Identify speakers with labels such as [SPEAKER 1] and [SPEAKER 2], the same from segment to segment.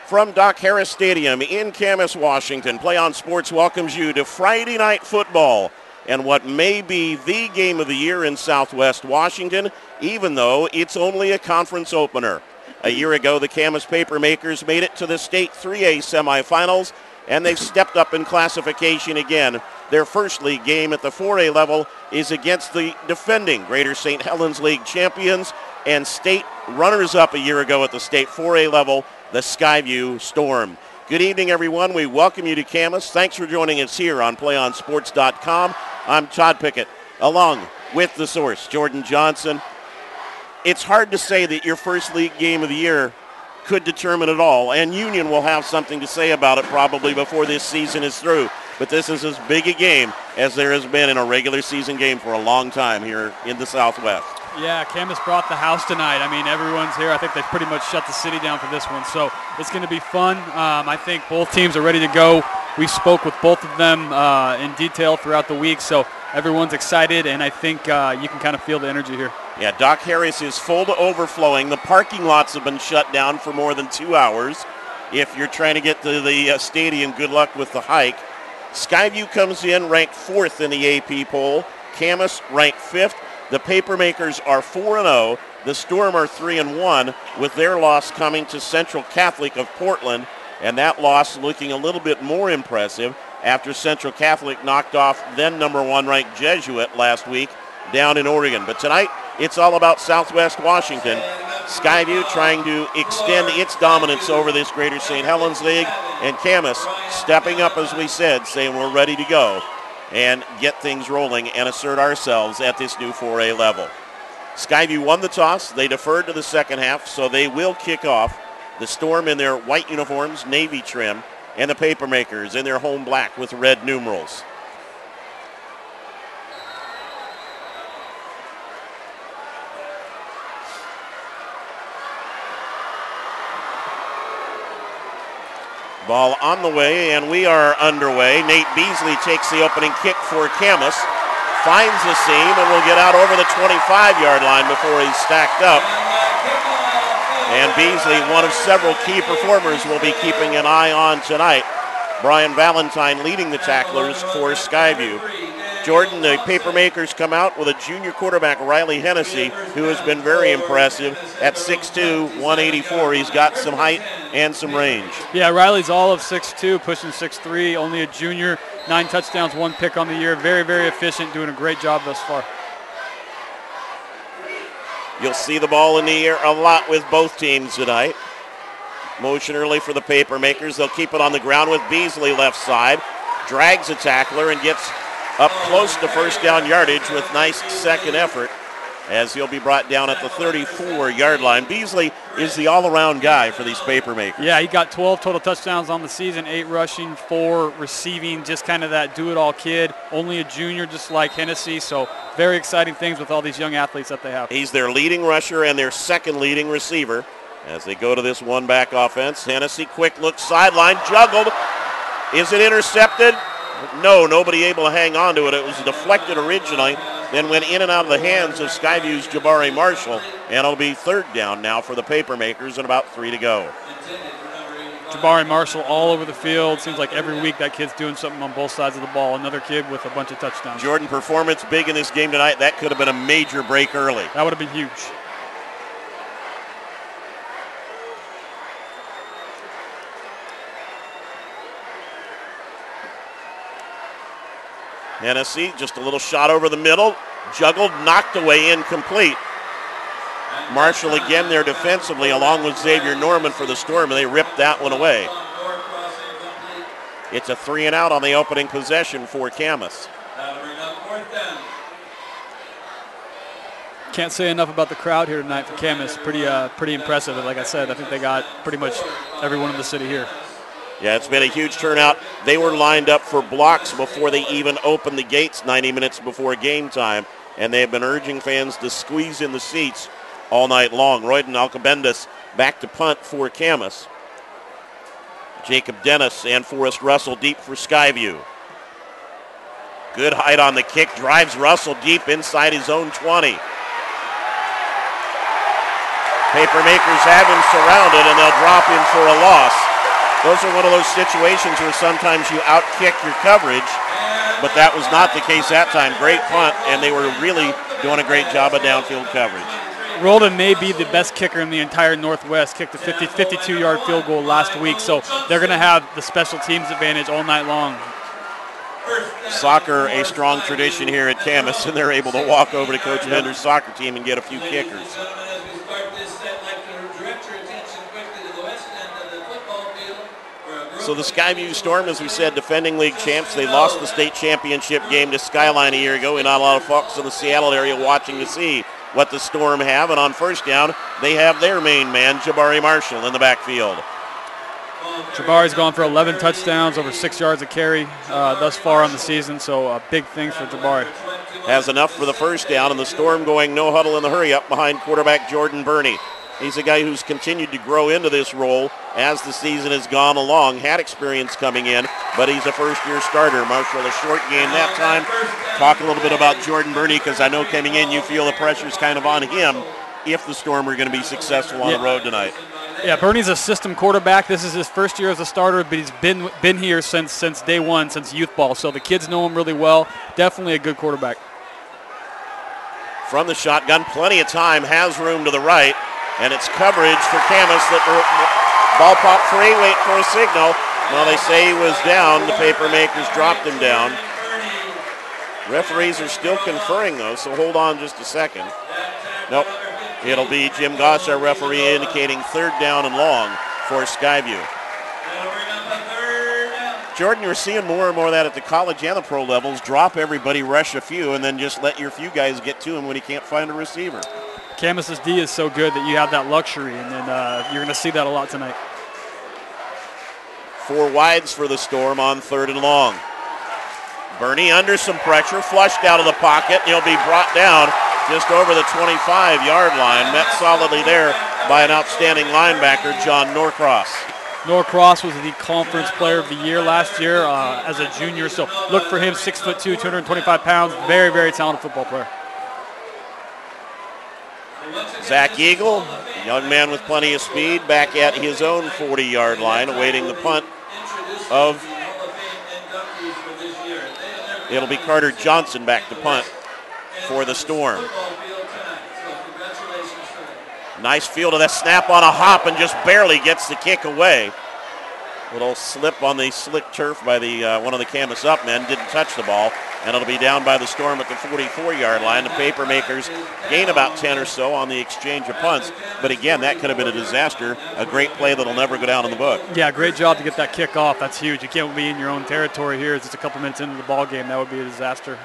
[SPEAKER 1] From Doc Harris Stadium in Camas, Washington, PlayOn Sports welcomes you to Friday Night Football and what may be the game of the year in Southwest Washington, even though it's only a conference opener. A year ago, the Camas Papermakers made it to the state 3A semifinals, and they've stepped up in classification again. Their first league game at the 4A level is against the defending Greater St. Helens League champions and state runners-up a year ago at the state 4A level, the Skyview Storm. Good evening, everyone. We welcome you to Camas. Thanks for joining us here on PlayOnSports.com. I'm Todd Pickett, along with the source, Jordan Johnson. It's hard to say that your first league game of the year could determine it all, and Union will have something to say about it probably before this season is through. But this is as big a game as there has been in a regular season game for a long time here in the Southwest.
[SPEAKER 2] Yeah, Camas brought the house tonight. I mean, everyone's here. I think they've pretty much shut the city down for this one. So it's going to be fun. I think both teams are ready to go. We spoke with both of them in detail throughout the week. So everyone's excited, and I think you can kind of feel the energy here.
[SPEAKER 1] Yeah, Doc Harris is full to overflowing. The parking lots have been shut down for more than 2 hours. If you're trying to get to the stadium, good luck with the hike. Skyview comes in ranked 4th in the AP poll. Camas ranked 5th. The Papermakers are 4-0. The Storm are 3-1, with their loss coming to Central Catholic of Portland, and that loss looking a little bit more impressive after Central Catholic knocked off then number 1 ranked Jesuit last week down in Oregon. But tonight, it's all about Southwest Washington. Skyview trying to extend its dominance over this Greater St. Helens League, and Camas stepping up, as we said, saying we're ready to go and get things rolling and assert ourselves at this new 4A level. Skyview won the toss. They deferred to the second half, so they will kick off. The Storm in their white uniforms, navy trim, and the Papermakers in their home black with red numerals. Ball on the way, and we are underway. Nate Beasley takes the opening kick for Camas, finds the seam, and will get out over the 25-yard line before he's stacked up. And Beasley, one of several key performers, will be keeping an eye on tonight. Brian Valentine leading the tacklers for Skyview. Jordan, the Papermakers come out with a junior quarterback, Riley Hennessy, who has been very impressive at 6'2", 184. He's got some height and some range.
[SPEAKER 2] Yeah, Riley's all of 6'2", pushing 6'3", only a junior, 9 touchdowns, 1 pick on the year. Very, very efficient, doing a great job thus far.
[SPEAKER 1] You'll see the ball in the air a lot with both teams tonight. Motion early for the Papermakers. They'll keep it on the ground with Beasley left side. Drags a tackler and gets up close to first down yardage with nice second effort as he'll be brought down at the 34-yard line. Beasley is the all-around guy for these Papermakers.
[SPEAKER 2] Yeah, he got 12 total touchdowns on the season, 8 rushing, 4 receiving, just kind of that do-it-all kid. Only a junior, just like Hennessy, so very exciting things with all these young athletes that they have.
[SPEAKER 1] He's their leading rusher and their second leading receiver as they go to this one-back offense. Hennessy, quick look sideline, juggled. Is it intercepted? No, nobody able to hang on to it. It was deflected originally, then went in and out of the hands of Skyview's Jabari Marshall, and it'll be third down now for the Papermakers and about 3 to go.
[SPEAKER 2] Jabari Marshall all over the field. Seems like every week that kid's doing something on both sides of the ball. Another kid with a bunch of touchdowns.
[SPEAKER 1] Jordan, performance big in this game tonight. That could have been a major break early.
[SPEAKER 2] That would have been huge.
[SPEAKER 1] Hennessy, just a little shot over the middle, juggled, knocked away, incomplete. Marshall again there defensively along with Xavier Norman for the Storm, and they ripped that one away. It's a 3 and out on the opening possession for Camas.
[SPEAKER 2] Can't say enough about the crowd here tonight for Camas. Pretty impressive. Like I said, I think they got pretty much everyone in the city here.
[SPEAKER 1] Yeah, it's been a huge turnout. They were lined up for blocks before they even opened the gates 90 minutes before game time, and they have been urging fans to squeeze in the seats all night long. Royden Alcabendis back to punt for Camas. Jacob Dennis and Forrest Russell deep for Skyview. Good height on the kick, drives Russell deep inside his own 20. Papermakers have him surrounded, and they'll drop him for a loss. those are one of those situations where sometimes you outkick your coverage, but that was not the case that time. Great punt, and they were really doing a great job of downfield coverage.
[SPEAKER 2] Roldan may be the best kicker in the entire Northwest, kicked a 52-yard field goal last week, so they're going to have the special teams advantage all night long.
[SPEAKER 1] Soccer, a strong tradition here at Camas, and they're able to walk over to Coach Bender's soccer team and get a few kickers. So the Skyview Storm, as we said, defending league champs. They lost the state championship game to Skyline a year ago. And not a lot of folks in the Seattle area watching to see what the Storm have. And on first down, they have their main man, Jabari Marshall, in the backfield.
[SPEAKER 2] Jabari's gone for 11 touchdowns, over 6 yards a carry thus far on the season, so big things for Jabari.
[SPEAKER 1] Has enough for the first down, and the Storm going no huddle in the hurry up behind quarterback Jordan Burney. He's a guy who's continued to grow into this role as the season has gone along. Had experience coming in, but he's a first-year starter. Marshall, a short game that time. Talk a little bit about Jordan Burney, because I know coming in you feel the pressure's kind of on him if the Storm are going to be successful on the road tonight.
[SPEAKER 2] Yeah, Burney's a system quarterback. This is his first year as a starter, but he's been here since day one, since youth ball. So the kids know him really well. Definitely a good quarterback.
[SPEAKER 1] From the shotgun, plenty of time, has room to the right, and it's coverage for Camas. That ball pop free, wait for a signal. Well, they say he was down. The Papermakers dropped him down. Referees are still conferring, though, so hold on just a second. Nope. It'll be Jim Goss, our referee, indicating third down and long for Skyview. Jordan, you're seeing more and more of that at the college and the pro levels. Drop everybody, rush a few, and then just let your few guys get to him when he can't find a receiver.
[SPEAKER 2] Camas' D is so good that you have that luxury, and then you're going to see that a lot tonight.
[SPEAKER 1] 4 wides for the Storm on third and long. Burney under some pressure, flushed out of the pocket, and he'll be brought down just over the 25-yard line. Met solidly there by an outstanding linebacker, John Norcross.
[SPEAKER 2] Norcross was the conference player of the year last year as a junior, so look for him, 6'2", 225 pounds, very, very talented football player.
[SPEAKER 1] Zach Eagle, a young man with plenty of speed, back at his own 40-yard line, awaiting the punt of, it'll be Carter Johnson back to punt for the Storm. Nice field of that snap on a hop and just barely gets the kick away. Little slip on the slick turf by the one of the Camas up men, didn't touch the ball, and it'll be down by the Storm at the 44-yard line. The Papermakers gain about 10 or so on the exchange of punts, but again, that could have been a disaster, a great play that'll never go down in the book.
[SPEAKER 2] Yeah, great job to get that kick off. That's huge. You can't be in your own territory here. It's just a couple minutes into the ball game. That would be a disaster.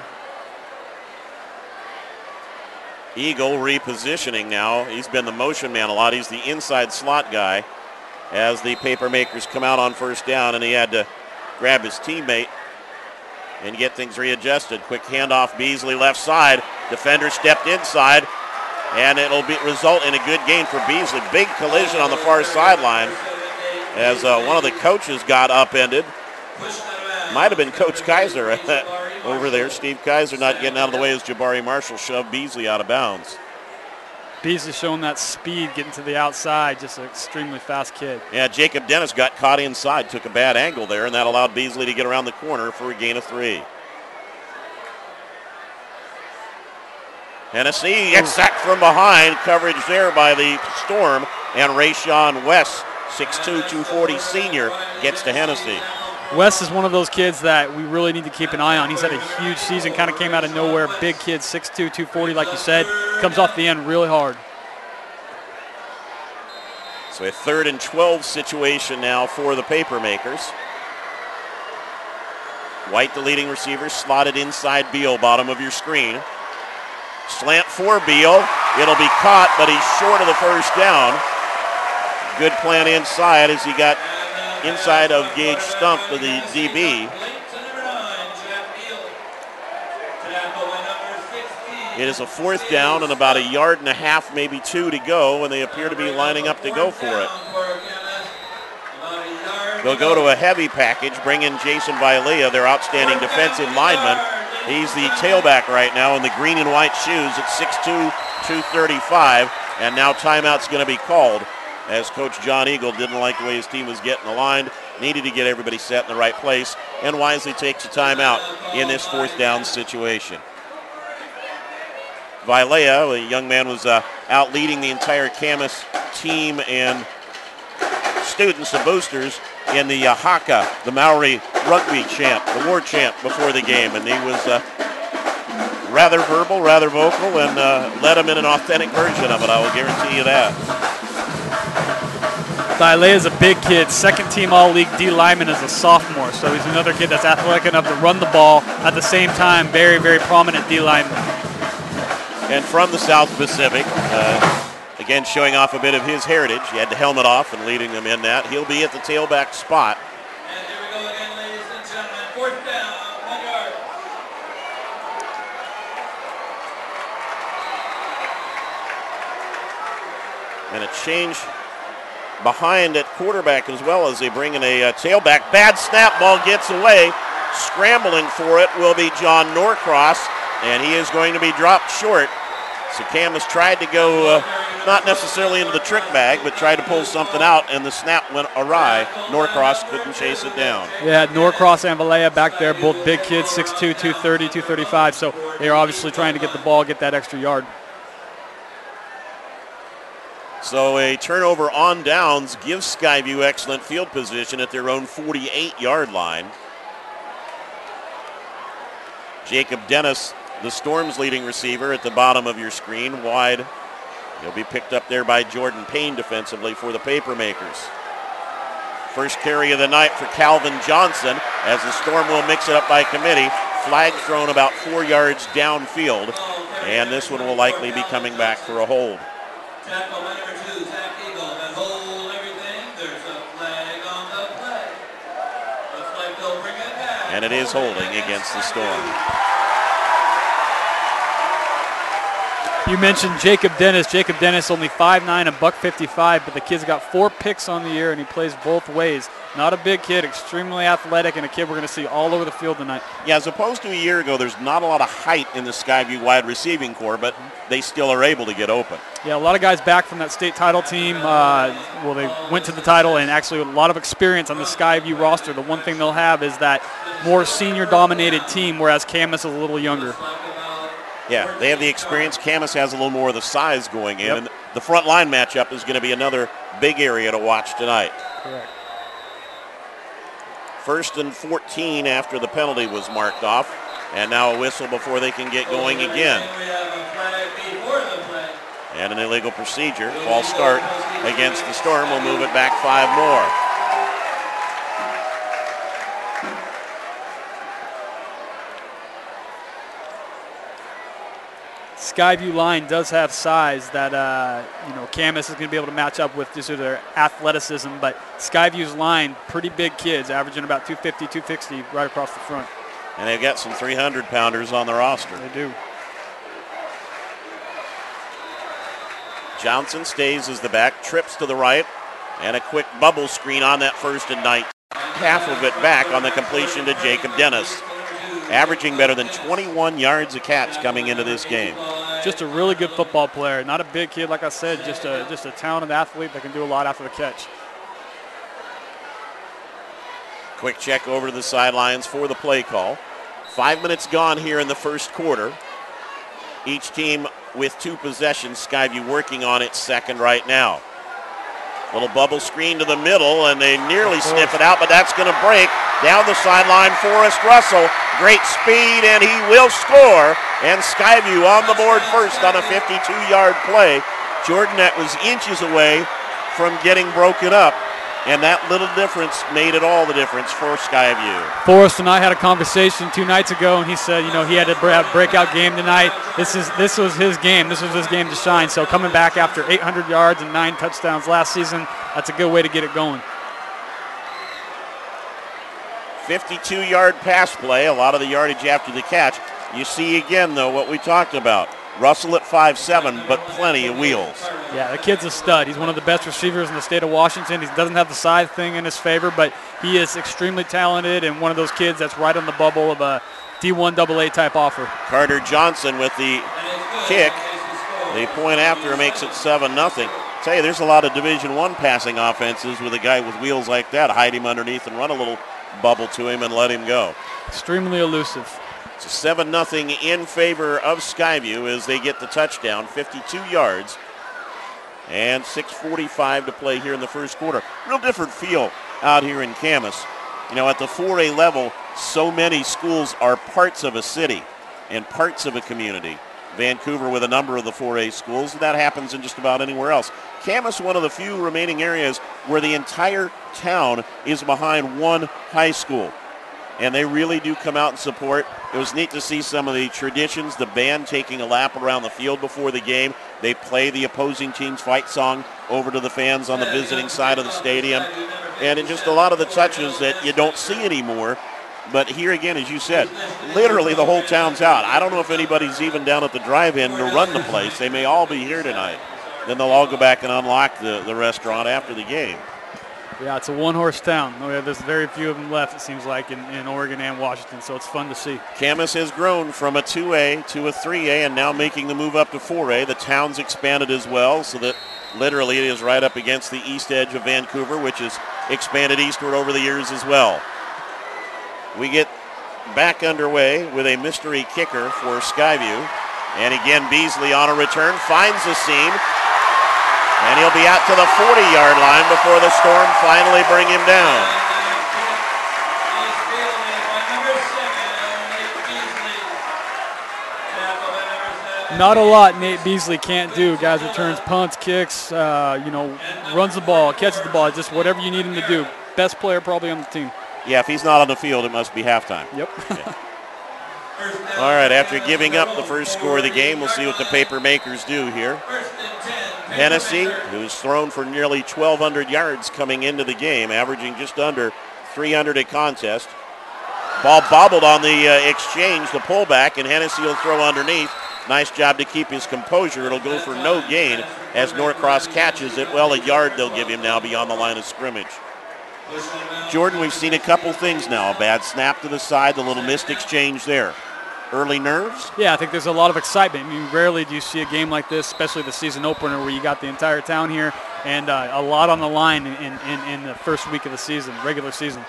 [SPEAKER 1] Eagle repositioning now. He's been the motion man a lot. He's the inside slot guy as the Papermakers come out on first down, and he had to grab his teammate and get things readjusted. Quick handoff, Beasley left side. Defender stepped inside, and it'll result in a good gain for Beasley. Big collision on the far sideline as one of the coaches got upended. Might have been Coach Kaiser over there. Steve Kaiser not getting out of the way as Jabari Marshall shoved Beasley out of bounds.
[SPEAKER 2] Beasley showing that speed, getting to the outside, just an extremely fast kid.
[SPEAKER 1] Yeah, Jacob Dennis got caught inside, took a bad angle there, and that allowed Beasley to get around the corner for a gain of 3. Hennessy gets sacked from behind. Coverage there by the Storm, and Rayshawn West, 6'2", 240 senior, gets to Hennessy.
[SPEAKER 2] Wes is one of those kids that we really need to keep an eye on. He's had a huge season, kind of came out of nowhere. Big kid, 6'2", 240, like you said. Comes off the end really hard.
[SPEAKER 1] So a 3rd and 12 situation now for the Papermakers. White, the leading receiver, slotted inside Beal, bottom of your screen. Slant for Beal. It'll be caught, but he's short of the first down. Good plan inside as he got inside of Gage Stump to the DB. It is a 4th down and about 1.5 yards, maybe 2 to go, and they appear to be lining up to go for it. They'll go to a heavy package, bring in Jason WIAA, their outstanding defensive lineman. He's the tailback right now in the green and white shoes at 6'2", 235, and now timeout's going to be called. as Coach John Eagle didn't like the way his team was getting aligned, needed to get everybody set in the right place, and wisely takes a timeout in this fourth down situation. WIAA, the young man, was out leading the entire Camas team and students and boosters in the Haka, the Maori rugby chant, the war chant before the game, and he was rather verbal, rather vocal, and led him in an authentic version of it, I will guarantee you that.
[SPEAKER 2] WIAA is a big kid, second team All-League D lineman as a sophomore, so he's another kid that's athletic enough to run the ball, at the same time very, very prominent D lineman.
[SPEAKER 1] And from the South Pacific, again showing off a bit of his heritage. He had the helmet off and leading them in that. He'll be at the tailback spot.
[SPEAKER 3] And here we go again, ladies and gentlemen. Fourth down, 1 yard.
[SPEAKER 1] And a change behind at quarterback as well as they bring in a tailback. Bad snap, ball gets away. Scrambling for it will be John Norcross, and he is going to be dropped short. So Camas tried to go not necessarily into the trick bag, but tried to pull something out, and the snap went awry. Norcross couldn't chase it down.
[SPEAKER 2] Yeah, Norcross and WIAA back there, both big kids, 6'2", 230, 235, so they're obviously trying to get the ball, get that extra yard.
[SPEAKER 1] So a turnover on downs gives Skyview excellent field position at their own 48-yard line. Jacob Dennis, the Storm's leading receiver, at the bottom of your screen, wide. He'll be picked up there by Jordan Payne defensively for the Papermakers. First carry of the night for Calvin Johnson, as the Storm will mix it up by committee. Flag thrown about 4 yards downfield, and this one will likely be coming back for a hold.
[SPEAKER 3] Tackle by number 2, Zach Eagle, and hold everything. There's a flag on the play. Looks like they'll bring it back.
[SPEAKER 1] And it is holding against the Storm.
[SPEAKER 2] You mentioned Jacob Dennis. Jacob Dennis only 5'9", $155, but the kid's got 4 picks on the year, and he plays both ways. Not a big kid, extremely athletic, and a kid we're going to see all over the field tonight.
[SPEAKER 1] Yeah, as opposed to a year ago, there's not a lot of height in the Skyview wide receiving core, but they still are able to get open.
[SPEAKER 2] Yeah, a lot of guys back from that state title team. Well, they went to the title, and actually a lot of experience on the Skyview roster. The one thing they'll have is that more senior-dominated team, whereas Camas is a little younger.
[SPEAKER 1] Yeah, they have the experience. Camas has a little more of the size going in. Yep. And the front line matchup is going to be another big area to watch tonight.
[SPEAKER 2] Correct.
[SPEAKER 1] 1st and 14 after the penalty was marked off. And now a whistle before they can get going again. And an illegal procedure. False start against the Storm. We'll move it back 5 more.
[SPEAKER 2] Skyview line does have size that Camas is going to be able to match up with just their athleticism, but Skyview's line, pretty big kids, averaging about 250, 260 right across the front.
[SPEAKER 1] And they've got some 300-pounders on the roster.
[SPEAKER 2] They do.
[SPEAKER 1] Johnson stays as the back, trips to the right, and a quick bubble screen on that 1st and 19. Half of it back on the completion to Jacob Dennis. Averaging better than 21 yards a catch coming into this game.
[SPEAKER 2] Just a really good football player. Not a big kid, like I said, just a talented athlete that can do a lot after the catch.
[SPEAKER 1] Quick check over to the sidelines for the play call. 5 minutes gone here in the first quarter. Each team with 2 possessions. Skyview working on its second right now. Little bubble screen to the middle, and they nearly sniff it out, but that's going to break. Down the sideline, Forrest Russell. Great speed, and he will score. And Skyview on the board first on a 52-yard play. Jordanette was inches away from getting broken up, and that little difference made it all the difference for Skyview.
[SPEAKER 2] Forrest and I had a conversation 2 nights ago, and he said, he had to have a breakout game tonight. This was his game. This was his game to shine. So coming back after 800 yards and 9 touchdowns last season, that's a good way to get it going.
[SPEAKER 1] 52-yard pass play, a lot of the yardage after the catch. You see again, though, what we talked about. Russell at 5'7", but plenty of wheels.
[SPEAKER 2] Yeah, the kid's a stud. He's one of the best receivers in the state of Washington. He doesn't have the size thing in his favor, but he is extremely talented and one of those kids that's right on the bubble of a D1 AA type offer.
[SPEAKER 1] Carter Johnson with the kick. The point after makes it 7-0. Tell you, there's a lot of Division I passing offenses with a guy with wheels like that. Hide him underneath and run a little bubble to him and let him go.
[SPEAKER 2] Extremely elusive.
[SPEAKER 1] It's 7-0 in favor of Skyview as they get the touchdown, 52 yards, and 6:45 to play here in the first quarter. Real different feel out here in Camas. You know, at the 4A level, so many schools are parts of a city and parts of a community. Vancouver with a number of the 4A schools. That happens in just about anywhere else. Camas, one of the few remaining areas where the entire town is behind one high school. And they really do come out and support. It was neat to see some of the traditions, the band taking a lap around the field before the game. They play the opposing team's fight song over to the fans on the visiting side of the stadium. And in just a lot of the touches that you don't see anymore. But here again, as you said, literally the whole town's out. I don't know if anybody's even down at the drive-in to run the place. They may all be here tonight. Then they'll all go back and unlock the restaurant after the game.
[SPEAKER 2] Yeah, it's a one-horse town. There's very few of them left, it seems like, in Oregon and Washington, so it's fun to see.
[SPEAKER 1] Camas has grown from a 2A to a 3A and now making the move up to 4A. The town's expanded as well, so that literally it is right up against the east edge of Vancouver, which has expanded eastward over the years as well. We get back underway with a mystery kicker for Skyview. And again, Beasley on a return, finds the seam. And he'll be out to the 40-yard line before the Storm finally bring him down.
[SPEAKER 2] Not a lot Nate Beasley can't do. Guys returns punts, kicks, runs the ball, catches the ball, just whatever you need him to do. Best player probably on the team.
[SPEAKER 1] Yeah, if he's not on the field, it must be halftime.
[SPEAKER 2] Yep.
[SPEAKER 1] Yeah. All right, after giving up the first score of the game, we'll see what the Papermakers do here. Hennessy, who's thrown for nearly 1,200 yards coming into the game, averaging just under 300 a contest. Ball bobbled on the exchange, the pullback, and Hennessy will throw underneath. Nice job to keep his composure. It'll go for no gain as Norcross catches it. Well, a yard they'll give him now beyond the line of scrimmage. Jordan, we've seen a couple things now. A bad snap to the side, the little missed exchange there. Early nerves?
[SPEAKER 2] Yeah, I think there's a lot of excitement. I mean, rarely do you see a game like this, especially the season opener where you got the entire town here and a lot on the line in the first week of the season, regular season.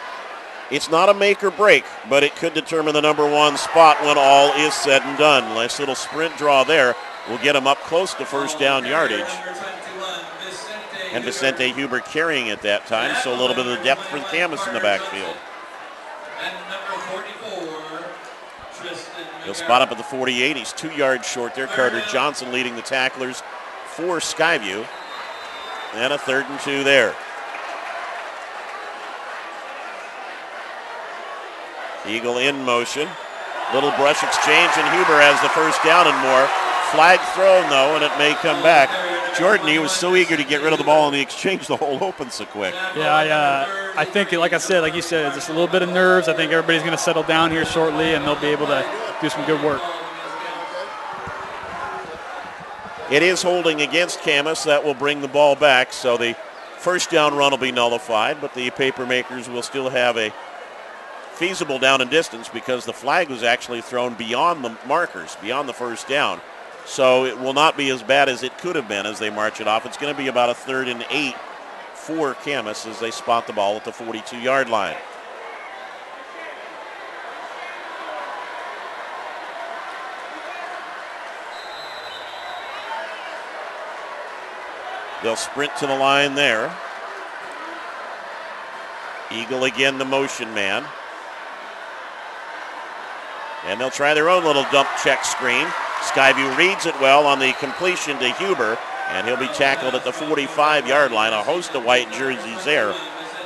[SPEAKER 1] It's not a make or break, but it could determine the number one spot when all is said and done. Nice little sprint draw there will get him up close to first down yardage. And Vicente Huber carrying it that time, so a little bit of the depth for Camas in the backfield. He'll spot up at the 48. He's 2 yards short there. Carter Johnson leading the tacklers for Skyview. And a 3rd and 2 there. Eagle in motion. Little brush exchange, and Huber has the first down and more. Flag thrown, though, and it may come back. Jordan, he was so eager to get rid of the ball in the exchange, the hole opened so quick.
[SPEAKER 2] Yeah, I think, like you said, just a little bit of nerves. I think everybody's going to settle down here shortly, and they'll be able to do some good work.
[SPEAKER 1] It is holding against Camas. That will bring the ball back, so the first down run will be nullified, but the Papermakers will still have a feasible down and distance because the flag was actually thrown beyond the markers, beyond the first down. So it will not be as bad as it could have been as they march it off. It's going to be about a 3rd and 8 for Camas as they spot the ball at the 42-yard line. They'll sprint to the line there. Eagle again, the motion man. And they'll try their own little dump check screen. Skyview reads it well on the completion to Huber, and he'll be tackled at the 45-yard line. A host of white jerseys there,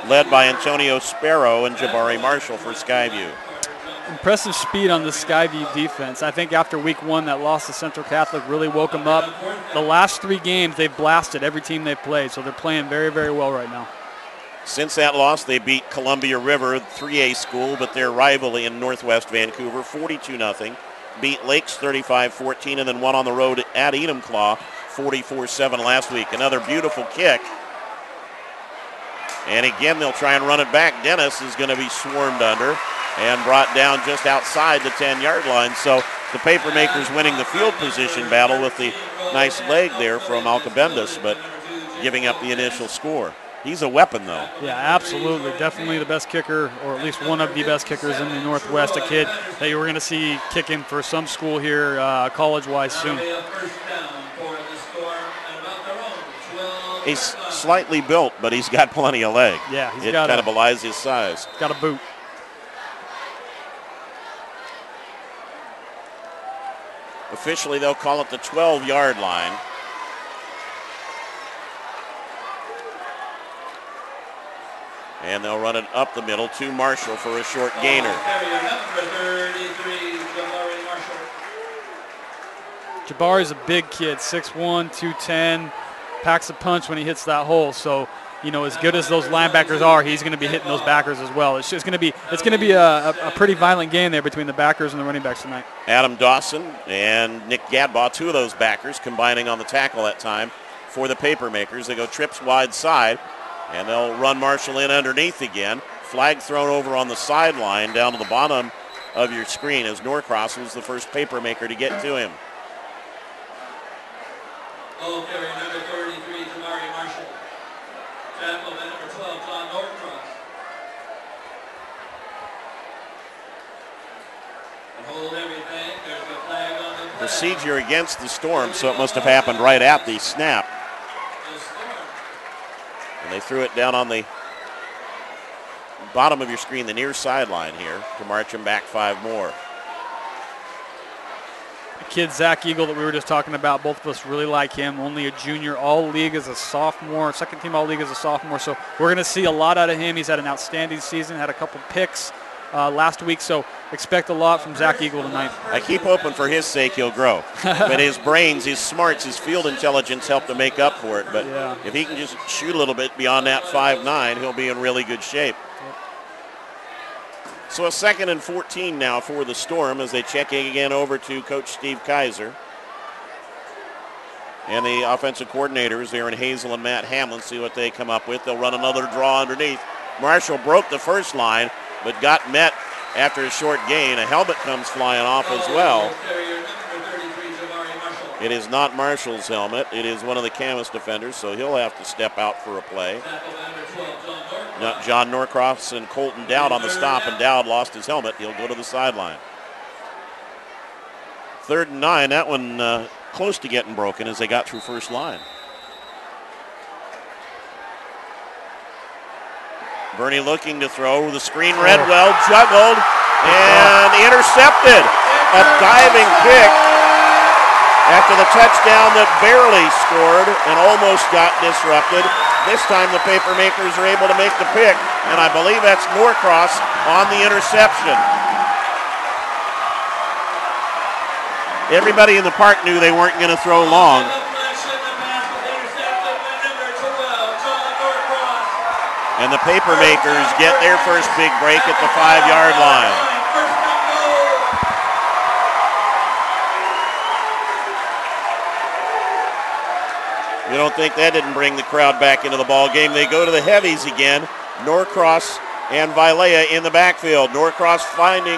[SPEAKER 1] led by Antonio Sparrow and Jabari Marshall for Skyview.
[SPEAKER 2] Impressive speed on the Skyview defense. I think after week 1, that loss to Central Catholic really woke them up. The last 3 games, they've blasted every team they've played, so they're playing very, very well right now.
[SPEAKER 1] Since that loss, they beat Columbia River, 3A school, but their rival in Northwest Vancouver, 42-0. Beat Lakes 35-14, and then won on the road at Enumclaw 44-7 last week. Another beautiful kick. And again, they'll try and run it back. Dennis is going to be swarmed under and brought down just outside the 10-yard line. So the Papermakers winning the field position battle with the nice leg there from Alcobendas, but giving up the initial score. He's a weapon, though.
[SPEAKER 2] Yeah, absolutely. Definitely the best kicker, or at least one of the best kickers in the Northwest, a kid that you were going to see kicking for some school here college-wise soon.
[SPEAKER 1] He's slightly built, but he's got plenty of leg.
[SPEAKER 2] Yeah,
[SPEAKER 1] it kind of belies his size.
[SPEAKER 2] Got a boot.
[SPEAKER 1] Officially, they'll call it the 12-yard line. And they'll run it up the middle to Marshall for a short gainer.
[SPEAKER 2] Jabari's a big kid, 6'1", 210, packs a punch when he hits that hole. So, you know, as good as those linebackers are, he's going to be hitting those backers as well. It's going to be a pretty violent game there between the backers and the running backs tonight.
[SPEAKER 1] Adam Dawson and Nick Gadbaugh, two of those backers, combining on the tackle that time for the Papermakers. They go trips wide side, and they'll run Marshall in underneath again. Flag thrown over on the sideline down to the bottom of your screen as Norcross was the first Papermaker to get to him.
[SPEAKER 3] Ball carrier number 33, Tamari Marshall. Tackle by number 12, John Norcross. And hold everything. There's the flag on the play.
[SPEAKER 1] Procedure against the Storm, so it must have happened right at the snap. And they threw it down on the bottom of your screen, the near sideline here, to march him back 5 more.
[SPEAKER 2] The kid, Zach Eagle, that we were just talking about, both of us really like him. Only a junior, all-league as a sophomore, second-team all-league as a sophomore. So we're going to see a lot out of him. He's had an outstanding season, had a couple picks last week. So expect a lot from Zach Eagle tonight.
[SPEAKER 1] I keep hoping for his sake he'll grow. But his brains, his smarts, his field intelligence help to make up for it. But
[SPEAKER 2] yeah,
[SPEAKER 1] if he can just shoot a little bit beyond that 5'9", he'll be in really good shape.
[SPEAKER 2] Yep.
[SPEAKER 1] So a 2nd and 14 now for the Storm as they check again over to Coach Steve Kaiser. And the offensive coordinators, Aaron Hazel and Matt Hamlin, see what they come up with. They'll run another draw underneath. Marshall broke the first line, but got met after a short gain. A helmet comes flying off as well. It is not Marshall's helmet. It is one of the Camas defenders, so he'll have to step out for a play. John Norcross and Colton Dowd on the stop, and Dowd lost his helmet. He'll go to the sideline. 3rd and 9. That one close to getting broken as they got through first line. Bernie looking to throw. The screen read well, juggled, and intercepted. A diving pick after the touchdown that barely scored and almost got disrupted. This time the Papermakers are able to make the pick, and I believe that's Norcross on the interception. Everybody in the park knew they weren't going to throw long. And the Papermakers get their first big break at the 5-yard line. You don't think that didn't bring the crowd back into the ball game. They go to the heavies again. Norcross and WIAA in the backfield. Norcross finding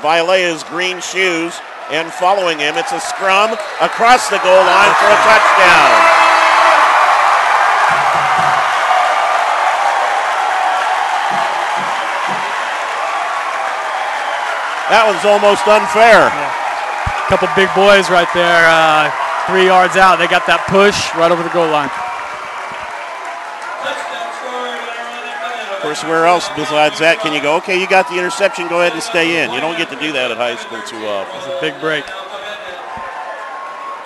[SPEAKER 1] WIAA's green shoes and following him. It's a scrum across the goal line for a touchdown. That one's almost unfair.
[SPEAKER 2] Yeah. Couple big boys right there. 3 yards out. They got that push right over the goal line.
[SPEAKER 1] Of course, where else besides that can you go, okay, you got the interception, go ahead and stay in. You don't get to do that at high school too often.
[SPEAKER 2] It's a big break.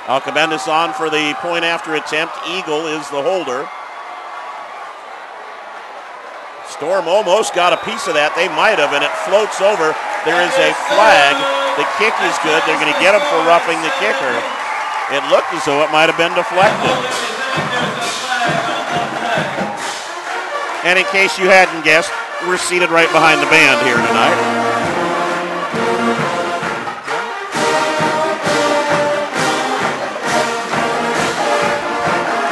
[SPEAKER 1] Alcabendis on for the point after attempt. Eagle is the holder. Storm almost got a piece of that. They might have, and it floats over. There is a flag. The kick is good. They're going to get him for roughing the kicker. It looked as though it might have been deflected. And in case you hadn't guessed, we're seated right behind the band here tonight.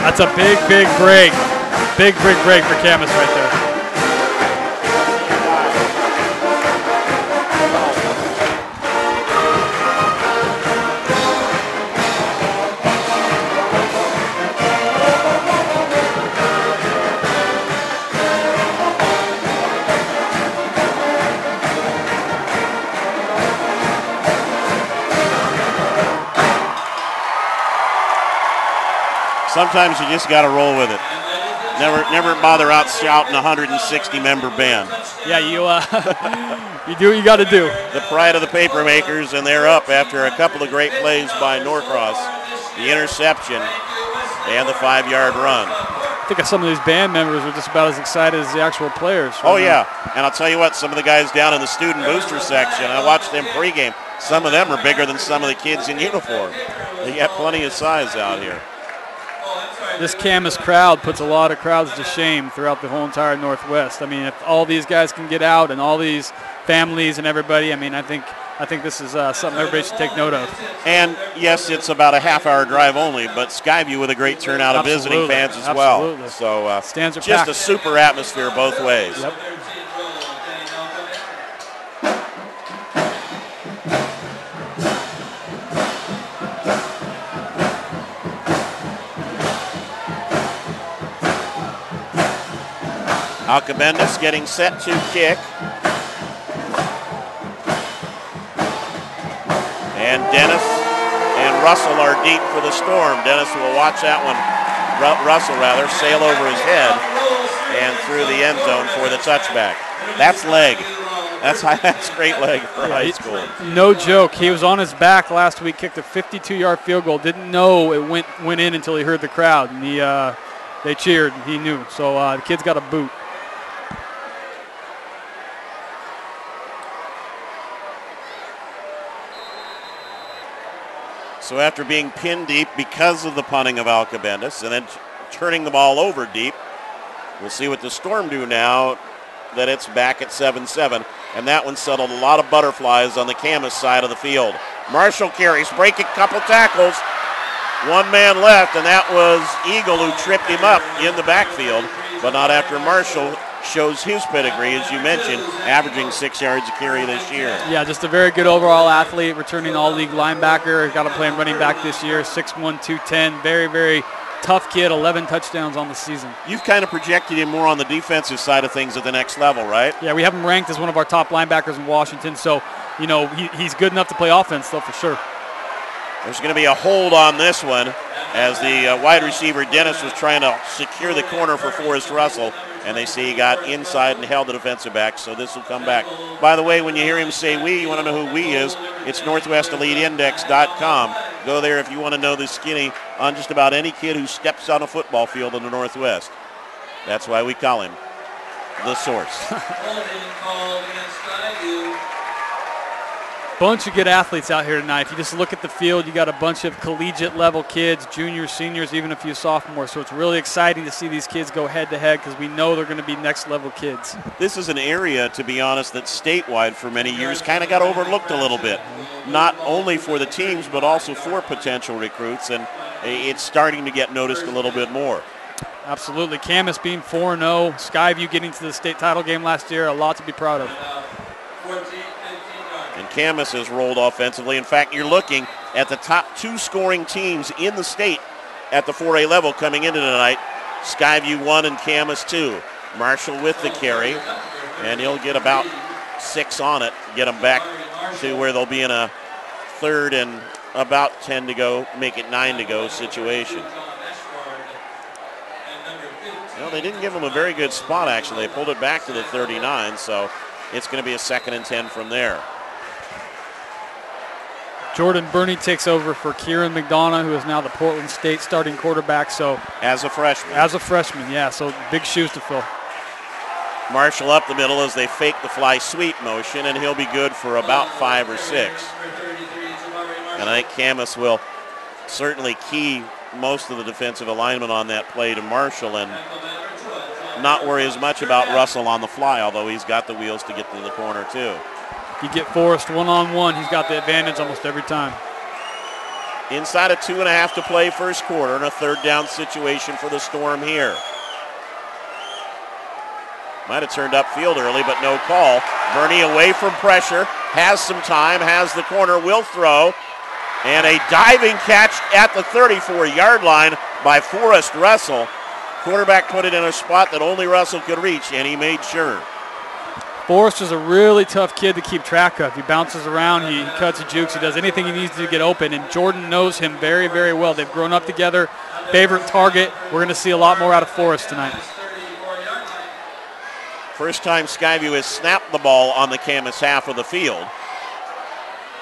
[SPEAKER 2] That's a big, big break. Big, big break for Camas right there.
[SPEAKER 1] Sometimes you just got to roll with it. Never bother out shouting a 160-member band.
[SPEAKER 2] Yeah, you you do what you got to do.
[SPEAKER 1] The pride of the Papermakers, and they're up after a couple of great plays by Norcross. The interception and the 5-yard run.
[SPEAKER 2] I think some of these band members are just about as excited as the actual players.
[SPEAKER 1] Oh, yeah. And I'll tell you what, some of the guys down in the student booster section, I watched them pregame. Some of them are bigger than some of the kids in uniform. They got plenty of size out here.
[SPEAKER 2] This Camas crowd puts a lot of crowds to shame throughout the whole entire Northwest. I mean, if all these guys can get out and all these families and everybody, I mean, I think this is something everybody should take note of.
[SPEAKER 1] And, yes, it's about a half-hour drive only, but Skyview with a great turnout of visiting fans as well. So
[SPEAKER 2] stands are
[SPEAKER 1] just
[SPEAKER 2] packed.
[SPEAKER 1] A super atmosphere both ways.
[SPEAKER 2] Yep.
[SPEAKER 1] Alcabendis getting set to kick. And Dennis and Russell are deep for the Storm. Dennis will watch that one, Russell rather, sail over his head and through the end zone for the touchback. That's leg. That's great leg for high school.
[SPEAKER 2] No joke. He was on his back last week, kicked a 52-yard field goal. Didn't know it went in until he heard the crowd, and they cheered. He knew. So the kid's got a boot.
[SPEAKER 1] So after being pinned deep because of the punting of Alcabendis and then turning the ball over deep, we'll see what the Storm do now that it's back at 7-7. And that one settled a lot of butterflies on the Camas side of the field. Marshall carries, breaking couple tackles. One man left, and that was Eagle who tripped him up in the backfield, but not after Marshall shows his pedigree, as you mentioned, averaging 6 yards a carry this year.
[SPEAKER 2] Yeah, just a very good overall athlete, returning all-league linebacker. Got to play running back this year, 6'1", 210. Very, very tough kid, 11 touchdowns on the season.
[SPEAKER 1] You've kind of projected him more on the defensive side of things at the next level, right?
[SPEAKER 2] Yeah, we have him ranked as one of our top linebackers in Washington, so, you know, he's good enough to play offense, though, for sure.
[SPEAKER 1] There's going to be a hold on this one as the wide receiver Dennis was trying to secure the corner for Forrest Russell, and they see he got inside and held the defensive back, so this will come back. By the way, when you hear him say we, you want to know who we is, it's NorthwestEliteIndex.com. Go there if you want to know the skinny on just about any kid who steps on a football field in the Northwest. That's why we call him the source.
[SPEAKER 2] Bunch of good athletes out here tonight. If you just look at the field, you got a bunch of collegiate level kids, juniors, seniors, even a few sophomores. So it's really exciting to see these kids go head to head because we know they're going to be next level kids.
[SPEAKER 1] This is an area, to be honest, that statewide for many years kind of got overlooked a little bit. Not only for the teams, but also for potential recruits, and it's starting to get noticed a little bit more.
[SPEAKER 2] Absolutely. Camas being 4-0, Skyview getting to the state title game last year, a lot to be proud of.
[SPEAKER 1] And Camas has rolled offensively. In fact, you're looking at the top two scoring teams in the state at the 4A level coming into tonight. Skyview 1 and Camas 2. Marshall with the carry, and he'll get about 6 on it, get them back to where they'll be in a third and about 10 to go, make it 9 to go situation. Well, they didn't give them a very good spot, actually. They pulled it back to the 39, so it's going to be a 2nd and 10 from there.
[SPEAKER 2] Jordan Burney takes over for Kieran McDonough, who is now the Portland State starting quarterback. So
[SPEAKER 1] as a freshman,
[SPEAKER 2] yeah. So big shoes to fill.
[SPEAKER 1] Marshall up the middle as they fake the fly sweep motion, and he'll be good for about 5 or 6. And I think Camas will certainly key most of the defensive alignment on that play to Marshall and not worry as much about Russell on the fly, although he's got the wheels to get to the corner too.
[SPEAKER 2] You get Forrest one-on-one, he's got the advantage almost every time.
[SPEAKER 1] Inside of 2.5 to play first quarter, and a 3rd down situation for the Storm here. Might have turned upfield early, but no call. Burney away from pressure, has some time, has the corner, will throw, and a diving catch at the 34-yard line by Forrest Russell. Quarterback put it in a spot that only Russell could reach, and he made sure.
[SPEAKER 2] Forrest is a really tough kid to keep track of. He bounces around, he cuts, he jukes, he does anything he needs to get open, and Jordan knows him very, very well. They've grown up together, favorite target. We're going to see a lot more out of Forrest tonight.
[SPEAKER 1] First time Skyview has snapped the ball on the Camas half of the field.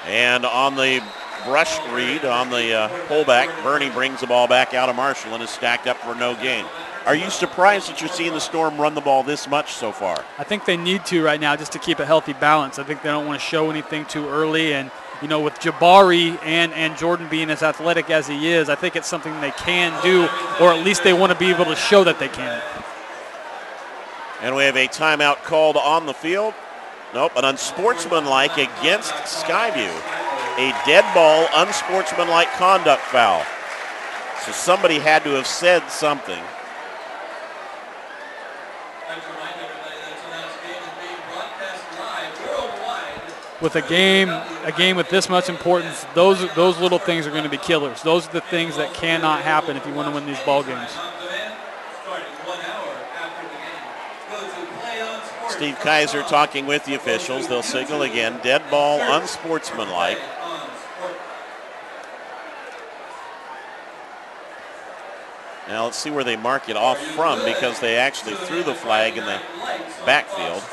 [SPEAKER 1] And on the brush read, on the pullback, Bernie brings the ball back out of Marshall and is stacked up for no gain. Are you surprised that you're seeing the Storm run the ball this much so far?
[SPEAKER 2] I think they need to right now just to keep a healthy balance. I think they don't want to show anything too early. And, you know, with Jabari and Jordan being as athletic as he is, I think it's something they can do, or at least they want to be able to show that they can.
[SPEAKER 1] And we have a timeout called on the field. Nope, an unsportsmanlike against Skyview. A dead ball, unsportsmanlike conduct foul. So somebody had to have said something.
[SPEAKER 2] With a game with this much importance, those little things are going to be killers. Those are the things that cannot happen if you want to win these ball games.
[SPEAKER 1] Steve Kaiser talking with the officials. They'll signal again. Dead ball, unsportsmanlike. Now let's see where they mark it off from, because they actually threw the flag in the backfield.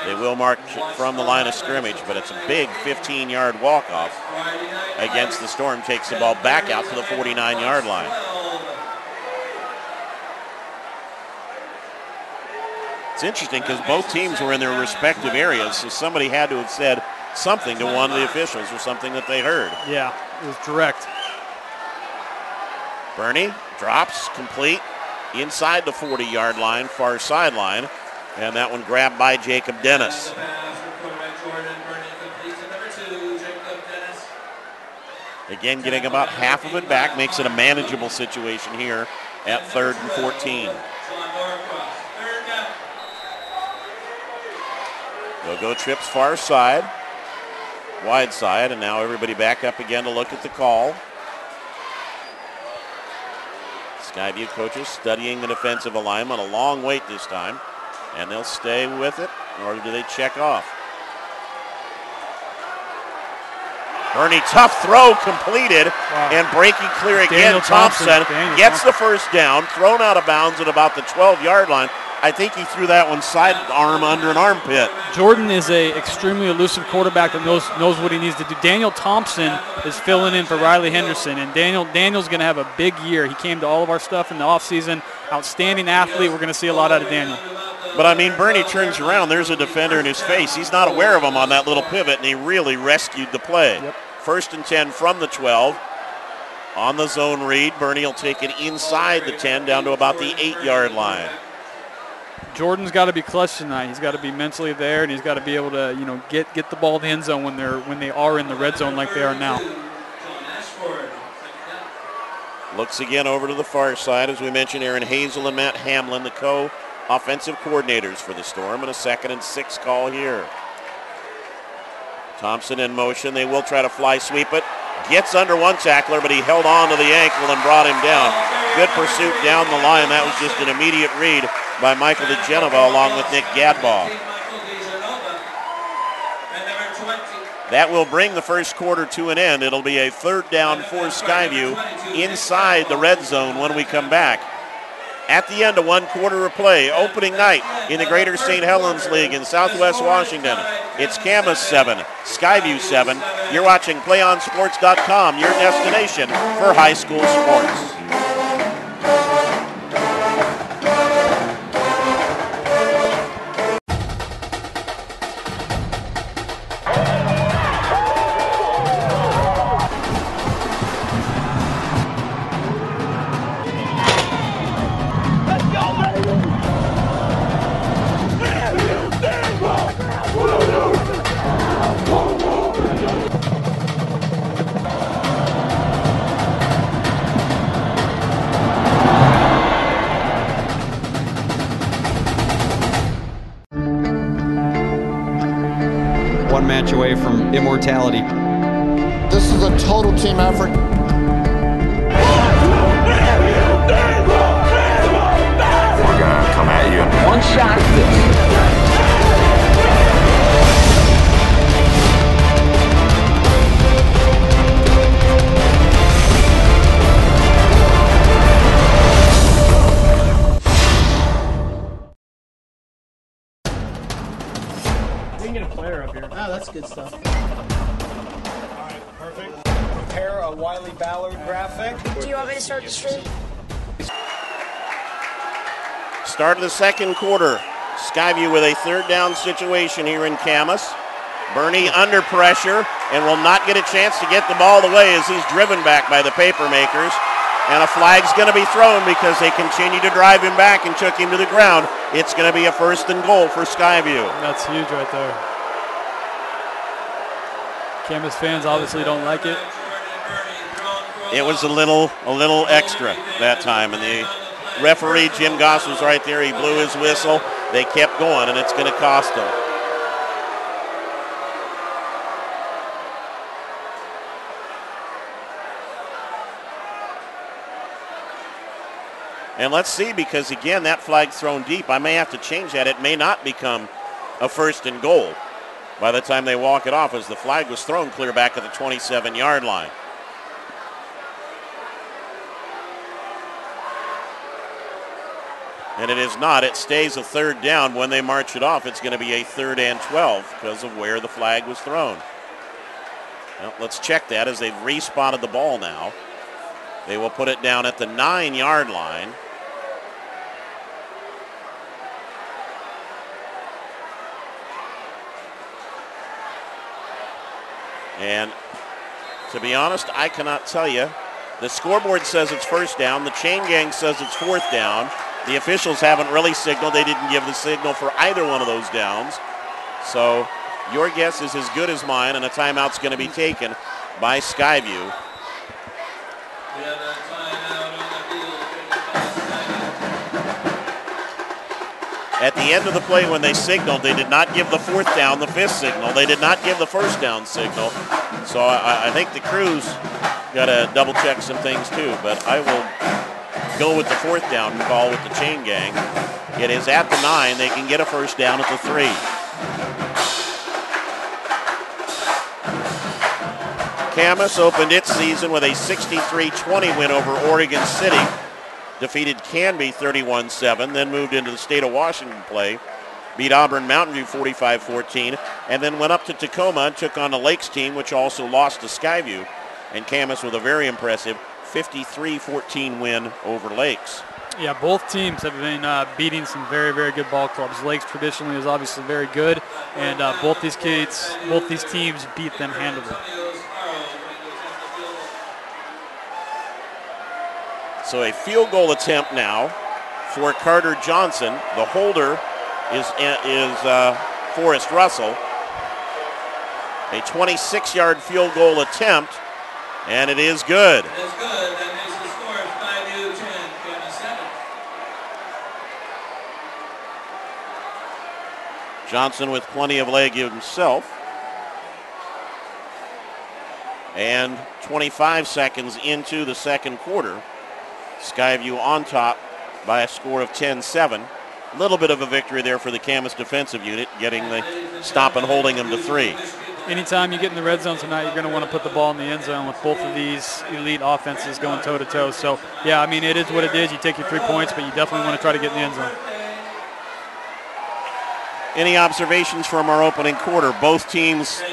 [SPEAKER 1] They will mark from the line of scrimmage, but it's a big 15-yard walk-off against the Storm. Takes the ball back out to the 49-yard line. It's interesting because both teams were in their respective areas, so somebody had to have said something to one of the officials or something that they heard.
[SPEAKER 2] Yeah, it was direct.
[SPEAKER 1] Bernie drops, complete, inside the 40-yard line, far sideline, and that one grabbed by Jacob Dennis. Again, getting about half of it back makes it a manageable situation here at 3rd and 14. They'll go trips far side, wide side, and now everybody back up again to look at the call. Skyview coaches studying the defensive alignment. A long wait this time, and they'll stay with it, or do they check off? Bernie, tough throw completed. Wow. And breaking clear again. Thompson gets the first down, thrown out of bounds at about the 12-yard line. I think he threw that one sidearm under an armpit.
[SPEAKER 2] Jordan is a extremely elusive quarterback that knows what he needs to do. Daniel Thompson is filling in for Riley Henderson, and Daniel's going to have a big year. He came to all of our stuff in the offseason. Outstanding athlete. We're going to see a lot out of Daniel.
[SPEAKER 1] But, I mean, Bernie turns around. There's a defender in his face. He's not aware of him on that little pivot, and he really rescued the play.
[SPEAKER 2] Yep.
[SPEAKER 1] 1st and 10 from the 12. On the zone read, Bernie will take it inside the 10 down to about the 8-yard line.
[SPEAKER 2] Jordan's got to be clutch tonight. He's got to be mentally there, and he's got to be able to, get the ball in the end zone when they are in the red zone like they are now.
[SPEAKER 1] Looks again over to the far side. As we mentioned, Aaron Hazel and Matt Hamlin, the co-offensive coordinators for the Storm, and a 2nd and 6 call here. Thompson in motion. They will try to fly sweep it. Gets under one tackler, but he held on to the ankle and brought him down. Good pursuit down the line. That was just an immediate read by Michael DeGenova along with Nick Gadbaugh. That will bring the first quarter to an end. It'll be a 3rd down for Skyview inside the red zone when we come back. At the end of 1 quarter of play, opening night in the Greater St. Helens League in Southwest Washington. It's Camas 7, Skyview 7. You're watching PlayOnSports.com, your destination for high school sports.
[SPEAKER 4] One match away from immortality.
[SPEAKER 5] This is a total team effort.
[SPEAKER 6] We're gonna come at you.
[SPEAKER 7] One shot at this. good stuff.
[SPEAKER 8] All right, perfect. Prepare a Wiley Ballard graphic.
[SPEAKER 9] Do you want me to start the stream?
[SPEAKER 1] Start of the second quarter. Skyview with a third down situation here in Camas. Bernie under pressure and will not get a chance to get the ball away as he's driven back by the Papermakers. And a flag's going to be thrown because they continue to drive him back and took him to the ground. It's going to be a 1st and goal for Skyview.
[SPEAKER 2] That's huge right there. Camas fans obviously don't like it.
[SPEAKER 1] It was a little extra that time, and the referee, Jim Goss, was right there. He blew his whistle. They kept going, and it's going to cost them. And let's see, because again, that flag's thrown deep. I may have to change that. It may not become a 1st and goal by the time they walk it off, as the flag was thrown clear back at the 27-yard line. And it is not. It stays a 3rd down. When they march it off, it's going to be a 3rd and 12 because of where the flag was thrown. Well, let's check that as they've respotted the ball now. They will put it down at the 9-yard line. And to be honest, I cannot tell you. The scoreboard says it's 1st down. The chain gang says it's 4th down. The officials haven't really signaled. They didn't give the signal for either one of those downs. So your guess is as good as mine, and a timeout's going to be taken by Skyview. At the end of the play when they signaled, they did not give the 4th down, the 5th signal. They did not give the 1st down signal. So I think the crew's got to double check some things too, but I will go with the 4th down call with the chain gang. It is at the 9. They can get a 1st down at the 3. Camas opened its season with a 63-20 win over Oregon City. Defeated Canby 31-7, then moved into the state of Washington play. Beat Auburn Mountain View 45-14, and then went up to Tacoma and took on the Lakes team, which also lost to Skyview. And Camas with a very impressive 53-14 win over Lakes.
[SPEAKER 2] Yeah, both teams have been beating some very, very good ball clubs. Lakes traditionally is obviously very good, and both these teams beat them handily.
[SPEAKER 1] So a field goal attempt now for Carter Johnson. The holder is Forrest Russell. A 26-yard field goal attempt, and it is good.
[SPEAKER 3] It is good. That makes the score 5-10, Camas 7.
[SPEAKER 1] Johnson with plenty of leg himself. And 25 seconds into the second quarter, Skyview on top by a score of 10-7. A little bit of a victory there for the Camas defensive unit, getting the stop and holding them to 3.
[SPEAKER 2] Anytime you get in the red zone tonight, you're going to want to put the ball in the end zone with both of these elite offenses going toe-to-toe. So, yeah, I mean, it is what it is. You take your 3 points, but you definitely want to try to get in the end zone.
[SPEAKER 1] Any observations from our opening quarter? Both teams,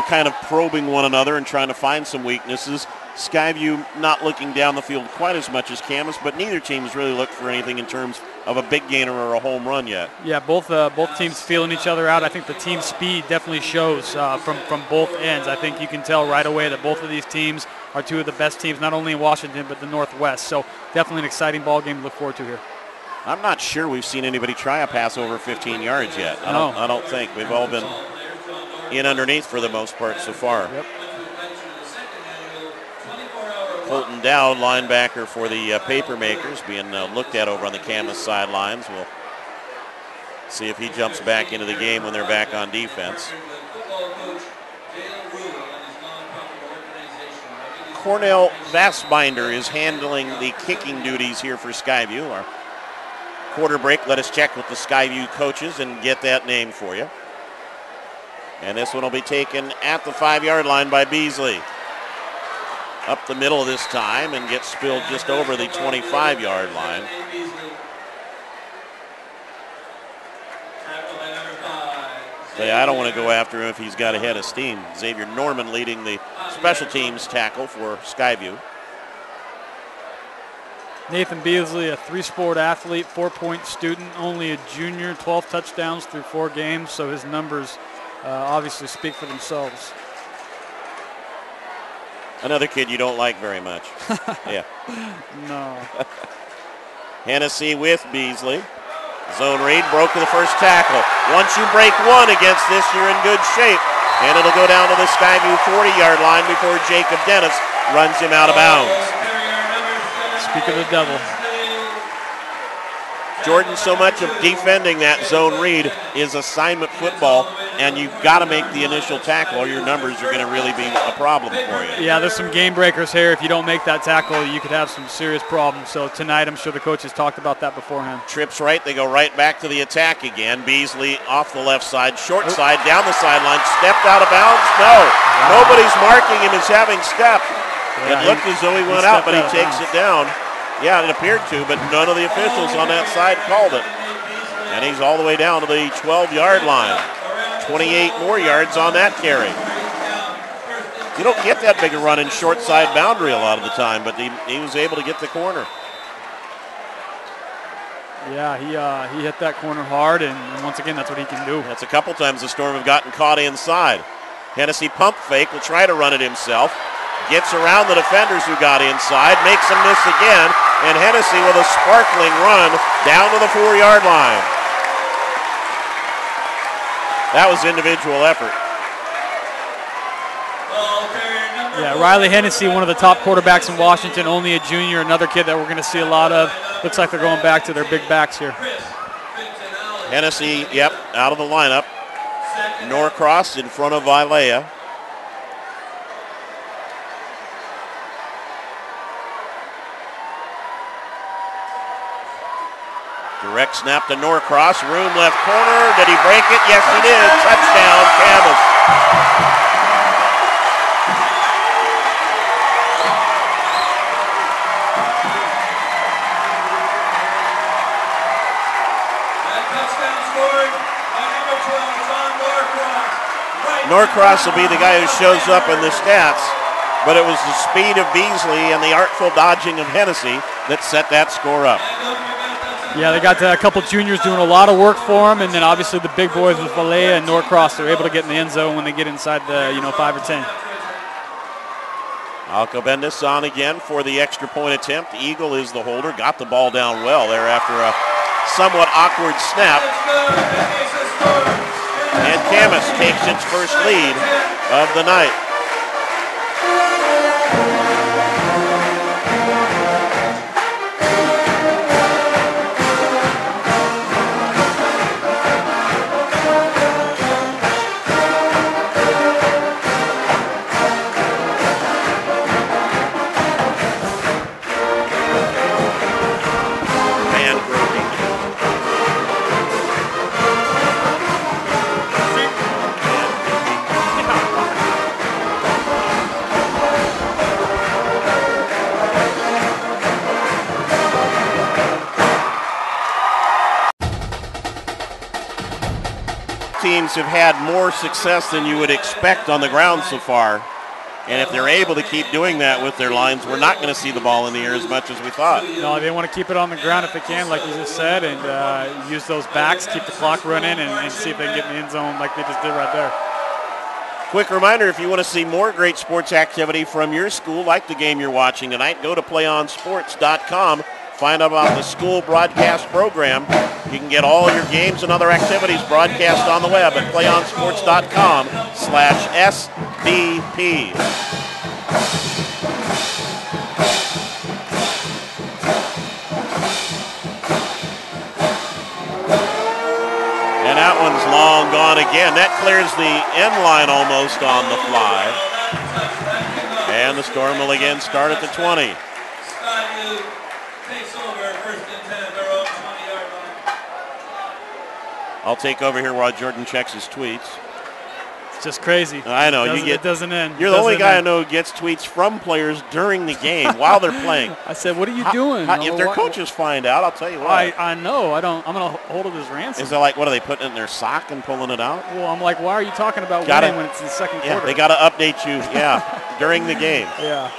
[SPEAKER 1] kind of probing one another and trying to find some weaknesses. Skyview not looking down the field quite as much as Camas, but neither team has really looked for anything in terms of a big gainer or a home run yet.
[SPEAKER 2] Yeah, both teams feeling each other out. I think the team speed definitely shows from both ends. I think you can tell right away that both of these teams are 2 of the best teams, not only in Washington, but the Northwest. So definitely an exciting ball game to look forward to here.
[SPEAKER 1] I'm not sure we've seen anybody try a pass over 15 yards yet. I don't think. We've all been in underneath for the most part so far.
[SPEAKER 2] Yep.
[SPEAKER 1] Colton Dowd, linebacker for the Papermakers, being looked at over on the Camas sidelines. We'll see if he jumps back into the game when they're back on defense. Cornell Vassbinder is handling the kicking duties here for Skyview. Our quarter break, let us check with the Skyview coaches and get that name for you. And this one will be taken at the 5-yard line by Beasley. Up the middle this time and gets spilled just over the 25-yard line. Say, I don't want to go after him if he's got a head of steam. Xavier Norman leading the special teams tackle for Skyview.
[SPEAKER 2] Nathan Beasley, a 3-sport athlete, 4-point student, only a junior, 12 touchdowns through 4 games, so his numbers obviously speak for themselves.
[SPEAKER 1] Another kid you don't like very much. Yeah.
[SPEAKER 2] No.
[SPEAKER 1] Hennessy with Beasley. Zone read, broke the first tackle. Once you break one against this, you're in good shape. And it'll go down to the Skyview 40-yard line before Jacob Dennis runs him out of bounds.
[SPEAKER 2] Speak of the devil.
[SPEAKER 1] Jordan, so much of defending that zone read is assignment football, and you've got to make the initial tackle or your numbers are going to really be a problem for you.
[SPEAKER 2] Yeah, there's some game breakers here. If you don't make that tackle, you could have some serious problems. So tonight, I'm sure the coaches talked about that beforehand.
[SPEAKER 1] Trips right, they go right back to the attack again. Beasley off the left side, short side, down the sideline, stepped out of bounds. No, nobody's marking him as having stepped.
[SPEAKER 2] Yeah,
[SPEAKER 1] it looked as though he went out, but he takes it down. Yeah, it appeared to, but none of the officials on that side called it. And he's all the way down to the 12-yard line. 28 more yards on that carry. You don't get that big a run in short side boundary a lot of the time, but he was able to get the corner.
[SPEAKER 2] Yeah, he hit that corner hard, and once again, that's what he can do.
[SPEAKER 1] That's a couple times the Storm have gotten caught inside. Hennessy pump fake, will try to run it himself. Gets around the defenders who got inside, makes them miss again, and Hennessy with a sparkling run down to the 4-yard line. That was individual effort.
[SPEAKER 2] Yeah, Riley Hennessy, one of the top quarterbacks in Washington, only a junior, another kid that we're going to see a lot of. Looks like they're going back to their big backs here.
[SPEAKER 1] Hennessy, yep, out of the lineup. Norcross in front of WIAA. Direct snap to Norcross, room left corner. Did he break it? Yes, he did. Touchdown, Camas. Norcross will be the guy who shows up in the stats, but it was the speed of Beasley and the artful dodging of Hennessy that set that score up.
[SPEAKER 2] Yeah, they got a couple juniors doing a lot of work for them, and then obviously the big boys with WIAA and Norcross, they're able to get in the end zone when they get inside the 5 or 10.
[SPEAKER 1] Alcobendis on again for the extra point attempt. Eagle is the holder, got the ball down well there after a somewhat awkward snap. And Camas takes its first lead of the night. Teams have had more success than you would expect on the ground so far. And if they're able to keep doing that with their lines, we're not going to see the ball in the air as much as we thought.
[SPEAKER 2] No, they want to keep it on the ground if they can, like you just said, and use those backs, keep the clock running, and see if they can get in the end zone like they just did right there.
[SPEAKER 1] Quick reminder, if you want to see more great sports activity from your school, like the game you're watching tonight, go to PlayOnSports.com. Find out about the school broadcast program. You can get all your games and other activities broadcast on the web at PlayOnSports.com/SBP. And that one's long gone again. That clears the end line almost on the fly. And the Storm will again start at the 20. I'll take over here while Jordan checks his tweets.
[SPEAKER 2] just crazy.
[SPEAKER 1] I know.
[SPEAKER 2] It doesn't end.
[SPEAKER 1] You're the only guy I know who gets tweets from players during the game while they're playing.
[SPEAKER 2] I said, what are you doing?
[SPEAKER 1] If their coaches find out, I'll tell you what.
[SPEAKER 2] I know. I'm going to hold it as ransom.
[SPEAKER 1] Is it like, what are they putting it in their sock and pulling it out?
[SPEAKER 2] Well, I'm like, why are you talking about winning when it's in the second quarter?
[SPEAKER 1] They got to update you, during the game.
[SPEAKER 2] Yeah.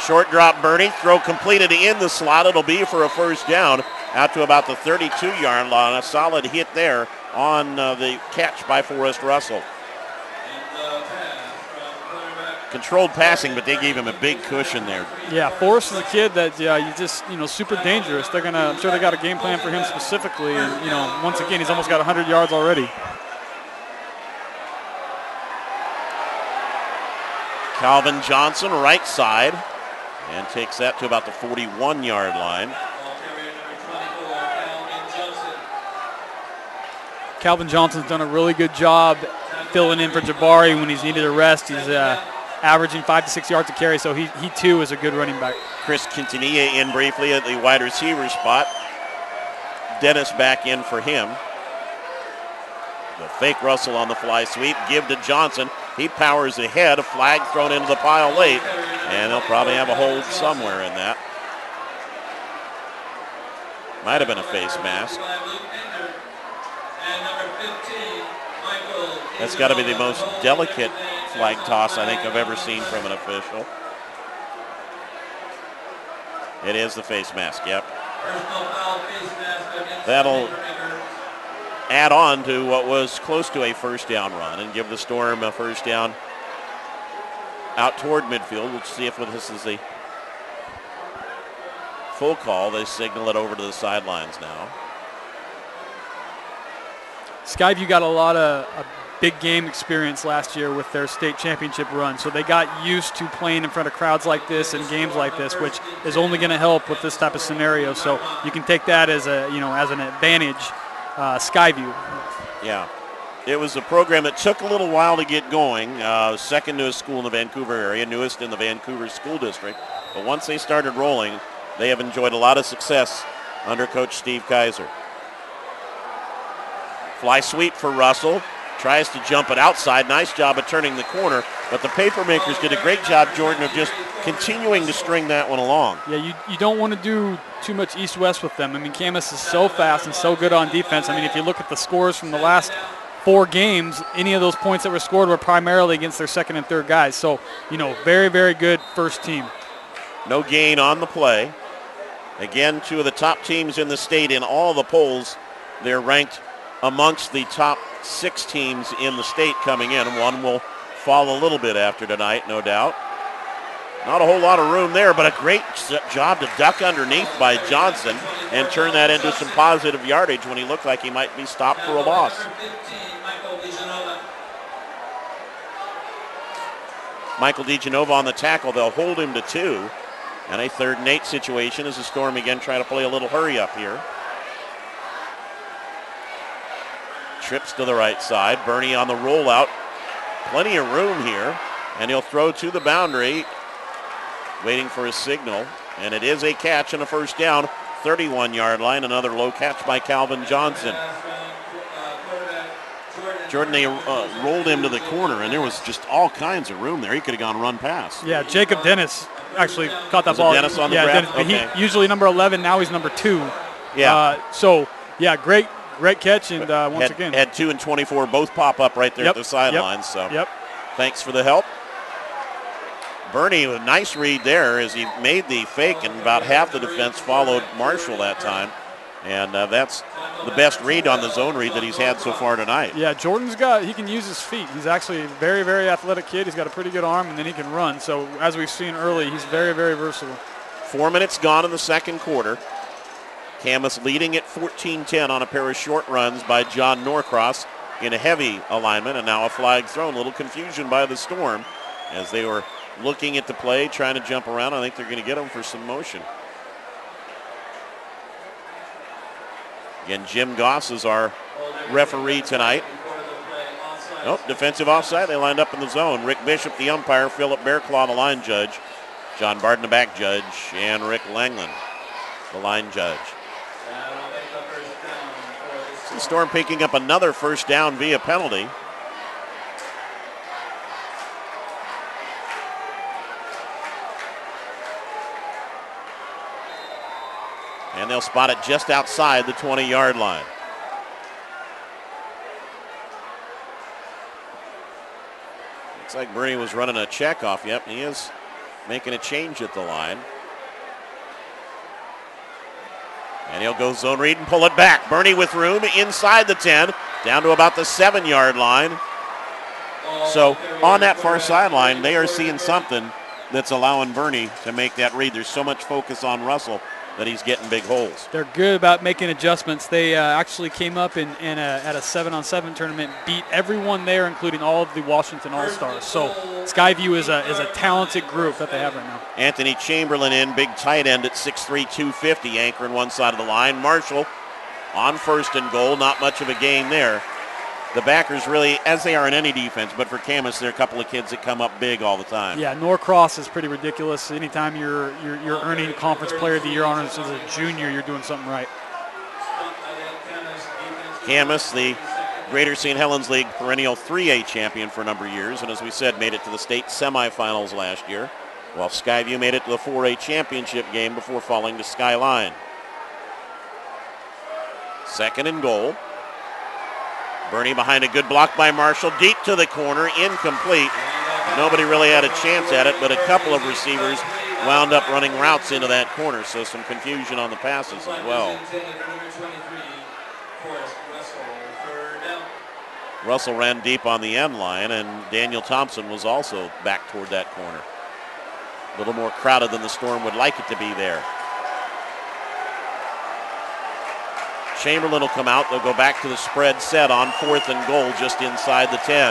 [SPEAKER 1] Short drop, Bernie. Throw completed in the slot. It'll be for a first down out to about the 32-yard line. A solid hit there on the catch by Forrest Russell. Controlled passing, but they gave him a big cushion there.
[SPEAKER 2] Yeah, Forrest is a kid that super dangerous. I'm sure they got a game plan for him specifically. And once again, he's almost got 100 yards already.
[SPEAKER 1] Calvin Johnson, right side, and takes that to about the 41-yard line.
[SPEAKER 2] Calvin Johnson's done a really good job filling in for Jabari when he's needed a rest. He's averaging 5 to 6 yards a carry, so he too is a good running back. Chris
[SPEAKER 1] Quintanilla in briefly at the wide receiver spot. Dennis back in for him. The fake Russell on the fly sweep. Give to Johnson. He powers ahead. A flag thrown into the pile late, and they'll probably have a hold somewhere in that. Might have been a face mask. That's got to be the most delicate flag toss I think I've ever seen from an official. It is the face mask, yep. That'll add on to what was close to a first down run and give the Storm a first down out toward midfield. We'll see if this is the full call. They signal it over to the sidelines now.
[SPEAKER 2] Skyview got a lot of big game experience last year with their state championship run, so they got used to playing in front of crowds like this and games like this, which is only going to help with this type of scenario. So you can take that as as an advantage. Skyview.
[SPEAKER 1] Yeah, it was a program that took a little while to get going. Second newest school in the Vancouver area, newest in the Vancouver School District. But once they started rolling, they have enjoyed a lot of success under Coach Steve Kaiser. Fly sweep for Russell. Tries to jump it outside. Nice job of turning the corner. But the Papermakers did a great job, Jordan, of just continuing to string that one along.
[SPEAKER 2] Yeah, you don't want to do too much east-west with them. I mean, Camas is so fast and so good on defense. I mean, if you look at the scores from the last 4 games, any of those points that were scored were primarily against their second and third guys. So, very, very good first team.
[SPEAKER 1] No gain on the play. Again, 2 of the top teams in the state in all the polls. They're ranked amongst the top 6 teams in the state coming in. One will fall a little bit after tonight, no doubt. Not a whole lot of room there, but a great job to duck underneath by Johnson and turn that into some positive yardage when he looked like he might be stopped for a loss. Michael DiGenova on the tackle. They'll hold him to 2. And a 3rd and 8 situation as the Storm again try to play a little hurry up here. Trips to the right side. Bernie on the rollout. Plenty of room here. And he'll throw to the boundary. Waiting for his signal. And it is a catch and a first down. 31-yard line. Another low catch by Calvin Johnson. Jordan, they rolled him to the corner, and there was just all kinds of room there. He could have gone run pass.
[SPEAKER 2] Yeah, Jacob Dennis actually caught that ball.
[SPEAKER 1] Dennis on the grab? Okay.
[SPEAKER 2] He usually number 11. Now he's number 2.
[SPEAKER 1] Yeah.
[SPEAKER 2] Great catch, and once again.
[SPEAKER 1] Had 2 and 24 both pop up right there at the sidelines. So thanks for the help. Bernie with a nice read there as he made the fake, and about half the defense followed Marshall that time. And that's the best read on the zone read that he's had so far tonight.
[SPEAKER 2] Yeah, he can use his feet. He's actually a very, very athletic kid. He's got a pretty good arm, and then he can run. So as we've seen early, he's very, very versatile.
[SPEAKER 1] 4 minutes gone in the second quarter. Camas leading at 14-10 on a pair of short runs by John Norcross in a heavy alignment, and now a flag thrown. A little confusion by the Storm as they were looking at the play, trying to jump around. I think they're going to get him for some motion. Again, Jim Goss is our referee tonight. Nope, defensive offside. They lined up in the zone. Rick Bishop, the umpire. Philip Bearclaw, the line judge. John Barton, the back judge. And Rick Langland, the line judge. The Storm picking up another first down via penalty. And they'll spot it just outside the 20-yard line. Looks like Bernie was running a check off. Yep, he is making a change at the line. And he'll go zone read and pull it back. Bernie with room inside the 10, down to about the 7-yard line. So on that far sideline, they are seeing something that's allowing Bernie to make that read. There's so much focus on Russell that he's getting big holes.
[SPEAKER 2] They're good about making adjustments. They actually came up at a 7-on-7 tournament, beat everyone there, including all of the Washington All-Stars. So Skyview is a talented group that they have right now.
[SPEAKER 1] Anthony Chamberlain in, big tight end at 6'3", 250, anchoring one side of the line. Marshall on first and goal, not much of a gain there. The backers really, as they are in any defense, but for Camas, there are a couple of kids that come up big all the time.
[SPEAKER 2] Yeah, Norcross is pretty ridiculous. Anytime you're earning Conference Player of the Year honors as a junior, you're doing something right.
[SPEAKER 1] Camas, the Greater St. Helens League perennial 3A champion for a number of years, and as we said, made it to the state semifinals last year, while Skyview made it to the 4A championship game before falling to Skyline. Second and goal. Bernie behind a good block by Marshall, deep to the corner, incomplete. Nobody really had a chance at it, but a couple of receivers wound up running routes into that corner, so some confusion on the passes as well. Russell ran deep on the end line, and Daniel Thompson was also back toward that corner. A little more crowded than the Storm would like it to be there. Chamberlain will come out. They'll go back to the spread set on fourth and goal just inside the 10.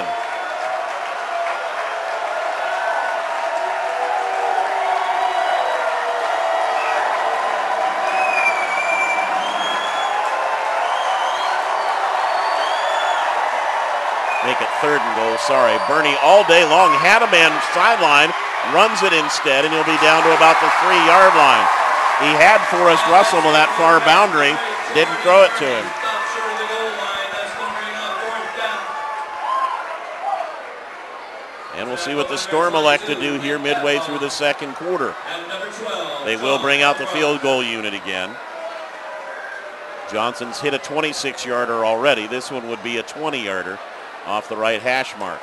[SPEAKER 1] Make it third and goal, sorry. Bernie all day long had a man sideline, runs it instead, and he'll be down to about the 3-yard line. He had Forrest Russell to that far boundary. Didn't throw it to him. And we'll see what the Storm elect to do here midway through the second quarter. They will bring out the field goal unit again. Johnson's hit a 26-yarder already. This one would be a 20-yarder off the right hash mark.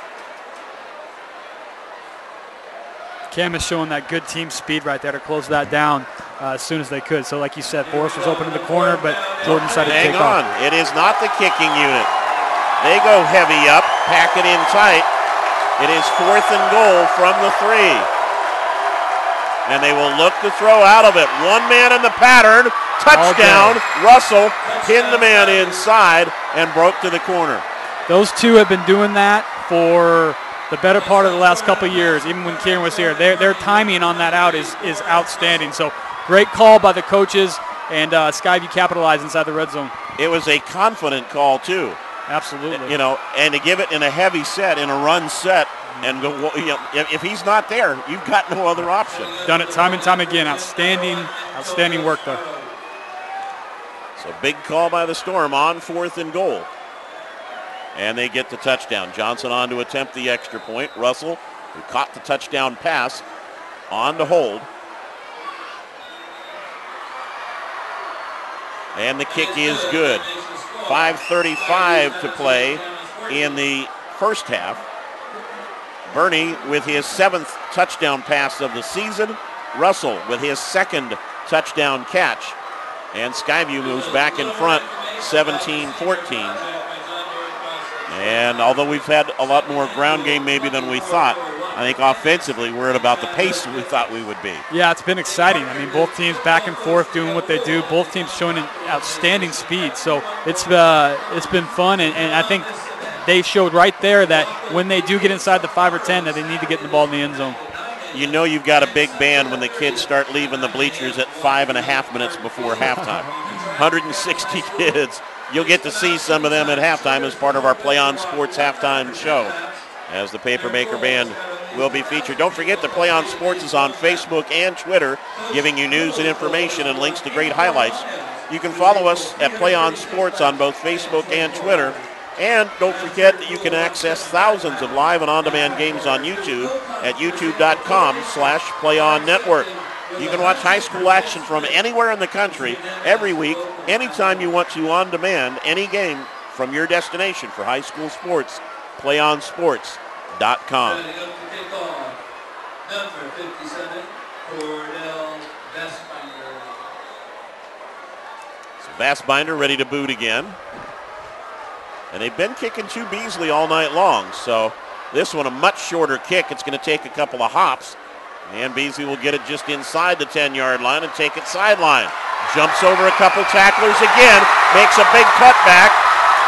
[SPEAKER 2] Cam is showing that good team speed right there to close that down as soon as they could. So like you said, Forrest was open in the corner, but Jordan decided to take off.
[SPEAKER 1] Hang on, it is not the kicking unit. They go heavy up, pack it in tight. It is fourth and goal from the 3. And they will look to throw out of it. One man in the pattern, touchdown. Russell pinned the man inside and broke to the corner.
[SPEAKER 2] Those two have been doing that for the better part of the last couple of years, even when Kieran was here. Their timing on that out is outstanding. So great call by the coaches, and Skyview capitalized inside the red zone.
[SPEAKER 1] It was a confident call, too.
[SPEAKER 2] Absolutely.
[SPEAKER 1] You know, and to give it in a heavy set, in a run set, and go, you know, if he's not there, you've got no other option.
[SPEAKER 2] Done it time and time again. Outstanding work there.
[SPEAKER 1] So big call by the Storm on fourth and goal. And they get the touchdown. Johnson on to attempt the extra point. Russell, who caught the touchdown pass, on to hold. And the kick is good. 5:35 to play in the first half. Bernie with his 7th touchdown pass of the season. Russell with his 2nd touchdown catch. And Skyview moves back in front, 17-14. And although we've had a lot more ground game maybe than we thought, I think offensively we're at about the pace we thought we would be.
[SPEAKER 2] Yeah, it's been exciting. I mean, both teams back and forth doing what they do. Both teams showing an outstanding speed. So it's been fun, and I think they showed right there that when they do get inside the 5 or 10, that they need to get the ball in the end zone.
[SPEAKER 1] You know you've got a big band when the kids start leaving the bleachers at 5.5 minutes before halftime. 160 kids. You'll get to see some of them at halftime as part of our PlayOn Sports halftime show, as the Papermaker Band will be featured. Don't forget that PlayOn Sports is on Facebook and Twitter, giving you news and information and links to great highlights You can follow us at PlayOn Sports on both Facebook and Twitter. And don't forget that you can access thousands of live and on-demand games on YouTube at youtube.com/PlayOnNetwork. You can watch high school action from anywhere in the country every week, anytime you want to, on demand, any game from your destination for high school sports, PlayOnSports.com.
[SPEAKER 3] Number 57, Cordell Bassbinder.
[SPEAKER 1] So Bassbinder ready to boot again. And they've been kicking to Beasley all night long, so this one a much shorter kick. It's going to take a couple of hops, and Beasley will get it just inside the 10-yard line and take it sideline. Jumps over a couple tacklers again, makes a big cutback,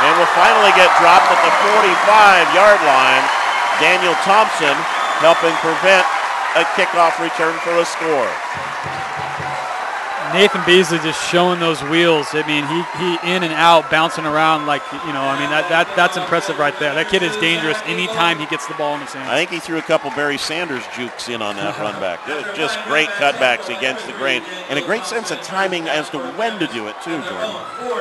[SPEAKER 1] and will finally get dropped at the 45-yard line. Daniel Thompson helping prevent a kickoff return for a score.
[SPEAKER 2] Nathan Beasley just showing those wheels. I mean, he in and out, bouncing around like, I mean, that's impressive right there. That kid is dangerous anytime he gets the ball in his hands.
[SPEAKER 1] I think he threw a couple Barry Sanders jukes in on that run back. Just great cutbacks against the grain, and a great sense of timing as to when to do it too, Jordan.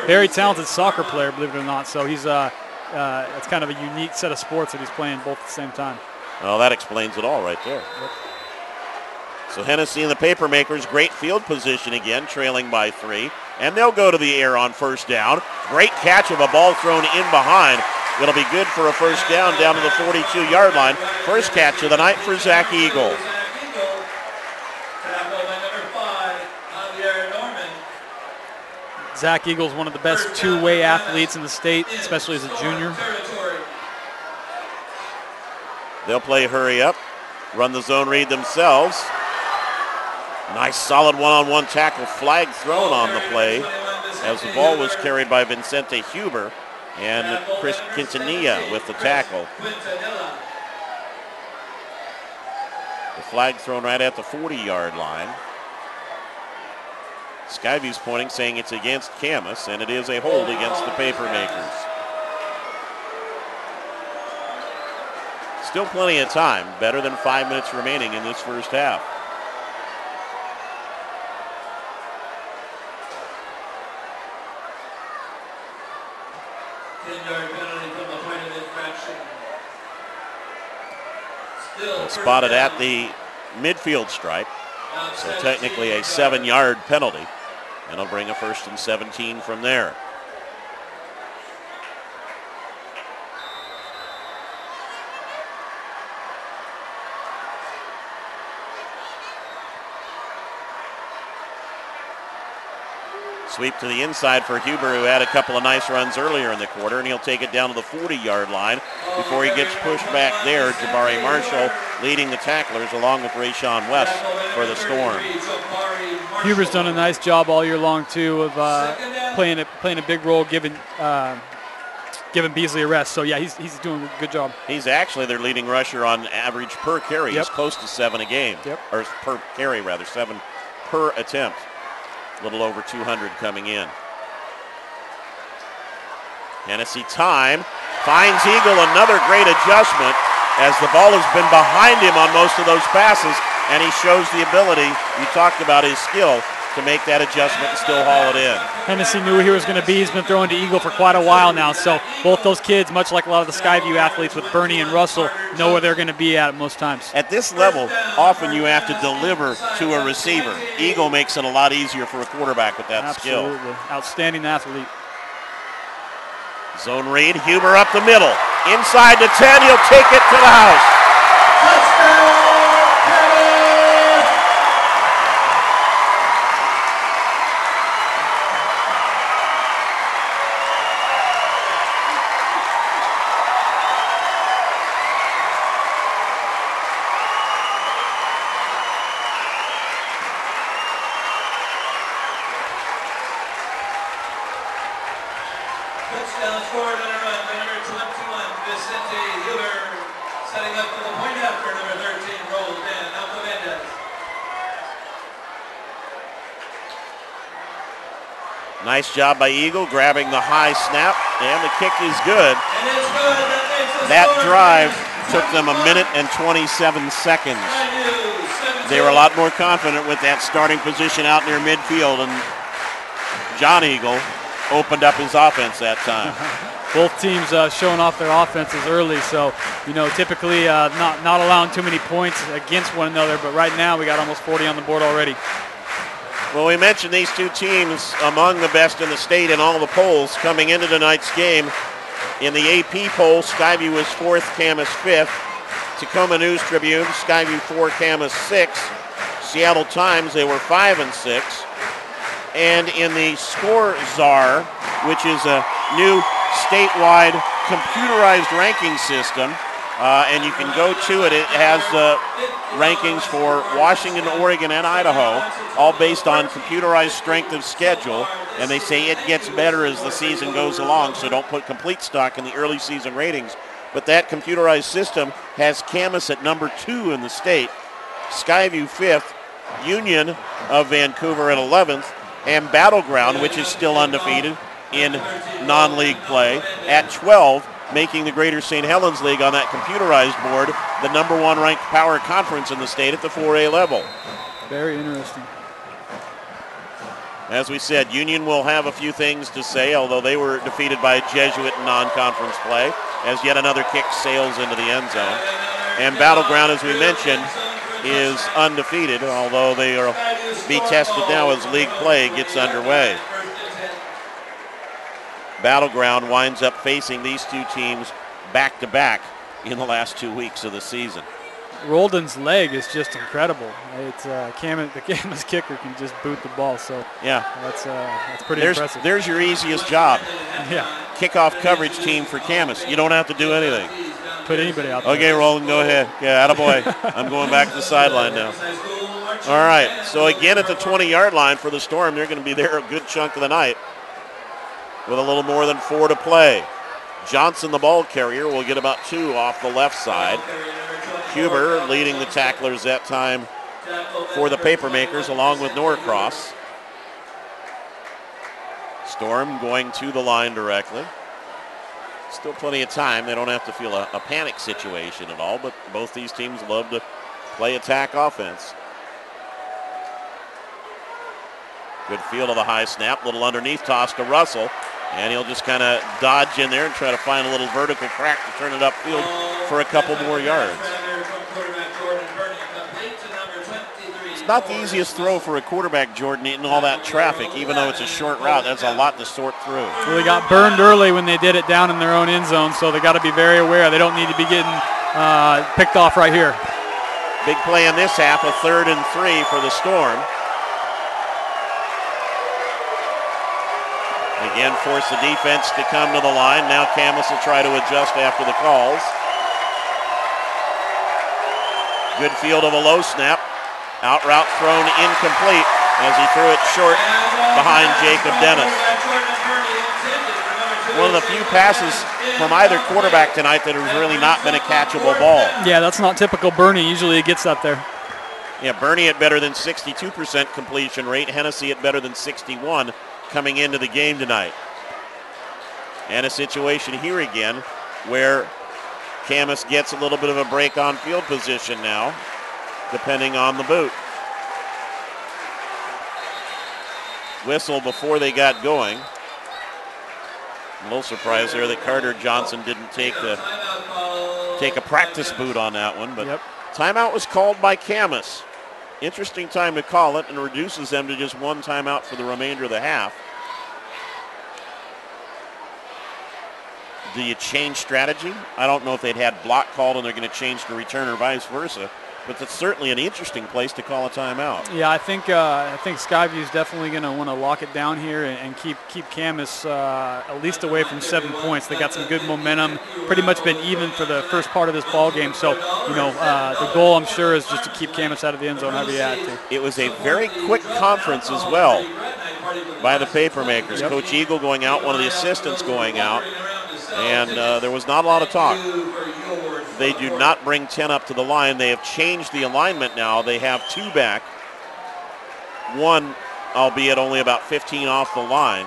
[SPEAKER 2] Very talented soccer player, believe it or not. So he's it's kind of a unique set of sports that he's playing both at the same time.
[SPEAKER 1] Well, that explains it all right there. Yep. So Hennessy and the Papermakers, great field position again, trailing by 3. And they'll go to the air on first down. Great catch of a ball thrown in behind. It'll be good for a first down to the 42-yard line. First catch of the night for Zach Eagle.
[SPEAKER 2] Zach Eagle's one of the best two-way athletes in the state, especially as a junior.
[SPEAKER 1] They'll play hurry up, run the zone read themselves. Nice solid one-on-one tackle, flag thrown on the play as the ball was carried by Vincente Huber and Chris Quintanilla with the tackle. The flag thrown right at the 40-yard line. Skyview's pointing, saying it's against Camas, and it is a hold against the Papermakers. Still plenty of time, better than 5 minutes remaining in this first half. Spotted at the midfield stripe, so technically a 7-yard penalty, and it'll bring a 1st and 17 from there. Sweep to the inside for Huber, who had a couple of nice runs earlier in the quarter, and he'll take it down to the 40-yard line before he gets pushed back there. Jabari Marshall leading the tacklers along with Rayshawn West for the Storm.
[SPEAKER 2] Huber's done a nice job all year long, too, of playing a big role, giving Beasley a rest. So, yeah, he's doing a good job.
[SPEAKER 1] He's actually their leading rusher on average per carry. He's close to 7 a game, or per carry, rather, 7 per attempt. A little over 200 coming in. Hennessy time, finds Eagle, another great adjustment as the ball has been behind him on most of those passes, and he shows the ability, you talked about his skill, to make that adjustment and still haul it in.
[SPEAKER 2] Hennessy knew where he was going to be. He's been throwing to Eagle for quite a while now, so both those kids, much like a lot of the Skyview athletes with Bernie and Russell, know where they're going to be at most times.
[SPEAKER 1] At this level, often you have to deliver to a receiver. Eagle makes it a lot easier for a quarterback with that skill.
[SPEAKER 2] Absolutely. Outstanding athlete.
[SPEAKER 1] Zone read, Huber up the middle. Inside the 10, he'll take it to the house.
[SPEAKER 3] Touchdown! Touchdown scored on a run by number 21, Vicente Huber. Setting up for the point after number 13, rolled in, Alco Mendez.
[SPEAKER 1] Nice job by Eagle, grabbing the high snap, and the kick is good.
[SPEAKER 3] And it's good.
[SPEAKER 1] That drive took them 1 minute and 27 seconds. They were a lot more confident with that starting position out near midfield, and John Eagle opened up his offense that time.
[SPEAKER 2] Both teams showing off their offenses early, so typically not allowing too many points against one another, but right now we got almost 40 on the board already.
[SPEAKER 1] Well, we mentioned these two teams among the best in the state in all the polls coming into tonight's game. In the AP poll, Skyview was 4th, Camas 5th. Tacoma News Tribune, Skyview 4, Camas 6. Seattle Times, they were 5 and 6. And in the Score Czar, which is a new statewide computerized ranking system, and you can go to it. It has rankings for Washington, Oregon, and Idaho, all based on computerized strength of schedule. And they say it gets better as the season goes along, so don't put complete stock in the early season ratings. But that computerized system has Camas at number 2 in the state, Skyview 5th, Union of Vancouver at 11th, and Battleground, which is still undefeated in non-league play, at 12, making the Greater St. Helens League on that computerized board the number 1 ranked power conference in the state at the 4A level.
[SPEAKER 2] Very interesting.
[SPEAKER 1] As we said, Union will have a few things to say, although they were defeated by Jesuit in non-conference play, as yet another kick sails into the end zone. And Battleground, as we mentioned, is undefeated, although they will be tested now as league play gets underway. Battleground winds up facing these two teams back-to-back in the last 2 weeks of the season.
[SPEAKER 2] Roldan's leg is just incredible. It's the Camas kicker can just boot the ball, so
[SPEAKER 1] yeah,
[SPEAKER 2] that's pretty impressive.
[SPEAKER 1] There's your easiest job.
[SPEAKER 2] Yeah.
[SPEAKER 1] Kickoff coverage team for Camas. You don't have to do anything.
[SPEAKER 2] Put anybody out there.
[SPEAKER 1] Okay, Roland, go ahead. Yeah, attaboy. I'm going back to the sideline now. All right, so again at the 20-yard line for the Storm, they're going to be there a good chunk of the night with a little more than 4 to play. Johnson, the ball carrier, will get about 2 off the left side. Huber leading the tacklers that time for the Papermakers along with Norcross. Storm going to the line directly. Still plenty of time. They don't have to feel a panic situation at all, but both these teams love to play attack offense. Good feel of the high snap. Little underneath toss to Russell. And he'll just kind of dodge in there and try to find a little vertical crack to turn it upfield for a couple more yards. It's not the easiest throw for a quarterback, Jordan, in all that traffic. Even though it's a short route, that's a lot to sort through.
[SPEAKER 2] Well, they got burned early when they did it down in their own end zone, so they got to be very aware. They don't need to be getting picked off right here.
[SPEAKER 1] Big play in this half, a 3rd and 3 for the Storm. Again, force the defense to come to the line. Now Camas will try to adjust after the calls. Good field of a low snap. Out route thrown incomplete as he threw it short behind Jacob Dennis. One of the few passes from either quarterback tonight that has really not been a catchable ball.
[SPEAKER 2] Yeah, that's not typical Bernie. Usually he gets up there.
[SPEAKER 1] Yeah, Bernie at better than 62% completion rate. Hennessy at better than 61%. Coming into the game tonight. And a situation here again where Camas gets a little bit of a break on field position now, depending on the boot. Whistle before they got going. A little surprise there that Carter Johnson didn't take a practice boot on that one, but timeout was called by Camas. Interesting time to call it, and reduces them to just 1 timeout for the remainder of the half. Do you change strategy? I don't know if they'd had block called and they're going to change to return or vice versa, but that's certainly an interesting place to call a timeout.
[SPEAKER 2] Yeah, I think Skyview is definitely going to want to lock it down here and keep Camas at least away from 7 points. They got some good momentum, pretty much been even for the first part of this ball game. So, the goal, I'm sure, is just to keep Camas out of the end zone however you have to.
[SPEAKER 1] It was a very quick conference as well by the Papermakers. Coach Eagle going out, one of the assistants going out, and there was not a lot of talk. They do not bring 10 up to the line. They have changed the alignment now. They have 2 back, 1, albeit only about 15 off the line.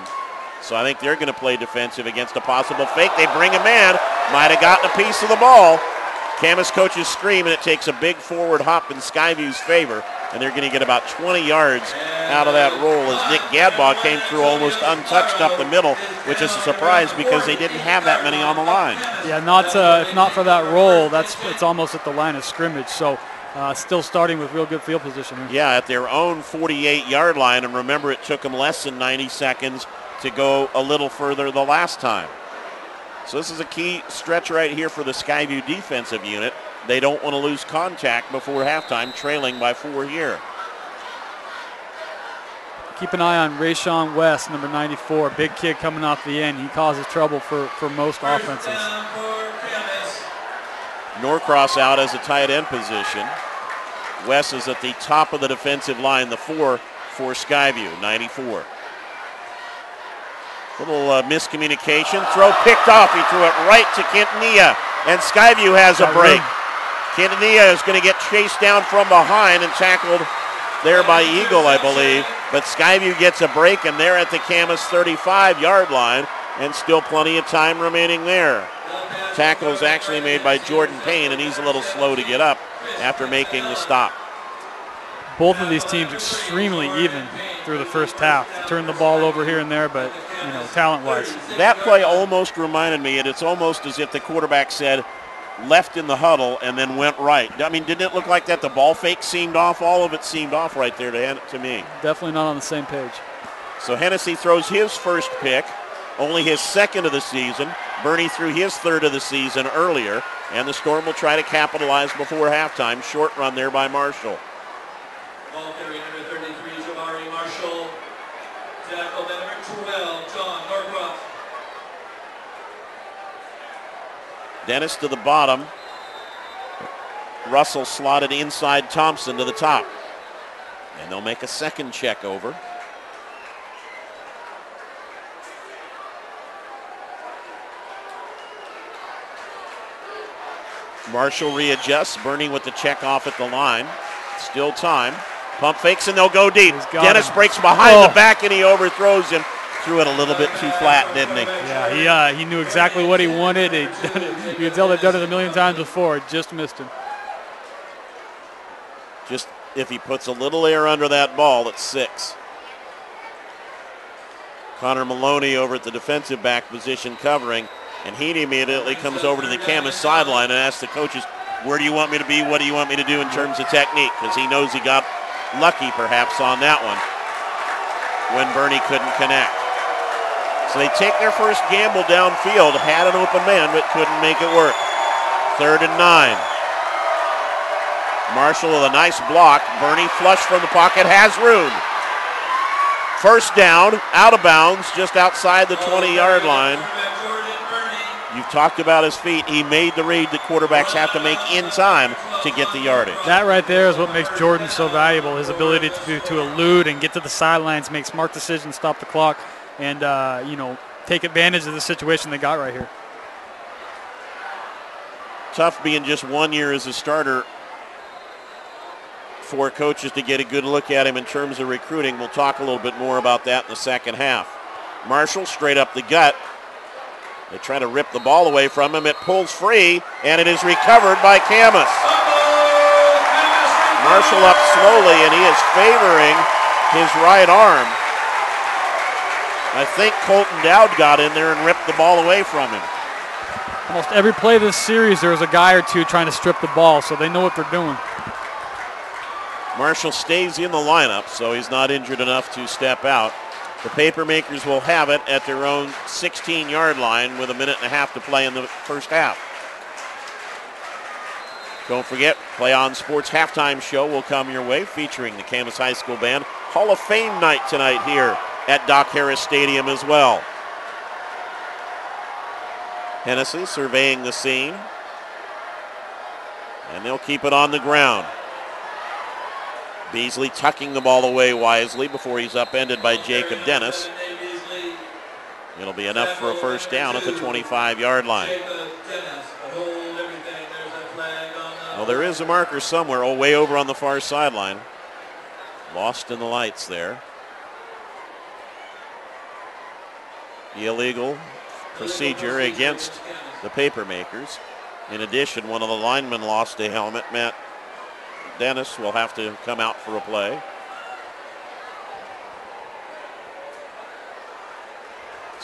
[SPEAKER 1] So I think they're going to play defensive against a possible fake. They bring him in. Might have gotten a piece of the ball. Camas coaches scream, and it takes a big forward hop in Skyview's favor, and they're going to get about 20 yards out of that roll as Nick Gadbaugh came through almost untouched up the middle, which is a surprise because they didn't have that many on the line.
[SPEAKER 2] Yeah, if not for that roll, it's almost at the line of scrimmage. So still starting with real good field position here.
[SPEAKER 1] Yeah, at their own 48-yard line, and remember it took them less than 90 seconds to go a little further the last time. So this is a key stretch right here for the Skyview defensive unit. They don't want to lose contact before halftime, trailing by 4 here.
[SPEAKER 2] Keep an eye on Rayshawn West, number 94, big kid coming off the end. He causes trouble for most offenses.
[SPEAKER 1] Norcross out as a tight end position. West is at the top of the defensive line, the 4 for Skyview, 94. Little miscommunication. Throw picked off. He threw it right to Quintanilla, and Skyview has a break. Quintanilla is going to get chased down from behind and tackled there by Eagle, I believe. But Skyview gets a break, and they're at the Camas 35-yard line, and still plenty of time remaining there. Tackle is actually made by Jordan Payne, and he's a little slow to get up after making the stop.
[SPEAKER 2] Both of these teams extremely even through the first half. Turned the ball over here and there, but talent-wise.
[SPEAKER 1] That play almost reminded me, and it's almost as if the quarterback said, left in the huddle and then went right. I mean, didn't it look like that? The ball fake seemed off. All of it seemed off right there to me.
[SPEAKER 2] Definitely not on the same page.
[SPEAKER 1] So Hennessy throws his first pick, only his second of the season. Bernie threw his third of the season earlier, and the Storm will try to capitalize before halftime. Short run there by Marshall.
[SPEAKER 3] Ball carrier number 33, Jabari Marshall. Tackle by number 12, John Norcross.
[SPEAKER 1] Dennis to the bottom. Russell slotted inside Thompson to the top. And they'll make a second check over. Marshall readjusts. Bernie with the check off at the line. Still time. Pump fakes and they'll go deep. Dennis breaks behind the back and he overthrows him. Threw it a little bit too flat, didn't he?
[SPEAKER 2] Yeah, he knew exactly what he wanted. You can tell they've done it a million times before. Just missed him.
[SPEAKER 1] Just if he puts a little air under that ball, it's 6. Connor Maloney over at the defensive back position covering, and he immediately comes over to the Camas sideline and asks the coaches, where do you want me to be? What do you want me to do in terms of technique? Because he knows he got lucky perhaps on that one when Bernie couldn't connect. So they take their first gamble downfield, had an open man but couldn't make it work. 3rd and 9. Marshall with a nice block. Bernie flush from the pocket, has room. First down, out of bounds, just outside the 20-yard line. You've talked about his feet. He made the read that quarterbacks have to make in time to get the yardage.
[SPEAKER 2] That right there is what makes Jordan so valuable, his ability to elude and get to the sidelines, make smart decisions, stop the clock, and take advantage of the situation they got right here.
[SPEAKER 1] Tough being just 1 year as a starter for coaches to get a good look at him in terms of recruiting. We'll talk a little bit more about that in the second half. Marshall straight up the gut. They try to rip the ball away from him. It pulls free, and it is recovered by Camas. Marshall up slowly, and he is favoring his right arm. I think Colton Dowd got in there and ripped the ball away from him.
[SPEAKER 2] Almost every play this series, there was a guy or two trying to strip the ball, so they know what they're doing.
[SPEAKER 1] Marshall stays in the lineup, so he's not injured enough to step out. The Papermakers will have it at their own 16-yard line with 1.5 minutes to play in the first half. Don't forget, PlayOn Sports Halftime Show will come your way featuring the Camas High School Band. Hall of Fame night tonight here at Doc Harris Stadium as well. Hennessy surveying the scene. And they'll keep it on the ground. Beasley tucking the ball away wisely before he's upended by Jacob Dennis. It'll be enough for a first down at the 25-yard line. Well, there is a marker somewhere, way over on the far sideline. Lost in the lights there. The illegal procedure against the Papermakers. In addition, one of the linemen lost a helmet. Matt Dennis will have to come out for a play.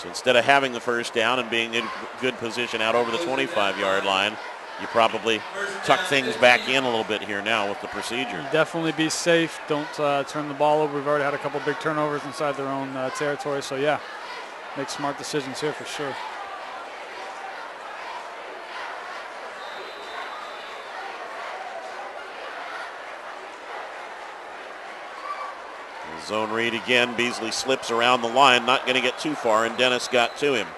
[SPEAKER 1] So instead of having the first down and being in good position out over the 25-yard line, you probably tuck things back in a little bit here now with the procedure.
[SPEAKER 2] Definitely be safe. Don't turn the ball over. We've already had a couple big turnovers inside their own territory. So, yeah, make smart decisions here for sure.
[SPEAKER 1] Zone read again. Beasley slips around the line, not going to get too far, and Dennis got to him.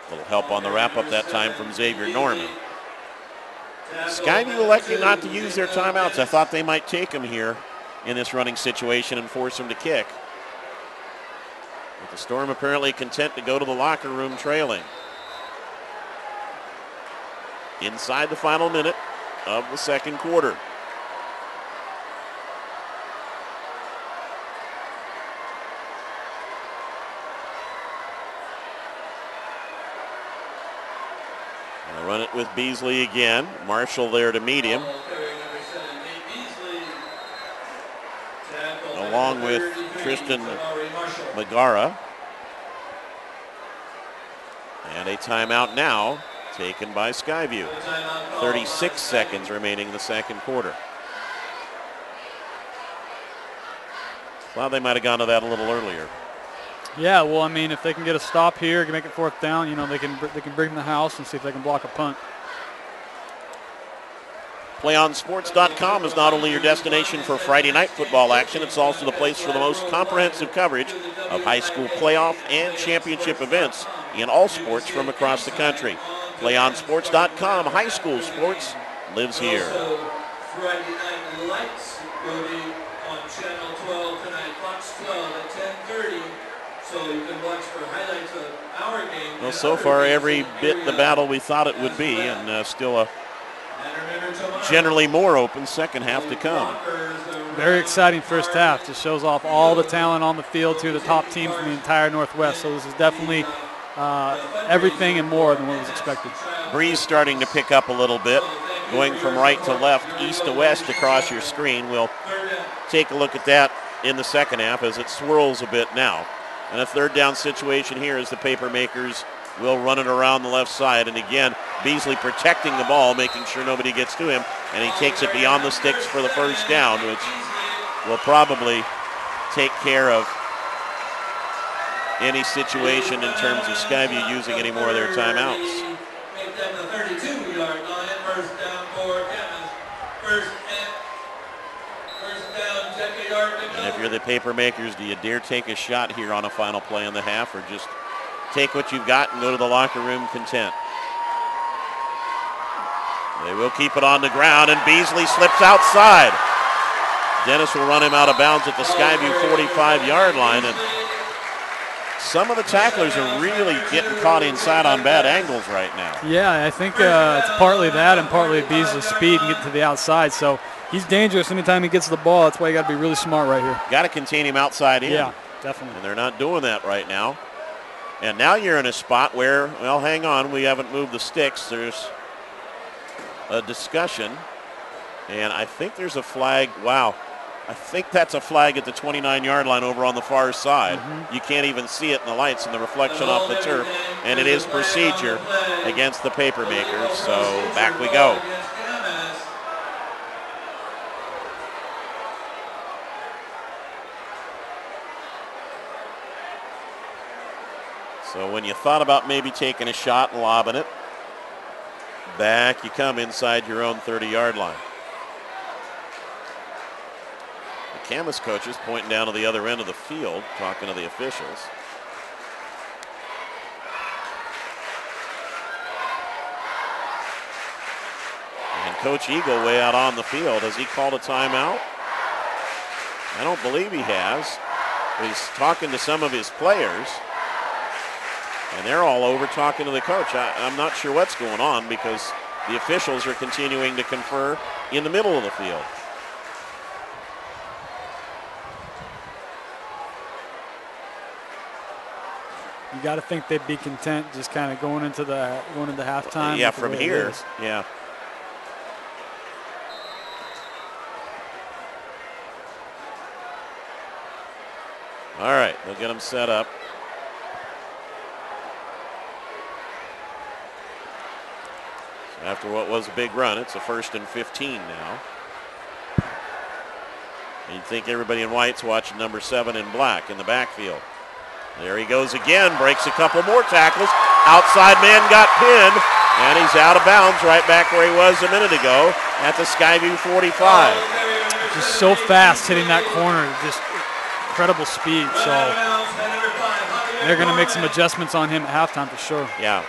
[SPEAKER 1] A little help on the wrap-up that time from Xavier Norman. Skyview electing not to use their timeouts. I thought they might take them here in this running situation and force them to kick. But the Storm apparently content to go to the locker room trailing. Inside the final minute of the second quarter. Run it with Beasley again. Marshall there to meet him. Along with Tristan Magara. And a timeout now taken by Skyview. 36 seconds remaining in the second quarter. Well, they might have gone to that a little earlier.
[SPEAKER 2] Yeah, well, I mean, if they can get a stop here, can make it fourth down, you know, they can bring the house and see if they can block a punt.
[SPEAKER 1] PlayOnSports.com is not only your destination for Friday night football action, it's also the place for the most comprehensive coverage of high school playoff and championship events in all sports from across the country. PlayOnSports.com, high school sports lives here.
[SPEAKER 3] Also, Friday Night Lights will be on Channel 12 tonight, Fox 12 at 10:30. So you can watch for highlights of our game.
[SPEAKER 1] Well, so far every bit the battle we thought it would be, and still a generally more open second half to come.
[SPEAKER 2] Very exciting first half. Just shows off all the talent on the field, to the top teams in the entire Northwest. So this is definitely everything and more than what was expected.
[SPEAKER 1] Breeze starting to pick up a little bit, going from right to left, east to west across your screen. We'll take a look at that in the second half as it swirls a bit now. And a third down situation here as the Papermakers will run it around the left side. And again, Beasley protecting the ball, making sure nobody gets to him. And he takes it beyond the sticks for the first down, which will probably take care of any situation in terms of Skyview using any more of their timeouts.
[SPEAKER 3] Make them the 32-yard line. First down for Camas. First down, check a yard to go.
[SPEAKER 1] And if you're the Papermakers, do you dare take a shot here on a final play in the half, or just take what you've got and go to the locker room content? They will keep it on the ground, and Beasley slips outside. Dennis will run him out of bounds at the Skyview 45-yard line, and some of the tacklers are really getting caught inside on bad angles right now.
[SPEAKER 2] Yeah, I think it's partly that and partly Beasley's speed and getting to the outside. So he's dangerous anytime he gets the ball. That's why you got to be really smart right here.
[SPEAKER 1] Got to contain him outside in.
[SPEAKER 2] Yeah, definitely.
[SPEAKER 1] And they're not doing that right now. And now you're in a spot where, well, hang on, we haven't moved the sticks. There's a discussion, and I think there's a flag. Wow. I think that's a flag at the 29-yard line over on the far side. You can't even see it in the lights and the reflection off the turf. And it is procedure against the Papermakers. So back we go. So when you thought about maybe taking a shot and lobbing it, back you come inside your own 30-yard line. Camas coaches pointing down to the other end of the field, talking to the officials. And Coach Eagle way out on the field. Has he called a timeout? I don't believe he has. He's talking to some of his players, and they're all over talking to the coach. I'm not sure what's going on because the officials are continuing to confer in the middle of the field.
[SPEAKER 2] You got to think they'd be content just kind of going into halftime.
[SPEAKER 1] Yeah, from here. Yeah. All right, they'll get them set up. After what was a big run, it's a 1st and 15 now. You'd think everybody in white's watching number 7 in black in the backfield. There he goes again, breaks a couple more tackles. Outside man got pinned, and he's out of bounds right back where he was a minute ago at the Skyview 45.
[SPEAKER 2] Just so fast hitting that corner, just incredible speed. So they're going to make some adjustments on him at halftime for sure.
[SPEAKER 1] Yeah,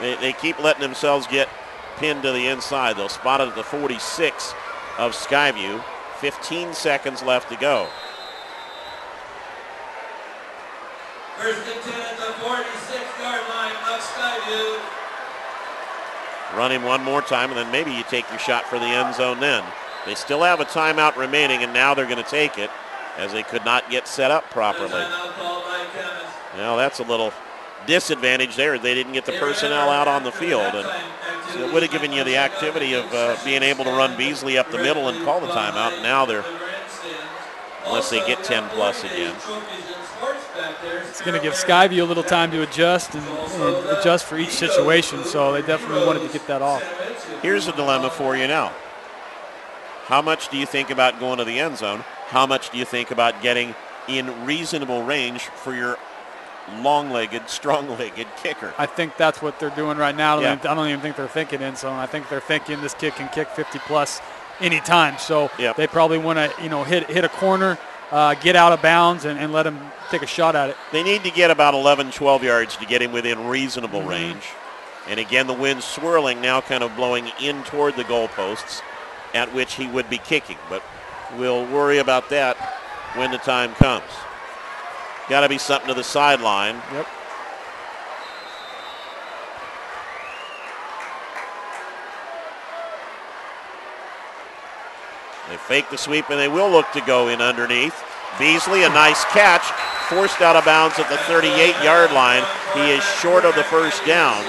[SPEAKER 1] they keep letting themselves get pinned to the inside. They'll spot it at the 46 of Skyview. 15 seconds left to go.
[SPEAKER 3] First and 10 at the 46-yard line of Skyview.
[SPEAKER 1] Run him one more time, and then maybe you take your shot for the end zone then. They still have a timeout remaining, and now they're going to take it as they could not get set up properly. Now that's a little disadvantage there. They didn't get the personnel out on the field, and so it would have given you the activity of being able to run Beasley up the middle and call the timeout. Now they're, unless they get 10 plus again.
[SPEAKER 2] It's going to give Skyview a little time to adjust and adjust for each situation, so they definitely wanted to get that off.
[SPEAKER 1] Here's a dilemma for you now. How much do you think about going to the end zone? How much do you think about getting in reasonable range for your long-legged, strong-legged kicker?
[SPEAKER 2] I think that's what they're doing right now.
[SPEAKER 1] Yeah.
[SPEAKER 2] I don't even think they're thinking end zone. I think they're thinking this kid can kick 50 plus anytime. So
[SPEAKER 1] Yep.
[SPEAKER 2] they probably want to, hit a corner, get out of bounds, and let him take a shot at it.
[SPEAKER 1] They need to get about 11, 12 yards to get him within reasonable range. And again, the wind's swirling now, kind of blowing in toward the goalposts, at which he would be kicking. But we'll worry about that when the time comes. Got to be something to the sideline.
[SPEAKER 2] Yep.
[SPEAKER 1] They fake the sweep, and they will look to go in underneath. Beasley, a nice catch, forced out of bounds at the 38-yard line. He is short of the first down,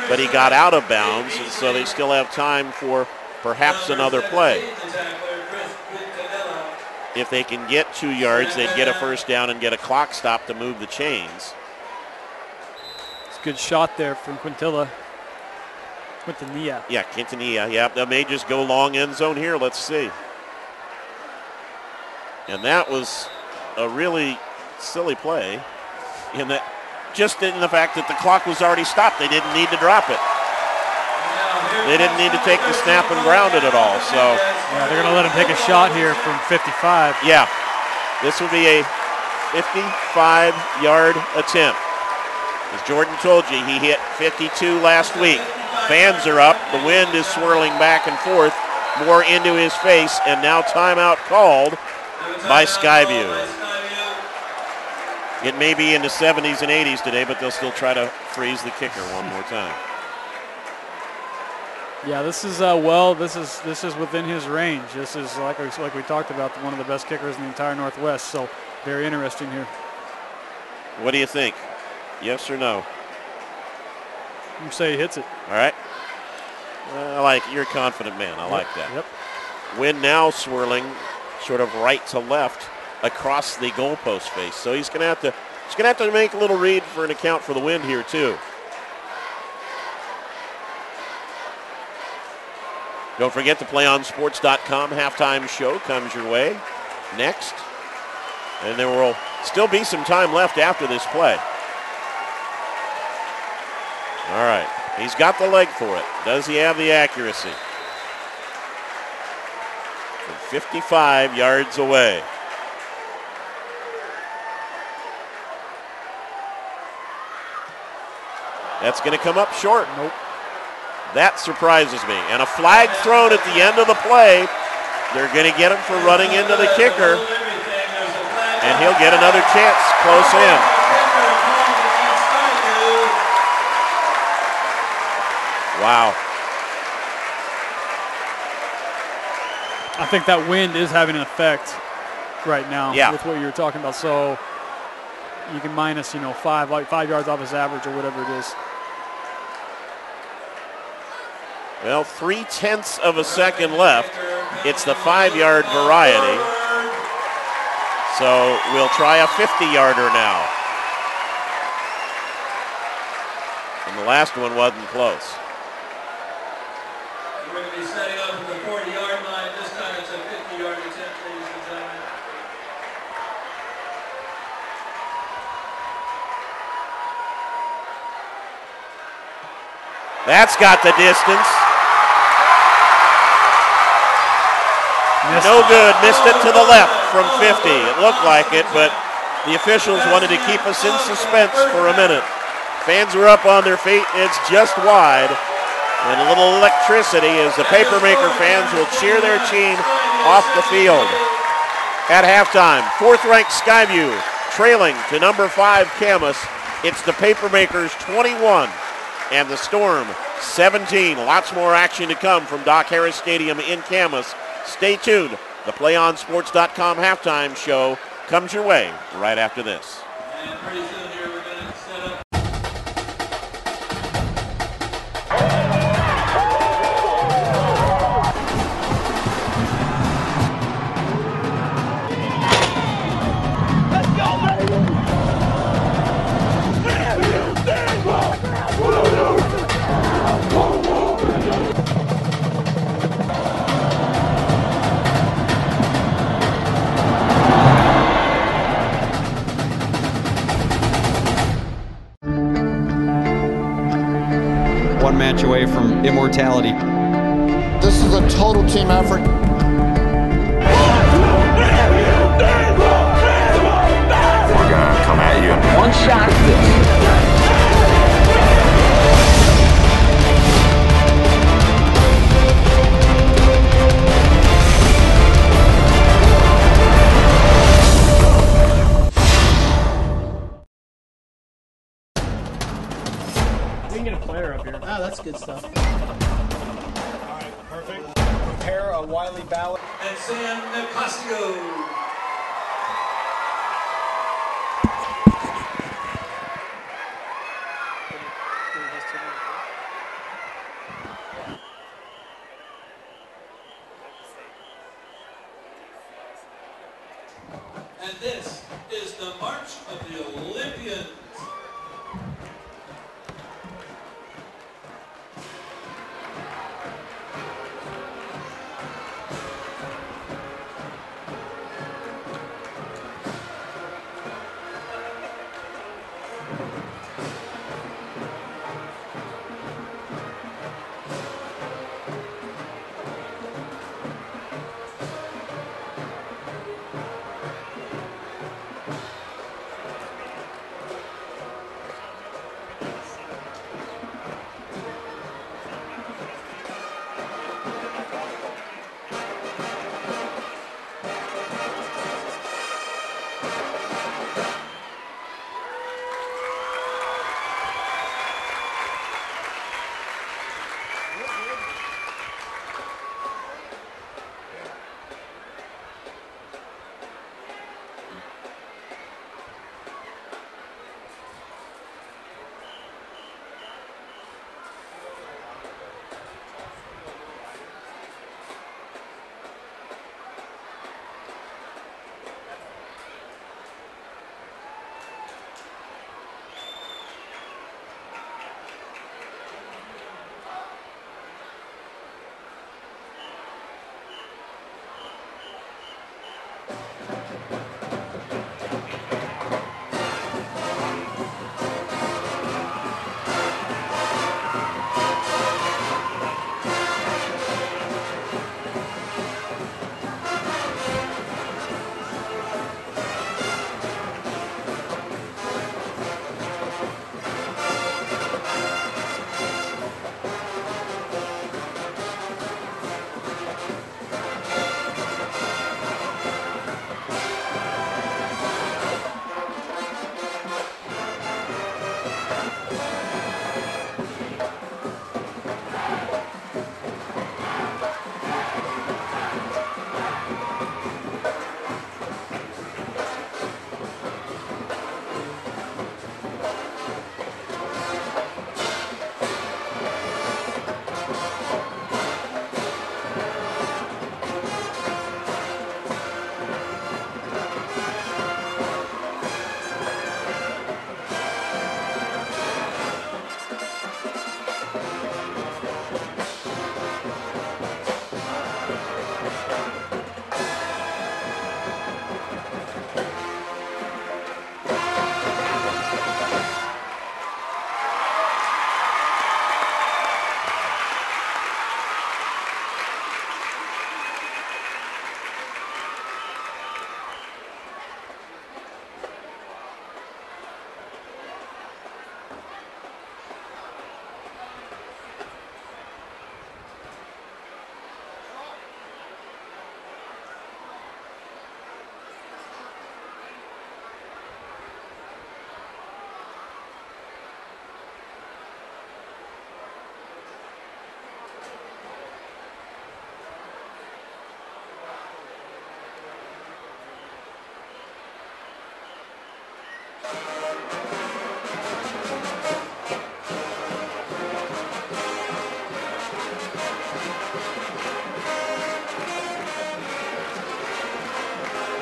[SPEAKER 1] but he got out of bounds, and so they still have time for perhaps another play. If they can get 2 yards, they'd get a first down and get a clock stop to move the chains.
[SPEAKER 2] It's a good shot there from Quintanilla.
[SPEAKER 1] Yeah, Quintanilla. Yeah, they may just go long end zone here. Let's see. And that was a really silly play in that, just in the fact that the clock was already stopped. They didn't need to drop it. They didn't need to take the snap and ground it at all. So
[SPEAKER 2] yeah, they're going to let him take a shot here from 55.
[SPEAKER 1] yeah, this will be a 55-yard attempt. As Jordan told you, he hit 52 last week. Fans are up. The wind is swirling back and forth, more into his face, and now timeout called by Skyview. It may be in the 70s and 80s today, but they'll still try to freeze the kicker one more time.
[SPEAKER 2] Yeah, this is this is within his range. This is like we talked about, one of the best kickers in the entire Northwest. So very interesting here.
[SPEAKER 1] What do you think? Yes or no?
[SPEAKER 2] You say he hits it.
[SPEAKER 1] All right. I like, you're a confident man. I like that.
[SPEAKER 2] Yep.
[SPEAKER 1] Wind now swirling sort of right to left across the goalpost face. So he's going to have to make a little read for an account for the wind here too. Don't forget the PlayOnSports.com halftime show comes your way next. And there will still be some time left after this play. All right. He's got the leg for it. Does he have the accuracy? From 55 yards away. That's going to come up short.
[SPEAKER 2] Nope.
[SPEAKER 1] That surprises me. And a flag thrown at the end of the play. They're going to get him for running into the kicker. And he'll get another chance close in. Wow.
[SPEAKER 2] I think that wind is having an effect right now with what you were talking about. So you can minus, 5 yards off his average or whatever it is.
[SPEAKER 1] Well, 0.3 of a second left. It's the 5-yard variety. So we'll try a 50-yarder now. And the last one wasn't close.
[SPEAKER 3] 40-yard line. This time it's a 50-yard attempt, ladies and gentlemen.
[SPEAKER 1] That's got the distance. No good. Missed it to the left from 50. It looked like it, but the officials wanted to keep us in suspense for a minute. Fans were up on their feet. It's just wide. And a little electricity as the Papermaker fans will cheer their team off the field. At halftime, 4th-ranked Skyview trailing to number 5 Camas. It's the Papermakers 21 and the Storm 17. Lots more action to come from Doc Harris Stadium in Camas. Stay tuned. The PlayOnSports.com halftime show comes your way right after this.
[SPEAKER 3] And pretty soon here we're going to set up.
[SPEAKER 4] One match away from immortality.
[SPEAKER 5] This is a total team effort.
[SPEAKER 6] We're gonna come at you.
[SPEAKER 7] One shot at this.
[SPEAKER 2] We can get a player up here.
[SPEAKER 9] Oh, that's good stuff.
[SPEAKER 8] All right, perfect. Prepare a Wiley ballot.
[SPEAKER 3] And Sam Nicasio. And this is the March of the Olympians.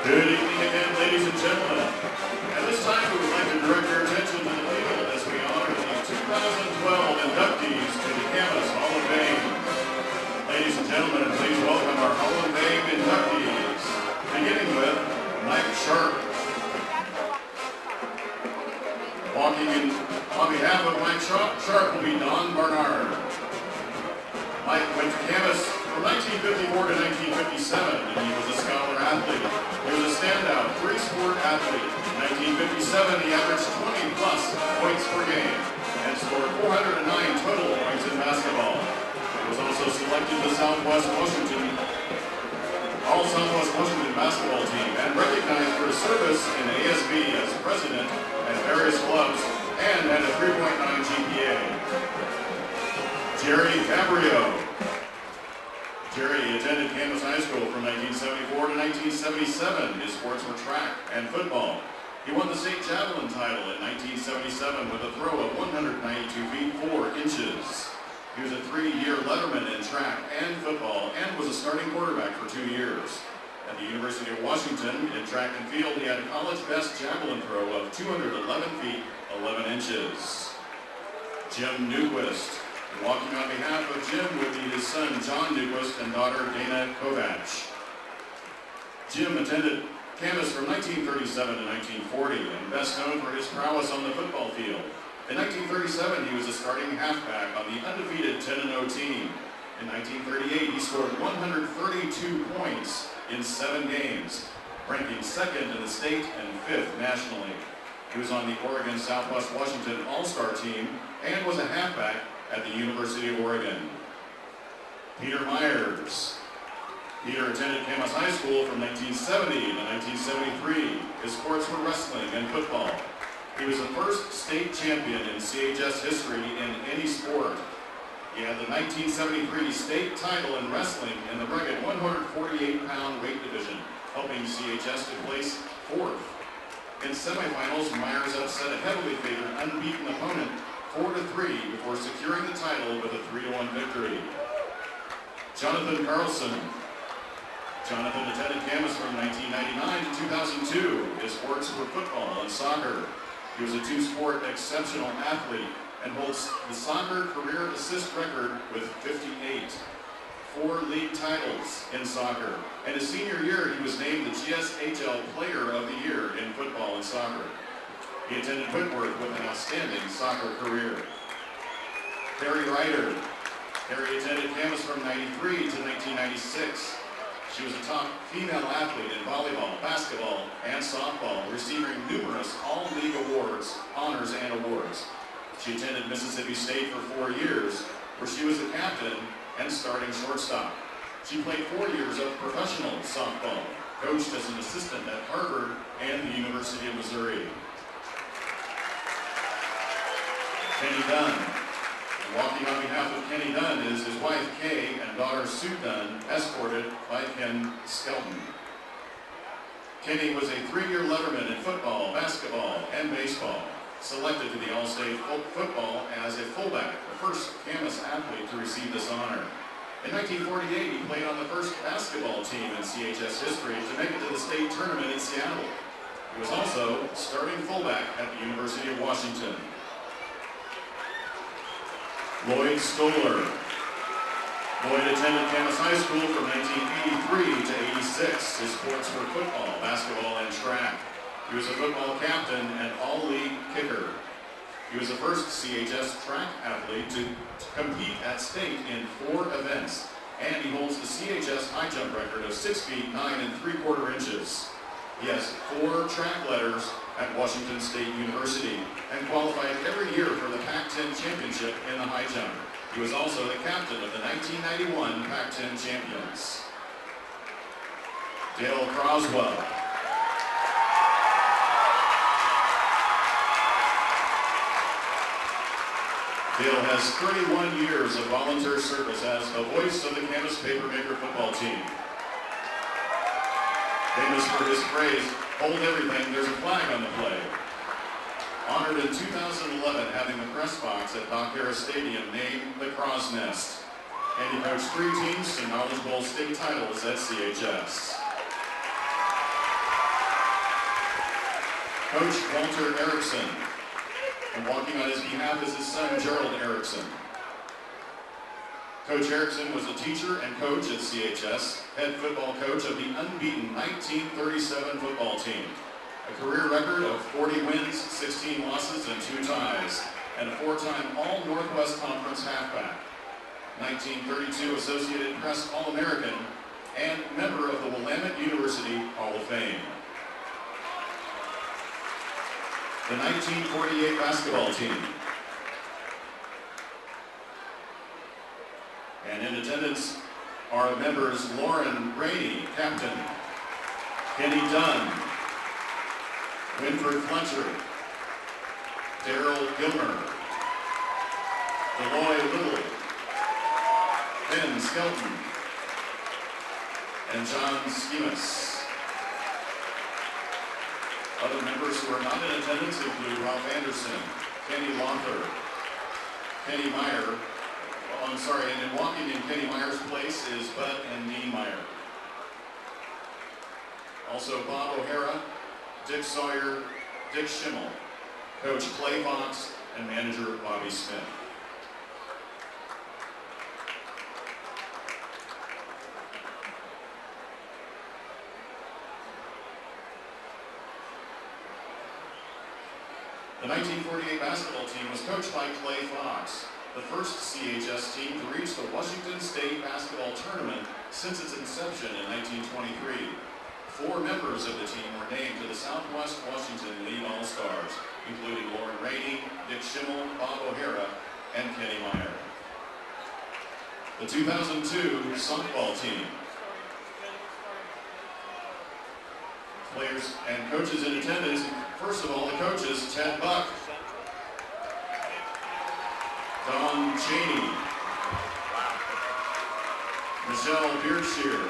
[SPEAKER 7] Good evening again, ladies and gentlemen. At this time, we would like to direct your attention to the field as we honor the 2012 inductees to the Camas Hall of Fame. Ladies and gentlemen, please welcome our Hall of Fame inductees, beginning with Mike Sharp. Walking in on behalf of Mike Sharp will be Don Barnard. Mike went to Camas from 1954 to 1957, and he was a scholar athlete. He was a standout three-sport athlete. In 1957, he averaged 20-plus points per game and scored 409 total points in basketball. He was also selected to Southwest Washington All-Southwest Washington basketball team and recognized for his service in ASB as president at various clubs and had a 3.9 GPA. Jerry Fabrio. Jerry attended Camas High School from 1974 to 1977. His sports were track and football. He won the state javelin title in 1977 with a throw of 192 feet 4 inches. He was a 3-year letterman in track and football and was a starting quarterback for 2 years. At the University of Washington, in track and field, he had a college best javelin throw of 211 feet 11 inches. Jim Newquist. Walking on behalf of Jim would be his son, John Newquist, and daughter, Dana Kovach. Jim attended Camas from 1937 to 1940, and best known for his prowess on the football field. In 1937, he was a starting halfback on the undefeated 10-0 team. In 1938, he scored 132 points in 7 games, ranking 2nd in the state and 5th nationally. He was on the Oregon Southwest Washington All-Star team and was a halfback at the University of Oregon. Peter Myers. Peter attended Camas High School from 1970 to 1973. His sports were wrestling and football. He was the first state champion in CHS history in any sport. He had the 1973 state title in wrestling in the rugged 148-pound weight division, helping CHS to place 4th. In semifinals, Myers upset a heavily favored unbeaten opponent 4-3 before securing the title with a 3-1 victory. Jonathan Carlson. Jonathan attended Camas from 1999 to 2002. His sports were football and soccer. He was a 2-sport exceptional athlete and holds the soccer career assist record with 58. 4 league titles in soccer. And his senior year, he was named the GSHL Player of the Year in football and soccer. He attended Whitworth with an outstanding soccer career. Carrie Ryder. Carrie attended Camas from 93 to 1996. She was a top female athlete in volleyball, basketball, and softball, receiving numerous all-league awards, honors, and awards. She attended Mississippi State for 4 years, where she was a captain and starting shortstop. She played 4 years of professional softball, coached as an assistant at Harvard and the University of Missouri. Kenny Dunn. Walking on behalf of Kenny Dunn is his wife Kay and daughter Sue Dunn, escorted by Ken Skelton. Kenny was a 3-year letterman in football, basketball, and baseball. Selected to the All-State football as a fullback, the first Camas athlete to receive this honor. In 1948, he played on the first basketball team in CHS history to make it to the state tournament in Seattle. He was also starting fullback at the University of Washington. Lloyd Stoller. Lloyd attended Camas High School from 1983 to 86. His sports were football, basketball, and track. He was a football captain and all-league kicker. He was the first CHS track athlete to compete at state in 4 events, and he holds the CHS high jump record of 6 feet 9 3/4 inches. He has 4 track letters at Washington State University and qualified every year for the Pac-10 championship in the high jump. He was also the captain of the 1991 Pac-10 champions. Dale Croswell. Dale has 31 years of volunteer service as the voice of the Camas Papermaker football team. Famous for his phrase, "Hold everything, there's a flag on the play." Honored in 2011, having the press box at Doc Harris Stadium named the Crow's Nest. And he coached 3 teams to Knowledge Bowl state titles at CHS. Coach Walter Erickson. And walking on his behalf is his son, Gerald Erickson. Coach Erickson was a teacher and coach at CHS, head football coach of the unbeaten 1937 football team. A career record of 40 wins, 16 losses, and 2 ties, and a 4-time All-Northwest Conference halfback. 1932 Associated Press All-American, and member of the Willamette University Hall of Fame. The 1948 basketball team. And in attendance are members Lauren Rainey, captain, Kenny Dunn, Winford Fletcher, Daryl Gilmer, Deloy Little, Ben Skelton, and John Schemas. Other members who are not in attendance include Ralph Anderson, Kenny Lothar, Kenny Meyer. Oh, I'm sorry, and in walking in Kenny Meyer's place is Bud and Dean Meyer. Also Bob O'Hara, Dick Sawyer, Dick Schimmel, Coach Clay Fox, and manager Bobby Smith. The 1948 basketball team was coached by Clay Fox, the first CHS team to reach the Washington State basketball tournament since its inception in 1923. 4 members of the team were named to the Southwest Washington League All-Stars, including Lauren Rainey, Dick Schimmel, Bob O'Hara, and Kenny Meyer. The 2002 softball team. Players and coaches in attendance. First of all, the coaches, Ted Buck, Don Cheney, Michelle Beardshear,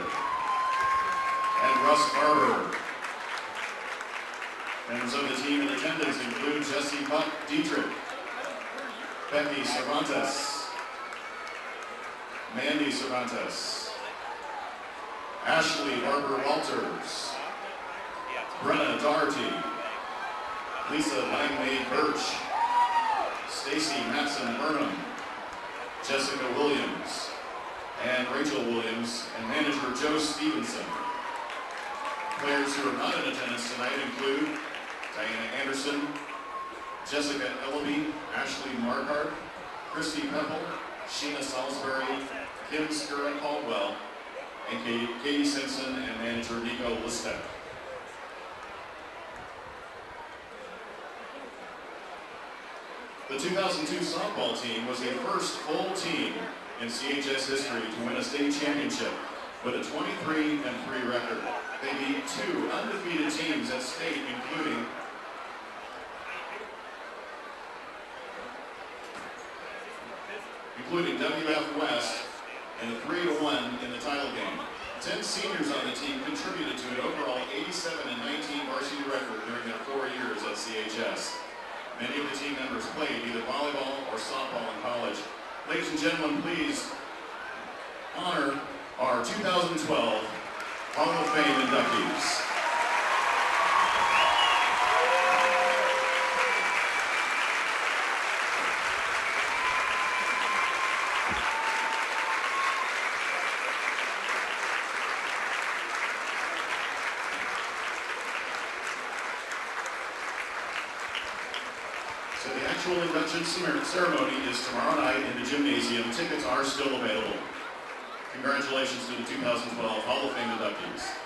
[SPEAKER 7] and Russ Barber. Members of the team in attendance include Jesse Buck Dietrich, Becky Cervantes, Mandy Cervantes, Ashley Barber Walters, Brenna Doherty, Lisa Langmaid Birch, Stacy Matson Burnham, Jessica Williams, and Rachel Williams, and manager Joe Stevenson. Players who are not in attendance tonight include Diana Anderson, Jessica Ellaby, Ashley Markart, Christy Pepple, Sheena Salisbury, Kim Skura Caldwell, and Katie Simpson, and manager Nico Listek. The 2002 softball team was the first full team in CHS history to win a state championship with a 23-3 record. They beat 2 undefeated teams at state, including WF West in the 3-1 in the title game. 10 seniors on the team contributed to an overall 87-19 varsity record during their 4 years at CHS. Many of the team members played either volleyball or softball in college. Ladies and gentlemen, please honor our 2012 Hall of Fame inductees. So the actual induction ceremony is tomorrow night in the gymnasium. Tickets are still available. Congratulations to the 2012 Hall of Fame inductees.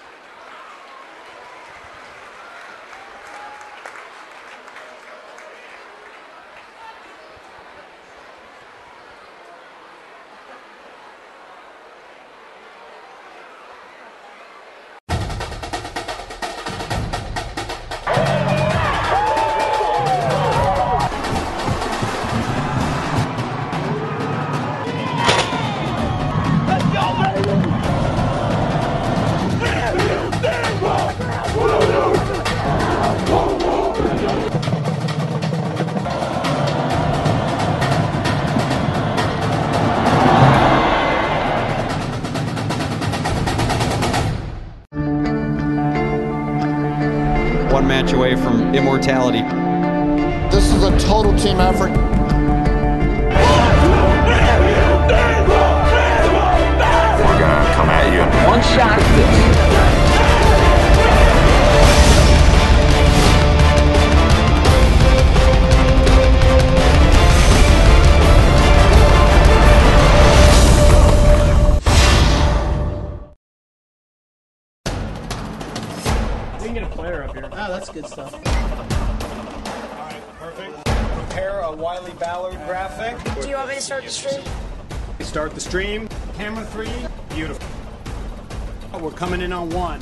[SPEAKER 9] Let's go, baby!
[SPEAKER 4] one match away from immortality.
[SPEAKER 5] This is a total team effort.
[SPEAKER 6] We're gonna come at you.
[SPEAKER 9] One shot.
[SPEAKER 8] We can get a player up here.
[SPEAKER 10] Oh, that's good stuff.
[SPEAKER 8] All right, perfect. Prepare a Wiley Ballard graphic.
[SPEAKER 11] Do you want me to start the stream?
[SPEAKER 8] Start the stream. Camera 3. Beautiful. We're coming in on 1.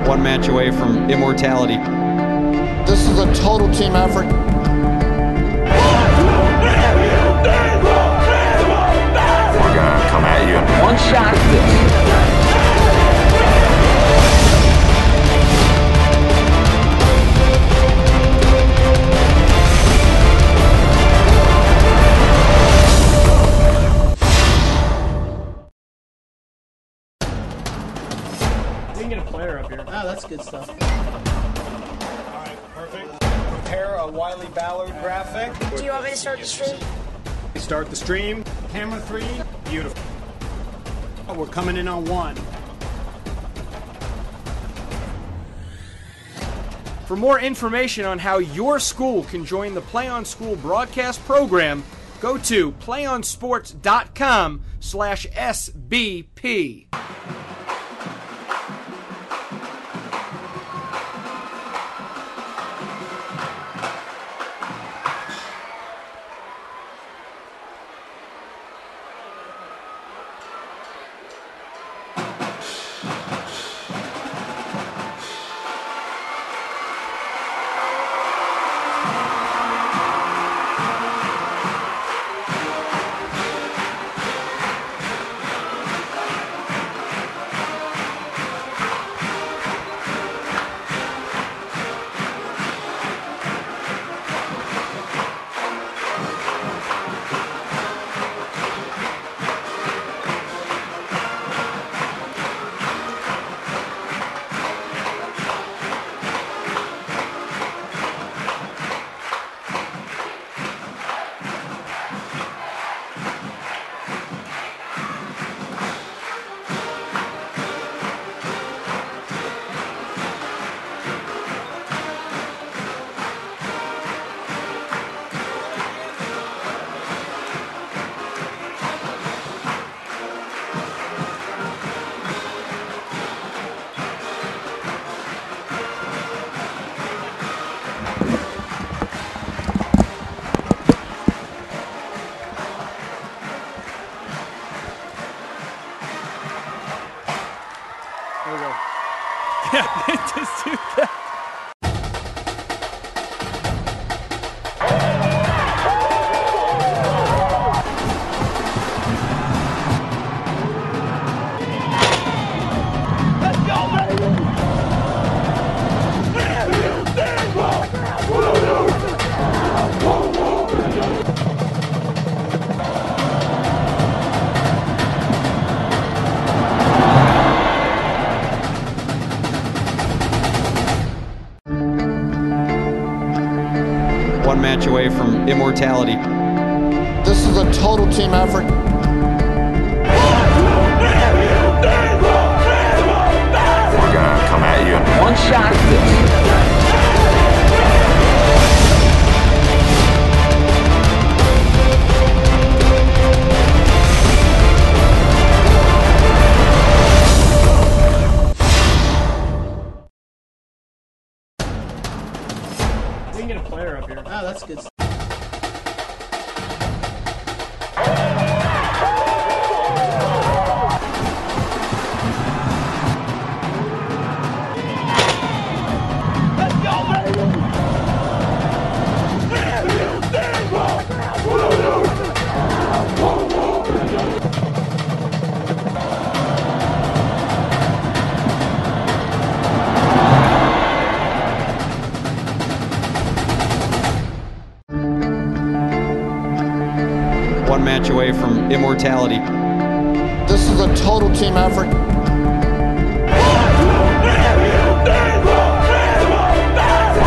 [SPEAKER 4] One match away from immortality.
[SPEAKER 5] This is a total team effort.
[SPEAKER 6] We're gonna come at you.
[SPEAKER 9] One shot.
[SPEAKER 8] We can get a player up here.
[SPEAKER 10] Oh, that's good stuff.
[SPEAKER 8] All right, perfect. Prepare a Wiley Ballard graphic.
[SPEAKER 11] Do you want me to start the stream?
[SPEAKER 8] Start the stream. Camera 3. Beautiful. We're coming in on 1.
[SPEAKER 12] For more information on how your school can join the PlayOn School broadcast program, go to playonsports.com/SBP.
[SPEAKER 2] Yeah, they just do that.
[SPEAKER 4] One match away from immortality.
[SPEAKER 5] This is a total team effort.
[SPEAKER 6] We're gonna come at you.
[SPEAKER 9] One shot.
[SPEAKER 12] We can get a player up here.
[SPEAKER 10] Oh, that's good.
[SPEAKER 4] One match away from immortality.
[SPEAKER 5] This is a total team effort.
[SPEAKER 6] We're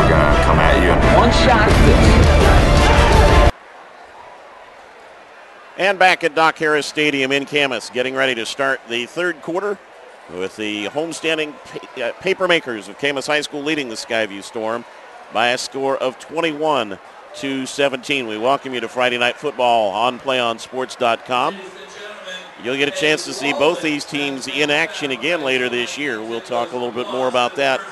[SPEAKER 6] gonna come at you.
[SPEAKER 9] One shot.
[SPEAKER 1] And back at Doc Harris Stadium in Camas, getting ready to start the third quarter with the homestanding Papermakers of Camas High School leading the Skyview Storm by a score of 21-17. We welcome you to Friday Night Football on PlayOnSports.com. You'll get a chance to see both these teams in action again later this year. We'll talk a little bit more about that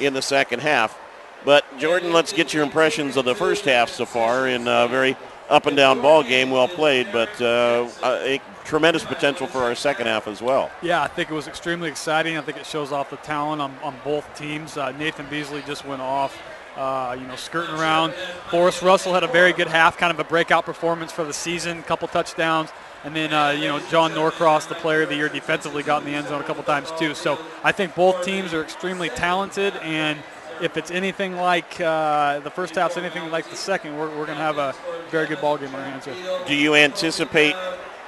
[SPEAKER 1] in the second half. But, Jordan, let's get your impressions of the first half so far in a very up-and-down ball game, well played, but a tremendous potential for our second half as well.
[SPEAKER 2] Yeah, I think it was extremely exciting. I think it shows off the talent on both teams. Nathan Beasley just went off, skirting around. Forrest Russell had a very good half, kind of a breakout performance for the season, a couple touchdowns. And then, John Norcross, the player of the year, defensively got in the end zone a couple times too. So I think both teams are extremely talented, and if it's anything like the first half's anything like the second, we're going to have a very good ball game on our hands here.
[SPEAKER 1] Do you anticipate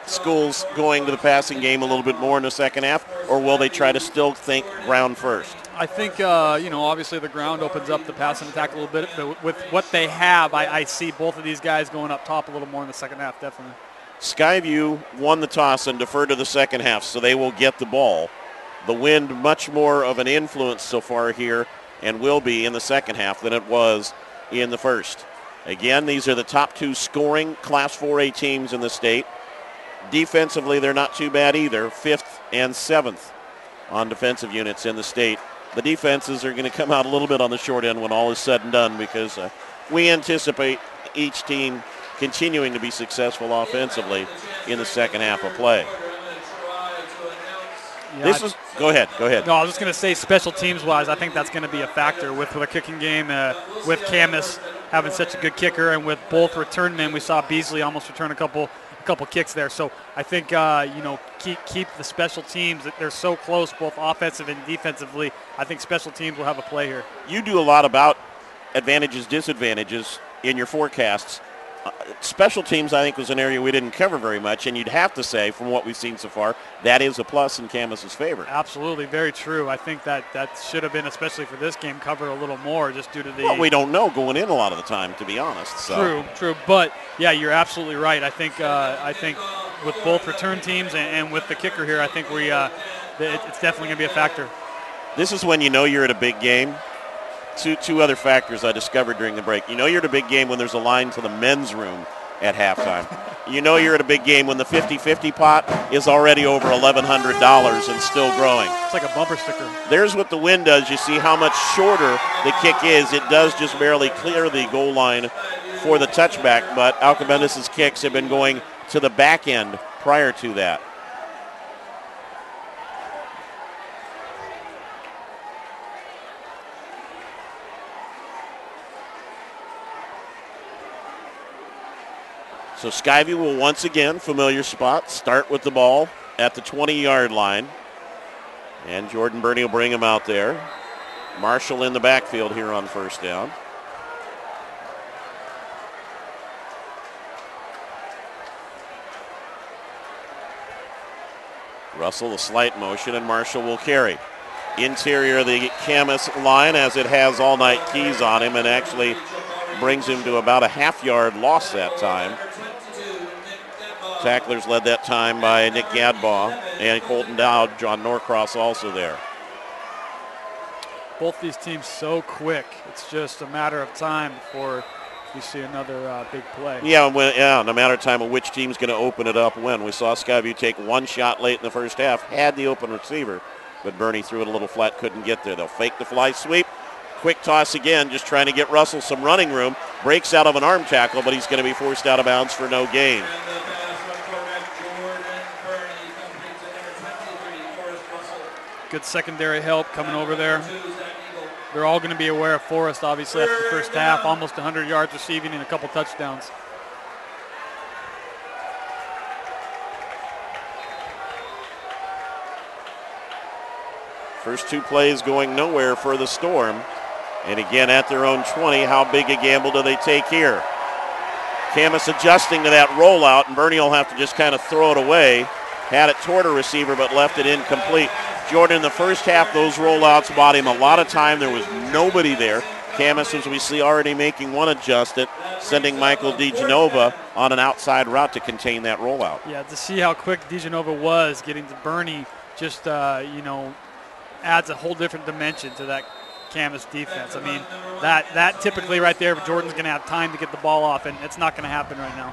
[SPEAKER 1] schools going to the passing game a little bit more in the second half, or will they try to still think ground first?
[SPEAKER 2] I think, obviously the ground opens up the passing attack a little bit, but with what they have, I see both of these guys going up top a little more in the second half, definitely.
[SPEAKER 1] Skyview won the toss and deferred to the second half, so they will get the ball. The wind much more of an influence so far here and will be in the second half than it was in the first. Again, these are the top two scoring Class 4A teams in the state. Defensively, they're not too bad either, 5th and 7th on defensive units in the state. The defenses are going to come out a little bit on the short end when all is said and done because we anticipate each team continuing to be successful offensively in the second half of play.
[SPEAKER 2] Yeah,
[SPEAKER 1] Go ahead.
[SPEAKER 2] No, I was just going to say special teams-wise, I think that's going to be a factor with the kicking game, with Camas having such a good kicker, and with both return men. We saw Beasley almost return a couple kicks there. So I think, keep the special teams. They're so close, both offensive and defensively. I think special teams will have a play here.
[SPEAKER 1] You do a lot about advantages, disadvantages in your forecasts. Special teams, I think, was an area we didn't cover very much, and you'd have to say, from what we've seen so far, that is a plus in Camas' favor.
[SPEAKER 2] Absolutely, very true. I think that should have been, especially for this game, covered a little more just due to the...
[SPEAKER 1] Well, we don't know going in a lot of the time, to be honest. So.
[SPEAKER 2] True. But, yeah, you're absolutely right. I think with both return teams and with the kicker here, I think it's definitely going to be a factor.
[SPEAKER 1] This is when you know you're at a big game. Two other factors I discovered during the break. You know you're at a big game when there's a line to the men's room at halftime. You know you're at a big game when the 50-50 pot is already over $1,100 and still growing.
[SPEAKER 2] It's like a bumper sticker.
[SPEAKER 1] There's what the wind does. You see how much shorter the kick is. It does just barely clear the goal line for the touchback, but Alcobendas' kicks have been going to the back end prior to that. So Skyview will once again, familiar spot, start with the ball at the 20-yard line. And Jordan Burney will bring him out there. Marshall in the backfield here on first down. Russell, a slight motion, and Marshall will carry. Interior of the Camas line, as it has all night keys on him, and actually brings him to about a half-yard loss that time. Tacklers led that time by Nick Gadbaugh and Colton Dowd. John Norcross also there.
[SPEAKER 2] Both these teams so quick. It's just a matter of time before you see another big play.
[SPEAKER 1] Yeah, in a matter of time of which team's going to open it up when. We saw Skyview take one shot late in the first half, had the open receiver, but Burney threw it a little flat, couldn't get there. They'll fake the fly sweep. Quick toss again, just trying to get Russell some running room. Breaks out of an arm tackle, but he's going to be forced out of bounds for no gain.
[SPEAKER 2] Good secondary help coming over there. They're all going to be aware of Forrest, obviously, after the first half. Almost 100 yards receiving and a couple touchdowns.
[SPEAKER 1] First two plays going nowhere for the Storm. And again, at their own 20, how big a gamble do they take here? Camas adjusting to that rollout, and Burney will have to just kind of throw it away. Had it toward a receiver, but left it incomplete. Jordan, in the first half, those rollouts bought him a lot of time. There was nobody there. Camas, as we see, already making one adjustment, sending Michael DeGenova on an outside route to contain that rollout.
[SPEAKER 2] Yeah, to see how quick DeGenova was getting to Burney just, adds a whole different dimension to that Camas defense. I mean, that typically right there, Jordan's going to have time to get the ball off, and it's not going to happen right now.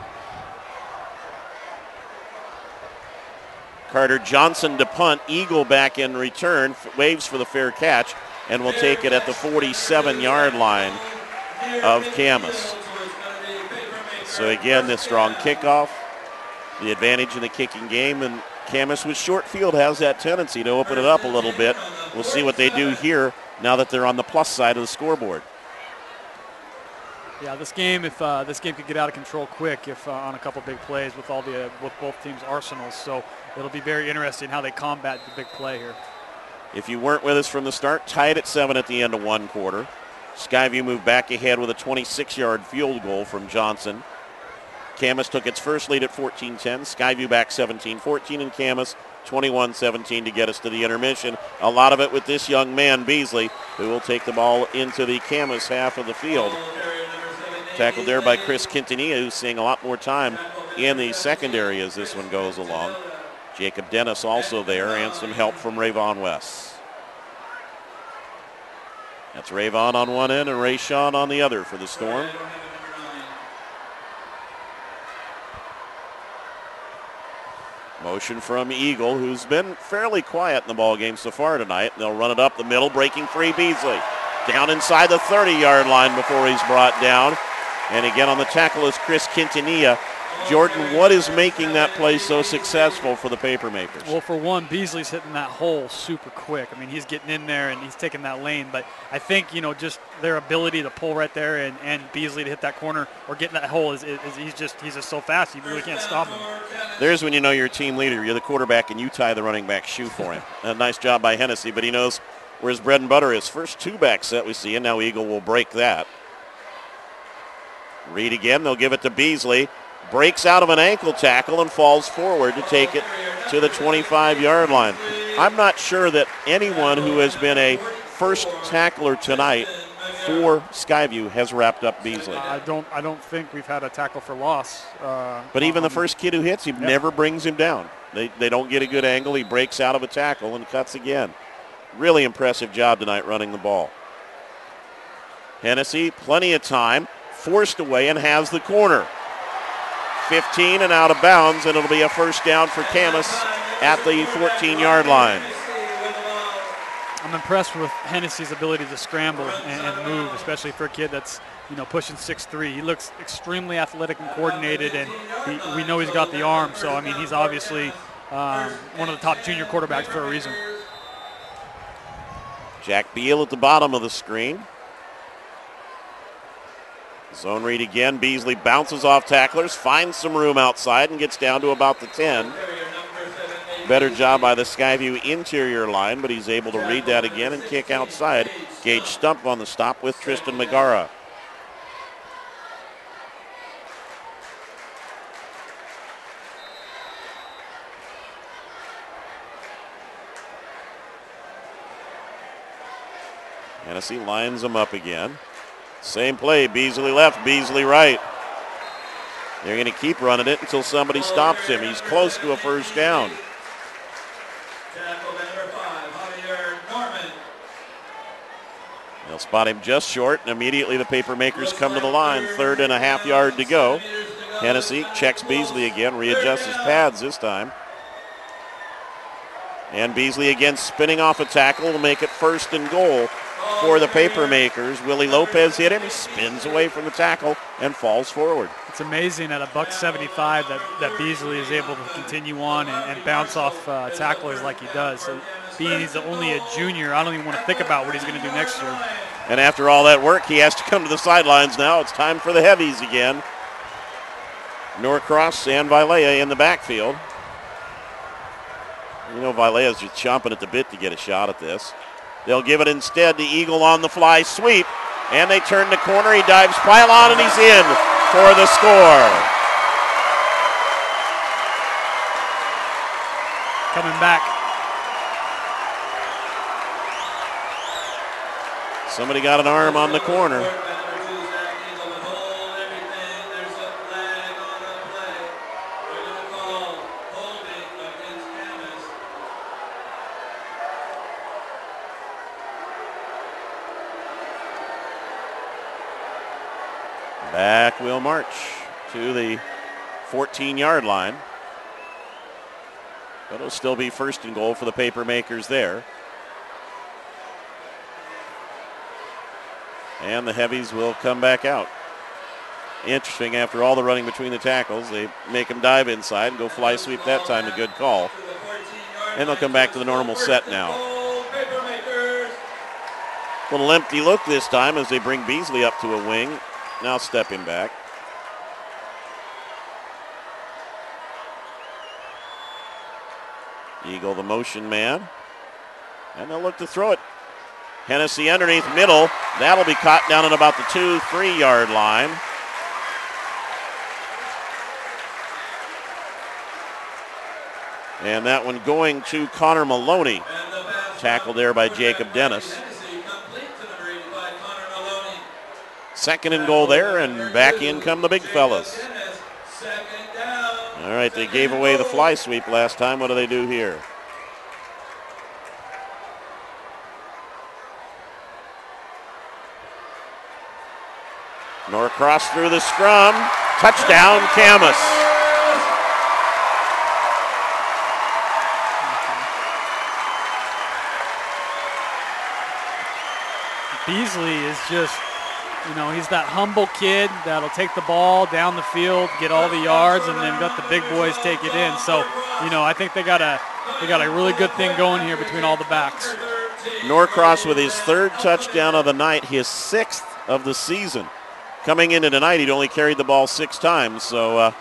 [SPEAKER 1] Carter Johnson to punt. Eagle back in return, waves for the fair catch, and will take it at the 47-yard line of Camas. So again, this strong kickoff, the advantage in the kicking game, and Camas with short field has that tendency to open it up a little bit. We'll see what they do here now that they're on the plus side of the scoreboard.
[SPEAKER 2] Yeah, this game, if this game could get out of control quick, if on a couple big plays with with both teams' arsenals, so it'll be very interesting how they combat the big play here.
[SPEAKER 1] If you weren't with us from the start, tied at 7 at the end of one quarter. Skyview moved back ahead with a 26-yard field goal from Johnson. Camas took its first lead at 14-10. Skyview back 17-14, and Camas 21-17 to get us to the intermission. A lot of it with this young man, Beasley, who will take the ball into the Camas half of the field. Tackled there by Chris Quintanilla, who's seeing a lot more time in the secondary as this one goes along. Jacob Dennis also there, and some help from Rayvon West. That's Rayvon on one end and Ray Sean on the other for the Storm. Motion from Eagle, who's been fairly quiet in the ball game so far tonight. They'll run it up the middle, breaking free Beasley. Down inside the 30-yard line before he's brought down. And again on the tackle is Chris Quintanilla. Jordan, what is making that play so successful for the Papermakers?
[SPEAKER 2] Well, for one, Beasley's hitting that hole super quick. I mean, he's getting in there and he's taking that lane. But I think, just their ability to pull right there and Beasley to hit that corner or get in that hole, he's just so fast, you really can't stop him.
[SPEAKER 1] There's when you know you're a team leader. You're the quarterback and you tie the running back's shoe for him. A nice job by Hennessy, but he knows where his bread and butter is. First two-back set we see, and now Eagle will break that. Reed again, they'll give it to Beasley. Breaks out of an ankle tackle and falls forward to take it to the 25-yard line. I'm not sure that anyone who has been a first tackler tonight for Skyview has wrapped up Beasley.
[SPEAKER 2] I don't think we've had a tackle for loss.
[SPEAKER 1] But even the first kid who hits him never brings him down. They don't get a good angle. He breaks out of a tackle and cuts again. Really impressive job tonight running the ball. Hennessy, plenty of time, forced away and has the corner. 15 and out of bounds, and it'll be a first down for Camas at the 14-yard line.
[SPEAKER 2] I'm impressed with Hennessy's ability to scramble and move, especially for a kid that's pushing 6'3". He looks extremely athletic and coordinated, and we know he's got the arm. So I mean, he's obviously one of the top junior quarterbacks for a reason.
[SPEAKER 1] Jack Beal at the bottom of the screen. Zone read again. Beasley bounces off tacklers, finds some room outside, and gets down to about the 10. Better job by the Skyview interior line, but he's able to read that again and kick outside. Gage Stump on the stop with Tristan Megara. Hennessy lines them up again. Same play, Beasley left, Beasley right. They're going to keep running it until somebody stops him. He's close to a first down. They'll spot him just short, and immediately the Papermakers come to the line. 3.5 yards to go. Hennessy checks Beasley again, readjusts his pads this time. And Beasley again spinning off a tackle will make it 1st and goal for the Papermakers. Willie Lopez hit him. He spins away from the tackle and falls forward.
[SPEAKER 2] It's amazing at $175 that Beasley is able to continue on and bounce off tacklers like he does. So being he's only a junior, I don't even want to think about what he's going to do next year.
[SPEAKER 1] And after all that work, he has to come to the sidelines now. It's time for the heavies again. Norcross and Vilea in the backfield. You know, Vilea's just chomping at the bit to get a shot at this. They'll give it instead to Eagle on the fly sweep. And they turn the corner. He dives pylon, and he's in for the score.
[SPEAKER 2] Coming back.
[SPEAKER 1] Somebody got an arm on the corner. Back we'll march to the 14-yard line. But it'll still be 1st and goal for the Papermakers there. And the heavies will come back out. Interesting, after all the running between the tackles, they make them dive inside and go fly sweep that time, a good call. And they'll come back to the normal set now. Little empty look this time as they bring Beasley up to a wing. Now stepping back. Eagle, the motion man. And they'll look to throw it. Hennessy underneath middle. That'll be caught down at about the 2-3 yard line. And that one going to Connor Maloney. Tackled there by Jacob Dennis. 2nd and goal there, and back in come the big fellas. All right, they gave away the fly sweep last time. What do they do here? Norcross through the scrum. Touchdown, Camas.
[SPEAKER 2] Beasley is just, you know, he's that humble kid that'll take the ball down the field, get all the yards, and then let the big boys take it in. So, you know, I think they got a really good thing going here between all the backs.
[SPEAKER 1] Norcross with his 3rd touchdown of the night, his 6th of the season. Coming into tonight, he'd only carried the ball 6 times, so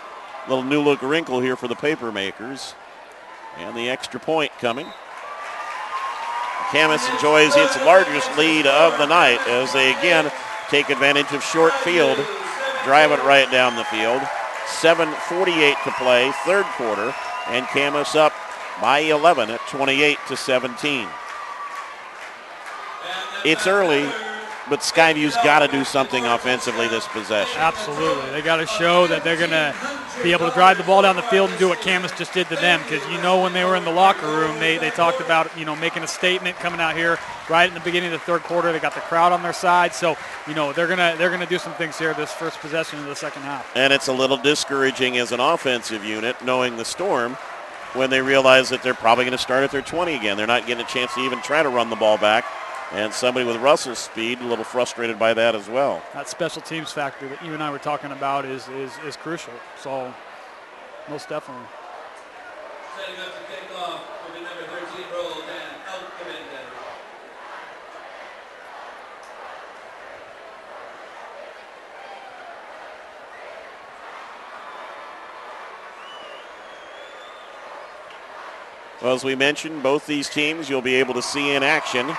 [SPEAKER 1] little new look wrinkle here for the Papermakers. And the extra point coming. Camas enjoys its largest lead of the night as they again take advantage of short field, drive it right down the field. 7:48 to play, 3rd quarter, and Camas up by 11 at 28-17. It's early, but Skyview's got to do something offensively this possession.
[SPEAKER 2] Absolutely. They got to show that they're going to be able to drive the ball down the field and do what Camas just did to them, because you know when they were in the locker room, they talked about, you know, making a statement coming out here right in the beginning of the 3rd quarter. They got the crowd on their side, so you know they're gonna do some things here this first possession of the 2nd half.
[SPEAKER 1] And it's a little discouraging as an offensive unit knowing the Storm when they realize that they're probably going to start at their 20 again. They're not getting a chance to even try to run the ball back. And somebody with Russell's speed, a little frustrated by that as well.
[SPEAKER 2] That special teams factor that you and I were talking about is crucial. So, most definitely.
[SPEAKER 3] Setting up to kick off will be number 13, roll, Dan Alcomenda.
[SPEAKER 1] Well, as we mentioned, both these teams you'll be able to see in action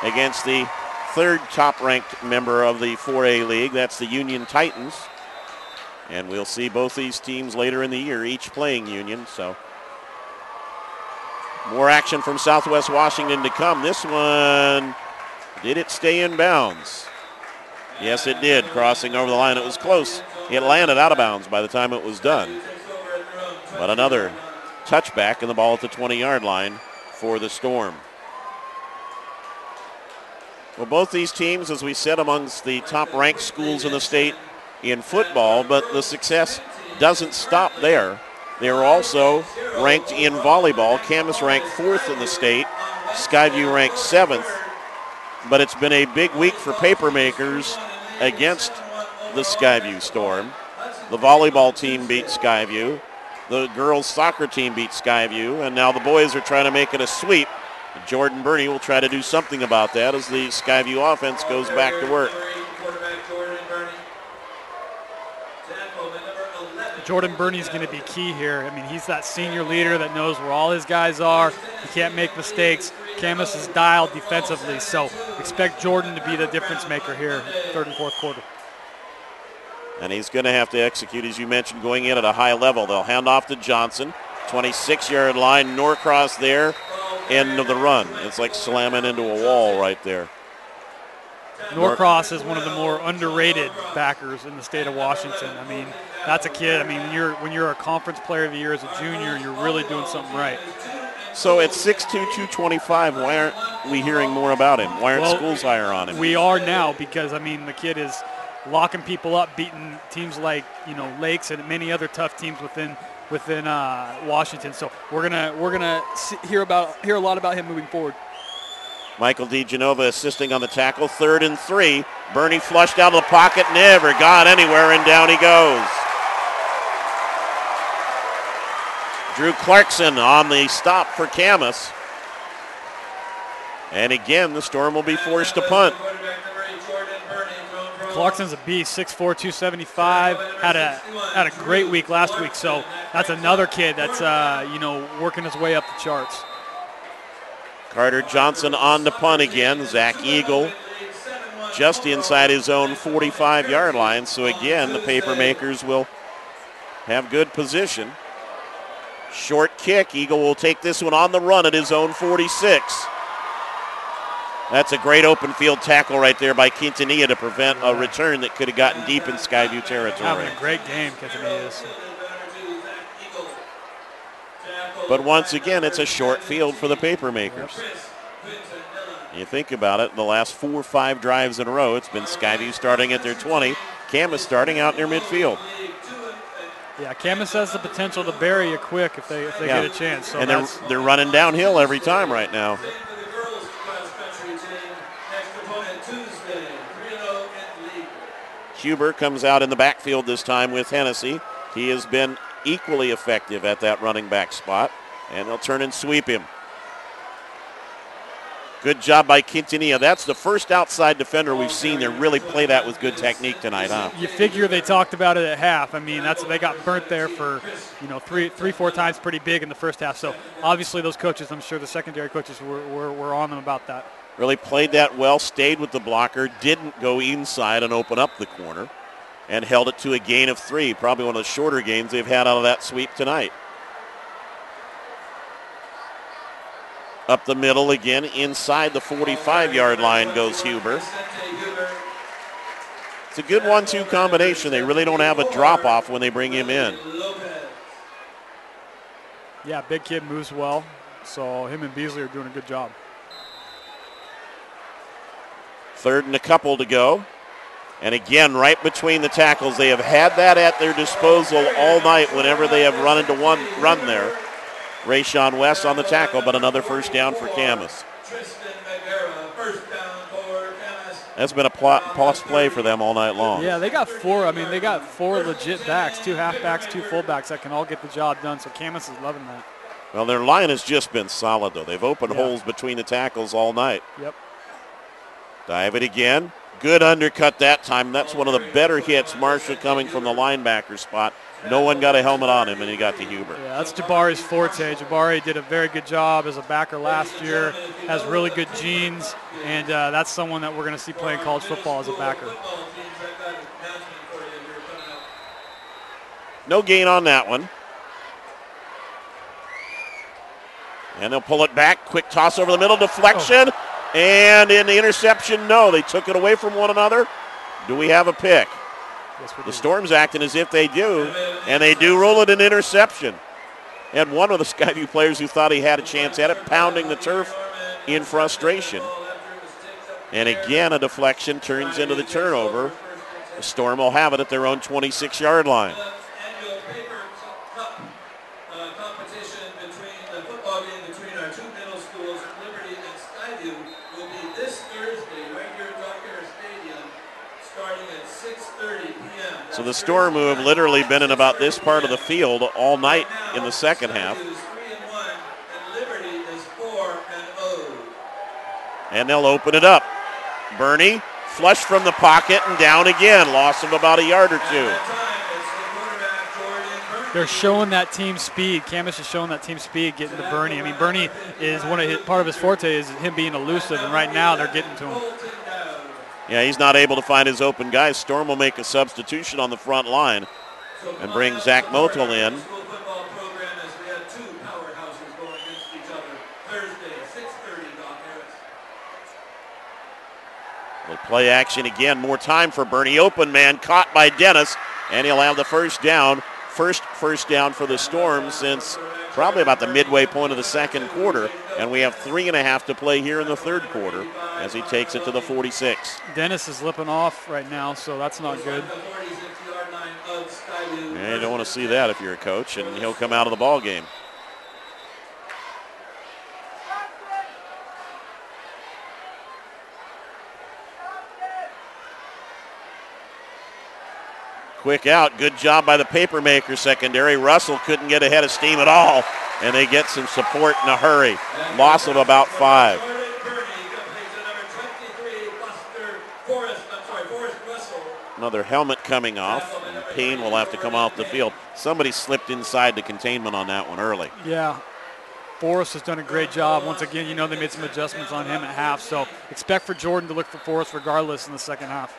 [SPEAKER 1] against the third top-ranked member of the 4A League. That's the Union Titans. And we'll see both these teams later in the year, each playing Union. So more action from Southwest Washington to come. This one, did it stay in bounds? Yes, it did. Crossing over the line, it was close. It landed out of bounds by the time it was done. But another touchback and the ball at the 20-yard line for the Storm. Well, both these teams, as we said, amongst the top-ranked schools in the state in football, but the success doesn't stop there. They're also ranked in volleyball. Camas ranked 4th in the state. Skyview ranked 7th. But it's been a big week for Papermakers against the Skyview Storm. The volleyball team beat Skyview. The girls' soccer team beat Skyview. And now the boys are trying to make it a sweep. Jordan Burney will try to do something about that as the Skyview offense goes back to work.
[SPEAKER 2] Jordan Burney's going to be key here. I mean, he's that senior leader that knows where all his guys are. He can't make mistakes. Camas is dialed defensively, so expect Jordan to be the difference maker here, third and fourth quarter.
[SPEAKER 1] And he's going to have to execute, as you mentioned, going in at a high level. They'll hand off to Johnson, 26-yard line, Norcross there, end of the run. It's like slamming into a wall right there.
[SPEAKER 2] Norcross is one of the more underrated backers in the state of Washington. I mean, that's a kid. I mean, when you're a conference player of the year as a junior, you're really doing something right.
[SPEAKER 1] So at 6'2", 225, why aren't we hearing more about him? Why aren't schools higher on him?
[SPEAKER 2] We are now because, I mean, the kid is locking people up, beating teams like, Lakes and many other tough teams within Washington. So we're gonna hear a lot about him moving forward.
[SPEAKER 1] Michael DeGenova assisting on the tackle, 3rd and 3. Burney flushed out of the pocket, never got anywhere, and down he goes. Drew Clarkson on the stop for Camas. And again, the Storm will be forced to punt.
[SPEAKER 2] Clarkson's a beast, 6'4", 275. Had a great week last week, so that's another kid that's working his way up the charts.
[SPEAKER 1] Carter Johnson on the punt again. Zach Eagle just inside his own 45-yard line. So again, the Papermakers will have good position. Short kick. Eagle will take this one on the run at his own 46. That's a great open field tackle right there by Quintanilla to prevent a return that could have gotten deep in Skyview territory.
[SPEAKER 2] Having a great game, Quintanilla is.
[SPEAKER 1] But once again, it's a short field for the Papermakers. You think about it, the last 4 or 5 drives in a row, it's been Skyview starting at their 20, Camas starting out near midfield.
[SPEAKER 2] Yeah, Camas has the potential to bury you quick if they get a chance. So
[SPEAKER 1] and they're running downhill every time right now. Huber comes out in the backfield this time with Hennessy. He has been equally effective at that running back spot, and they'll turn and sweep him. Good job by Quintanilla. That's the first outside defender we've seen there really play that with good technique tonight, huh?
[SPEAKER 2] You figure they talked about it at half. I mean, they got burnt there for, 3-4 times pretty big in the first half. So obviously those coaches, I'm sure the secondary coaches were on them about that.
[SPEAKER 1] Really played that well, stayed with the blocker, didn't go inside and open up the corner, and held it to a gain of 3. Probably one of the shorter gains they've had out of that sweep tonight. Up the middle again, inside the 45-yard line goes Huber. It's a good 1-2 combination. They really don't have a drop-off when they bring him in.
[SPEAKER 2] Yeah, big kid moves well, so him and Beasley are doing a good job.
[SPEAKER 1] 3rd and a couple to go. And again, right between the tackles, they have had that at their disposal all night whenever they have run into one run there. Rayshawn West on the tackle, but another first down for Camas. That's been a plus play for them all night long.
[SPEAKER 2] Yeah, they got 4. I mean, they got 4 legit backs, 2 halfbacks, 2 fullbacks that can all get the job done. So Camas is loving that.
[SPEAKER 1] Well, their line has just been solid, though. They've opened holes between the tackles all night.
[SPEAKER 2] Yep.
[SPEAKER 1] Dive it again. Good undercut that time. That's one of the better hits. Marshall coming from the linebacker spot. No one got a helmet on him, and he got to Huber.
[SPEAKER 2] Yeah, that's Jabari's forte. Jabari did a very good job as a backer last year, has really good genes, and that's someone that we're going to see playing college football as a backer.
[SPEAKER 1] No gain on that one. And they'll pull it back. Quick toss over the middle, deflection. And in the interception, no. They took it away from one another. Do we have a pick?
[SPEAKER 2] Yes, we do.
[SPEAKER 1] The Storm's acting as if they do, and they do rule it an interception. And one of the Skyview players who thought he had a chance at it, pounding the turf in frustration. And again, a deflection turns into the turnover. The Storm will have it at their own 26-yard line. So the Storm, who have literally been in about this part of the field all night in the second half. And they'll open it up. Bernie, flush from the pocket and down again. Loss of about a yard or two.
[SPEAKER 2] They're showing that team speed. Camas is showing that team speed getting to Bernie. I mean, Bernie is part of his forte is him being elusive, and right now they're getting to him.
[SPEAKER 1] Yeah, he's not able to find his open guys. Storm will make a substitution on the front line and bring Zach Motel in. We'll play action again. More time for Bernie. Open man caught by Dennis, and he'll have the first down. First down for the Storm since probably about the midway point of the second quarter, and we have 3.5 to play here in the third quarter as he takes it to the 46.
[SPEAKER 2] Dennis is lipping off right now, so that's not good.
[SPEAKER 1] Yeah, you don't want to see that if you're a coach, and he'll come out of the ball game. Quick out, good job by the Papermakers secondary. Russell couldn't get ahead of steam at all, and they get some support in a hurry. Loss of about 5. Another helmet coming off, and Payne will have to come off the field. Somebody slipped inside the containment on that one early.
[SPEAKER 2] Yeah, Forrest has done a great job. Once again, they made some adjustments on him at half, so expect for Jordan to look for Forrest regardless in the second half.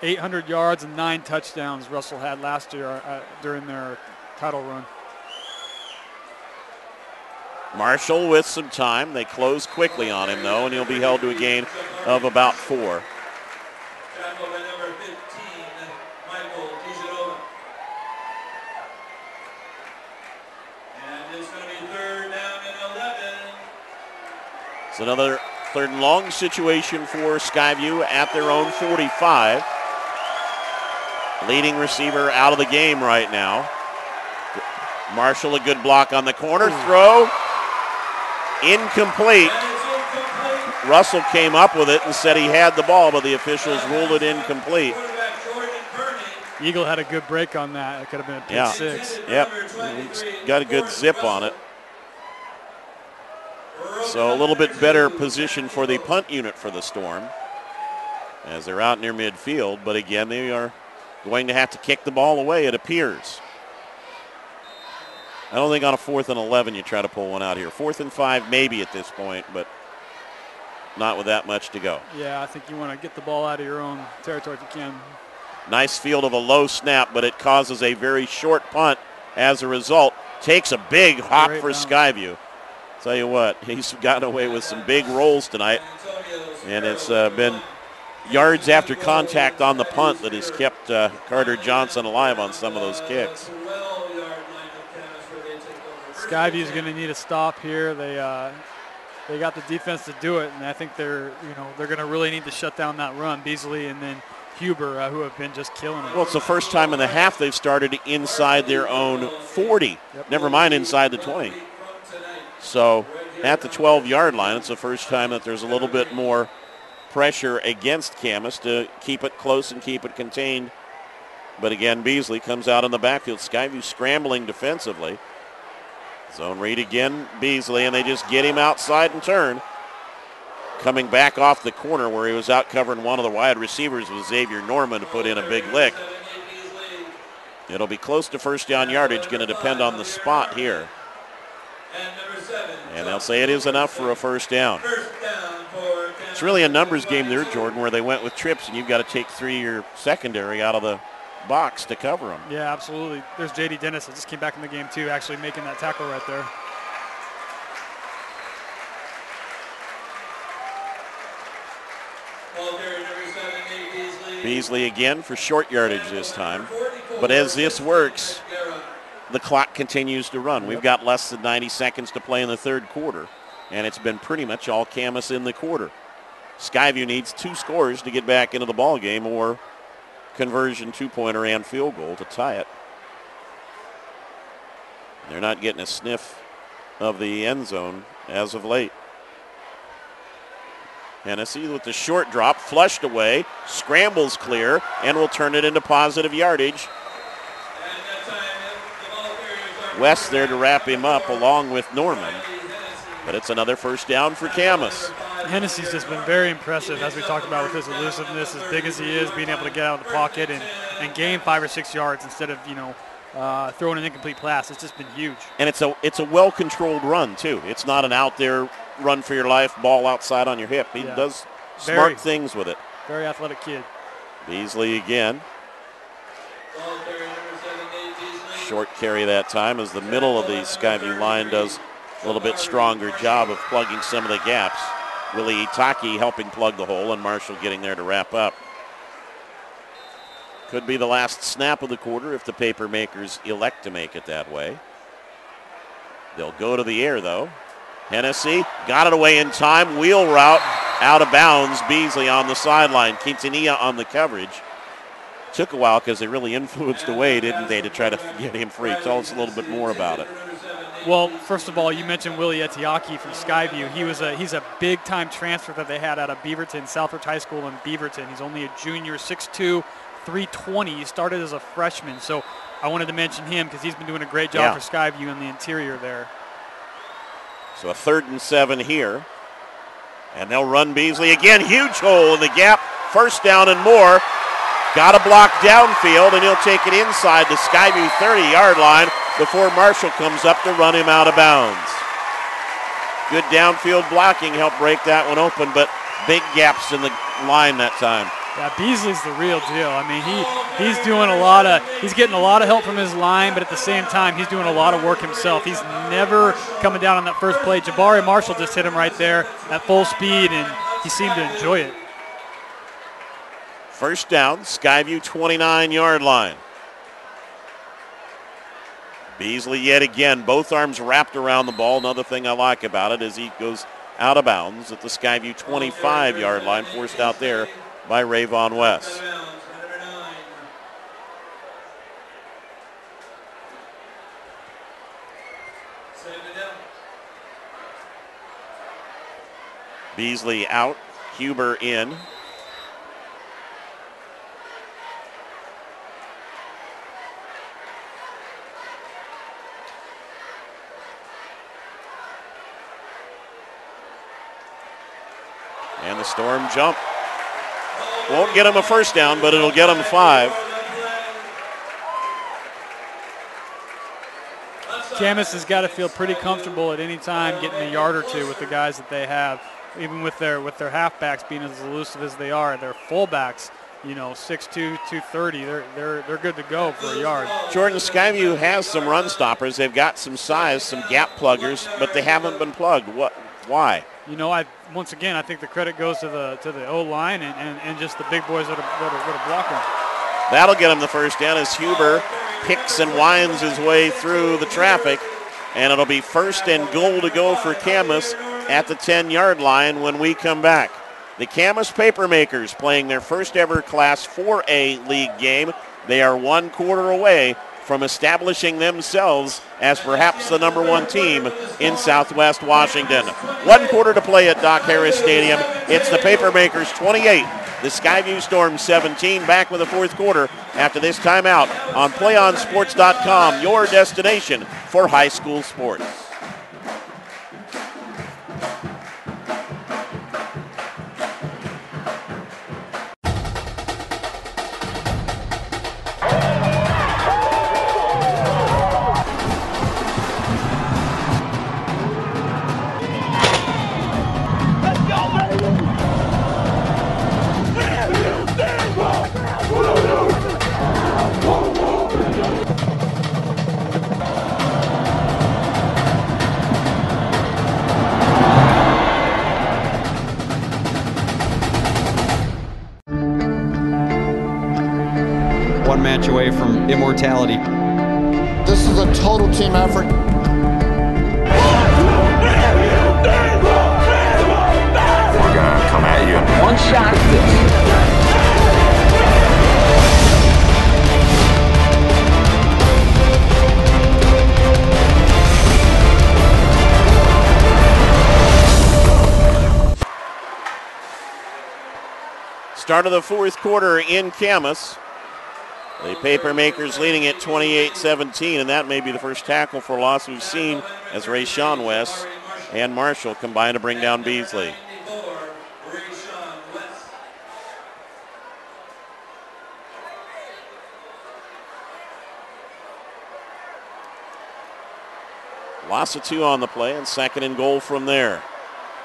[SPEAKER 2] .800 yards and 9 touchdowns Russell had last year during their title run.
[SPEAKER 1] Marshall with some time. They close quickly on him, though, and he'll be held to a gain of about 4. It's another third and long situation for Skyview at their own 45. Leading receiver out of the game right now. Marshall, a good block on the corner. Throw incomplete. Russell came up with it and said he had the ball, but the officials ruled it incomplete.
[SPEAKER 2] Eagle had a good break on that. It could have been a pick six.
[SPEAKER 1] Yep, he's got a good zip on it. So a little bit better position for the punt unit for the Storm as they're out near midfield, but again, they are going to have to kick the ball away, it appears. I don't think on a 4th and 11 you try to pull one out here. 4th and 5 maybe at this point, but not with that much to go.
[SPEAKER 2] Yeah, I think you want to get the ball out of your own territory if you can.
[SPEAKER 1] Nice field of a low snap, but it causes a very short punt as a result. Takes a big hop for Skyview. Tell you what, he's gotten away with some big rolls tonight, and it's been yards after contact on the punt that has kept Carter Johnson alive on some of those kicks.
[SPEAKER 2] Skyview's going to need a stop here. They got the defense to do it, and I think they're going to really need to shut down that run. Beasley and then Huber, who have been just killing it.
[SPEAKER 1] Well, it's the first time in the half they've started inside their own 40.
[SPEAKER 2] Yep.
[SPEAKER 1] Never mind inside the 20. So at the 12-yard line, it's the first time that there's a little bit more pressure against Camas to keep it close and keep it contained. But again, Beasley comes out in the backfield. Skyview scrambling defensively. Zone read again, Beasley, and they just get him outside and turn. Coming back off the corner where he was out covering one of the wide receivers was Xavier Norman to put in a big lick. It'll be close to first down yardage, going to depend on the spot here. And they'll say it is enough for a first down. It's really a numbers game there, Jordan, where they went with trips, and you've got to take 3 of your secondary out of the box to cover them.
[SPEAKER 2] Yeah, absolutely. There's J.D. Dennis that just came back in the game, too, actually making that tackle right there.
[SPEAKER 1] Beasley again for short yardage this time. But as this works, the clock continues to run. We've got less than 90 seconds to play in the third quarter, and it's been pretty much all Camas in the quarter. Skyview needs 2 scores to get back into the ball game, or conversion, 2-pointer, and field goal to tie it. They're not getting a sniff of the end zone as of late. Hennessy with the short drop, flushed away, scrambles clear, and will turn it into positive yardage. West there to wrap him up along with Norman. But it's another first down for Camas.
[SPEAKER 2] Hennessy's just been very impressive, as we talked about, with his elusiveness, as big as he is, being able to get out of the pocket and gain 5 or 6 yards instead of, throwing an incomplete pass. It's just been huge.
[SPEAKER 1] And it's a well-controlled run, too. It's not an out there run for your life, ball outside on your hip. He does smart things with it.
[SPEAKER 2] Very athletic kid.
[SPEAKER 1] Beasley again. Short carry that time as the middle of the Skyview line does a little bit stronger job of plugging some of the gaps. Willie Itaki helping plug the hole, and Marshall getting there to wrap up. Could be the last snap of the quarter if the Papermakers elect to make it that way. They'll go to the air, though. Hennessy got it away in time. Wheel route out of bounds. Beasley on the sideline. Quintanilla on the coverage. Took a while because they really influenced away, didn't they, to try to get him free. Tell us a little bit more about it.
[SPEAKER 2] Well, first of all, you mentioned Willie Etiaki from Skyview. He's a big-time transfer that they had out of Beaverton, Southridge High School in Beaverton. He's only a junior, 6'2", 320. He started as a freshman, so I wanted to mention him because he's been doing a great job for Skyview in the interior there.
[SPEAKER 1] So a 3rd and 7 here. And they'll run Beasley again. Huge hole in the gap. First down and more. Got a block downfield, and he'll take it inside the Skyview 30-yard line before Marshall comes up to run him out of bounds. Good downfield blocking helped break that one open, but big gaps in the line that time.
[SPEAKER 2] Yeah, Beasley's the real deal. I mean, he's getting a lot of help from his line, but at the same time, he's doing a lot of work himself. He's never coming down on that first play. Jabari Marshall just hit him right there at full speed, and he seemed to enjoy it.
[SPEAKER 1] First down, Skyview 29-yard line. Beasley yet again, both arms wrapped around the ball. Another thing I like about it is he goes out of bounds at the Skyview 25-yard line, forced out there by Rayvon West. Beasley out, Huber in. And the Storm jump. Won't get him a first down, but it'll get him 5.
[SPEAKER 2] Camas has got to feel pretty comfortable at any time getting a yard or two with the guys that they have, even with their halfbacks being as elusive as they are. Their fullbacks, 6'2", 230, they're good to go for a yard.
[SPEAKER 1] Jordan, Skyview has some run stoppers. They've got some size, some gap pluggers, but they haven't been plugged. Why?
[SPEAKER 2] Once again, I think the credit goes to the O-line and just the big boys that are blocking.
[SPEAKER 1] That'll get him the first down as Huber picks and winds his way through the traffic, and it'll be 1st and goal to go for Camas at the 10-yard line when we come back. The Camas Papermakers playing their first ever Class 4A league game. They are 1 quarter away from establishing themselves as perhaps the #1 team in Southwest Washington. 1 quarter to play at Doc Harris Stadium. It's the Papermakers 28, the Skyview Storm 17, back with the 4th quarter after this timeout on PlayOnSports.com, your destination for high school sports.
[SPEAKER 4] one match away from immortality.
[SPEAKER 5] This is a total team effort.
[SPEAKER 6] We're gonna come at you.
[SPEAKER 9] One shot at this.
[SPEAKER 1] Start of the fourth quarter in Camas. The Papermakers leading at 28-17, and that may be the first tackle for loss we've seen as Rayshawn West and Marshall combine to bring down Beasley. Loss of 2 on the play, and 2nd and goal from there.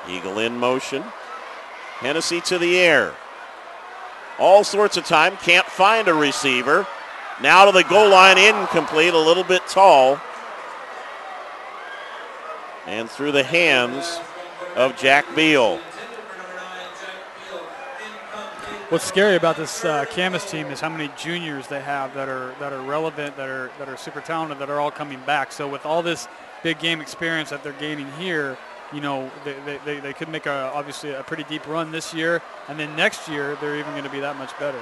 [SPEAKER 1] Eagle in motion. Hennessy to the air. All sorts of time, can't find a receiver. Now to the goal line, incomplete, a little bit tall. And through the hands of Jack Beal.
[SPEAKER 2] What's scary about this Camas team is how many juniors they have that are relevant, that are super talented, that are all coming back. So with all this big game experience that they're gaining here, you know, they could make obviously a pretty deep run this year, and then next year they're even going to be that much better.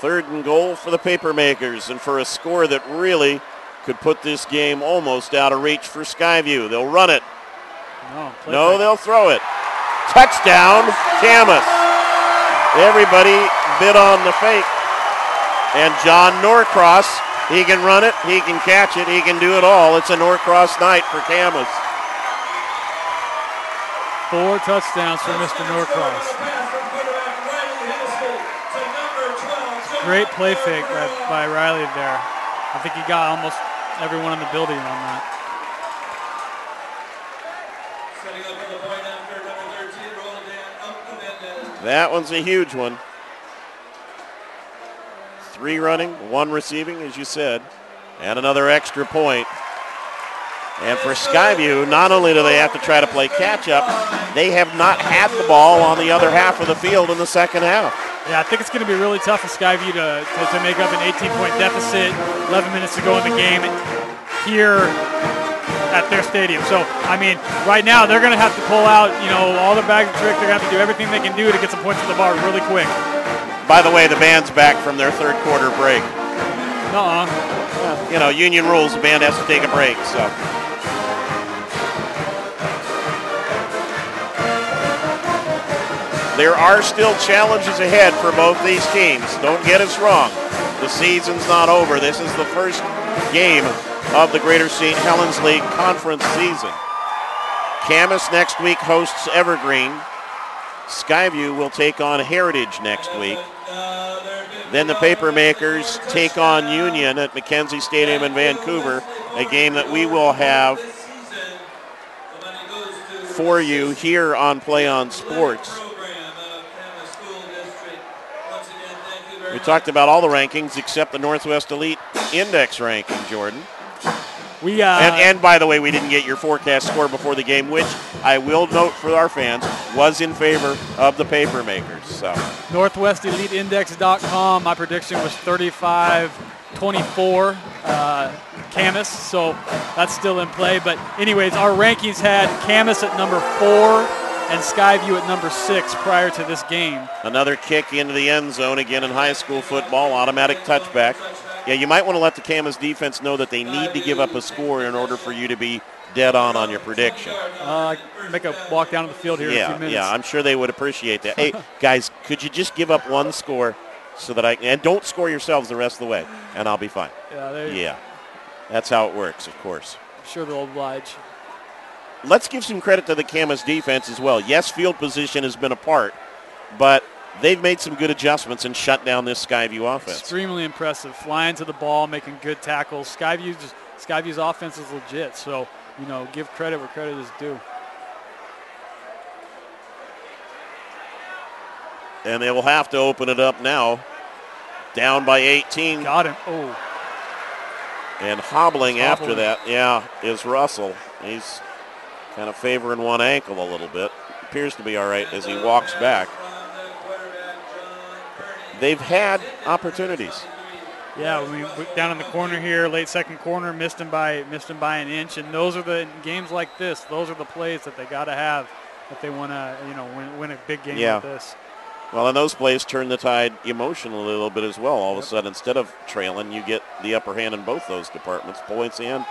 [SPEAKER 1] 3rd and goal for the Papermakers, and for a score that really could put this game almost out of reach for Skyview. They'll run it. No, they'll throw it. Touchdown, Camas. Everybody bid on the fake. And John Norcross, he can run it, he can catch it, he can do it all. It's a Norcross night for Camas.
[SPEAKER 2] 4 touchdowns for Mr. Norcross. Great play fake by Riley there. I think he got almost everyone in the building on that.
[SPEAKER 1] That one's a huge one. 3 running, 1 receiving, as you said, and another extra point. And for Skyview, not only do they have to try to play catch-up, they have not had the ball on the other half of the field in the second half.
[SPEAKER 2] Yeah, I think it's going to be really tough for Skyview to make up an 18-point deficit, 11 minutes to go in the game here at their stadium. So, I mean, right now they're going to have to pull out, you know, all their bags of tricks. They're going to have to do everything they can do to get some points on the bar really quick.
[SPEAKER 1] By the way, the band's back from their 3rd quarter break. You know, union rules, the band has to take a break, so. There are still challenges ahead for both these teams. Don't get us wrong. The season's not over. This is the first game of the Greater St. Helens League Conference season. Camas next week hosts Evergreen. Skyview will take on Heritage next week. Then the Papermakers take on Union at Mackenzie Stadium in Vancouver, a game that we will have for you here on PlayOn Sports. We talked about all the rankings except the Northwest Elite Index ranking, Jordan. And by the way, we didn't get your forecast score before the game, which I will note for our fans was in favor of the Papermakers. So
[SPEAKER 2] NorthwestEliteIndex.com, my prediction was 35-24 Camas, so that's still in play. But anyways, our rankings had Camas at number 4 and Skyview at number 6 prior to this game.
[SPEAKER 1] Another kick into the end zone again in high school football, automatic touchback. Yeah, you might want to let the Camas defense know that they need to give up a score in order for you to be dead on your prediction.
[SPEAKER 2] Make a walk down to the field here in a few minutes.
[SPEAKER 1] Yeah, I'm sure they would appreciate that. Hey, guys, could you just give up 1 score so that and don't score yourselves the rest of the way, and I'll be fine. Yeah, that's how it works, of course.
[SPEAKER 2] I'm sure they'll oblige.
[SPEAKER 1] Let's give some credit to the Camas defense as well. Yes, field position has been a part, but they've made some good adjustments and shut down this Skyview offense.
[SPEAKER 2] Extremely impressive. Flying to the ball, making good tackles. Skyview's offense is legit, so, you know, give credit where credit is due.
[SPEAKER 1] And they will have to open it up now. Down by 18.
[SPEAKER 2] Got him. Oh.
[SPEAKER 1] And hobbling after that, is Russell. He's kind of favoring one ankle a little bit. Appears to be all right as he walks back. they've had opportunities.
[SPEAKER 2] Yeah, down in the corner here, late second corner, missed him by an inch, and those are the games like this. Those are the plays that they got to have if they want to, win a big game like this.
[SPEAKER 1] Well, and those plays turn the tide emotionally a little bit as well. All of a sudden, instead of trailing, you get the upper hand in both those departments, points and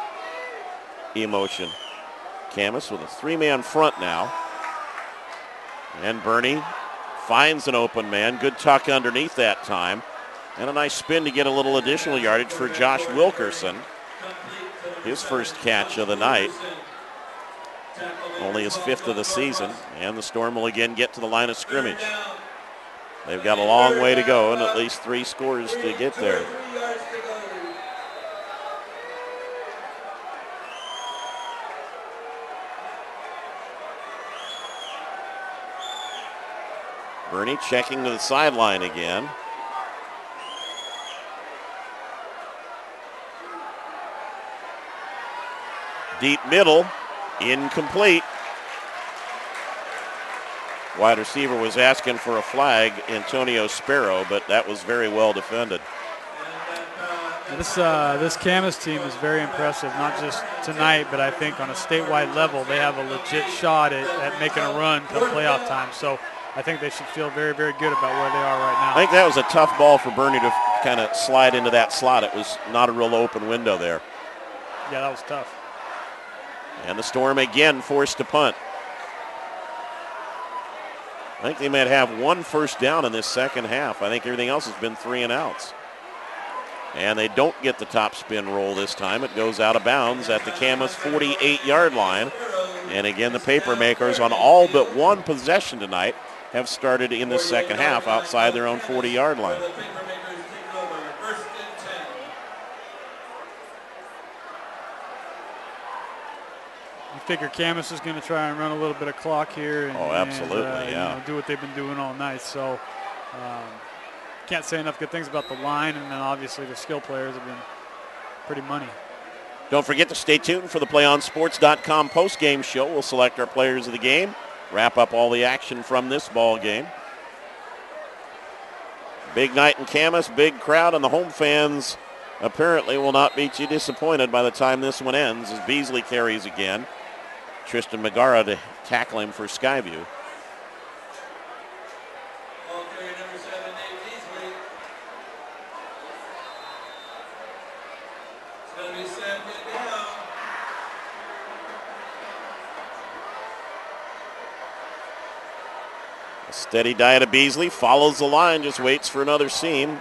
[SPEAKER 1] emotion. Camas with a three-man front now. And Bernie finds an open man. Good tuck underneath that time. And a nice spin to get a little additional yardage for Josh Wilkerson. His first catch of the night. Only his fifth of the season. And the Storm will again get to the line of scrimmage. They've got a long way to go and at least 3 scores to get there. Bernie checking to the sideline again. Deep middle, incomplete. Wide receiver was asking for a flag, Antonio Sparrow, but that was very well defended.
[SPEAKER 2] This Camas team is very impressive, not just tonight, but I think on a statewide level, they have a legit shot at making a run come playoff time. So I think they should feel very, very good about where they are right now.
[SPEAKER 1] I think that was a tough ball for Bernie to kind of slide into that slot. It was not a real open window there.
[SPEAKER 2] Yeah, that was tough.
[SPEAKER 1] And the Storm again forced to punt. I think they might have 1 first down in this second half. I think everything else has been 3 and outs. And they don't get the top spin roll this time. It goes out of bounds at the Camas 48-yard line. And again, the Papermakers on all but 1 possession tonight have started in the second half outside their own 40-yard line.
[SPEAKER 2] You figure Camas is going to try and run a little bit of clock here. And,
[SPEAKER 1] absolutely,
[SPEAKER 2] do what they've been doing all night. So can't say enough good things about the line, and then obviously the skill players have been pretty money.
[SPEAKER 1] Don't forget to stay tuned for the PlayOnSports.com post-game show. We'll select our players of the game, wrap up all the action from this ball game. Big night in Camas, big crowd, and the home fans apparently will not be too disappointed by the time this one ends as Beasley carries again. Tristan Megara to tackle him for Skyview. A steady diet of Beasley, follows the line, just waits for another seam.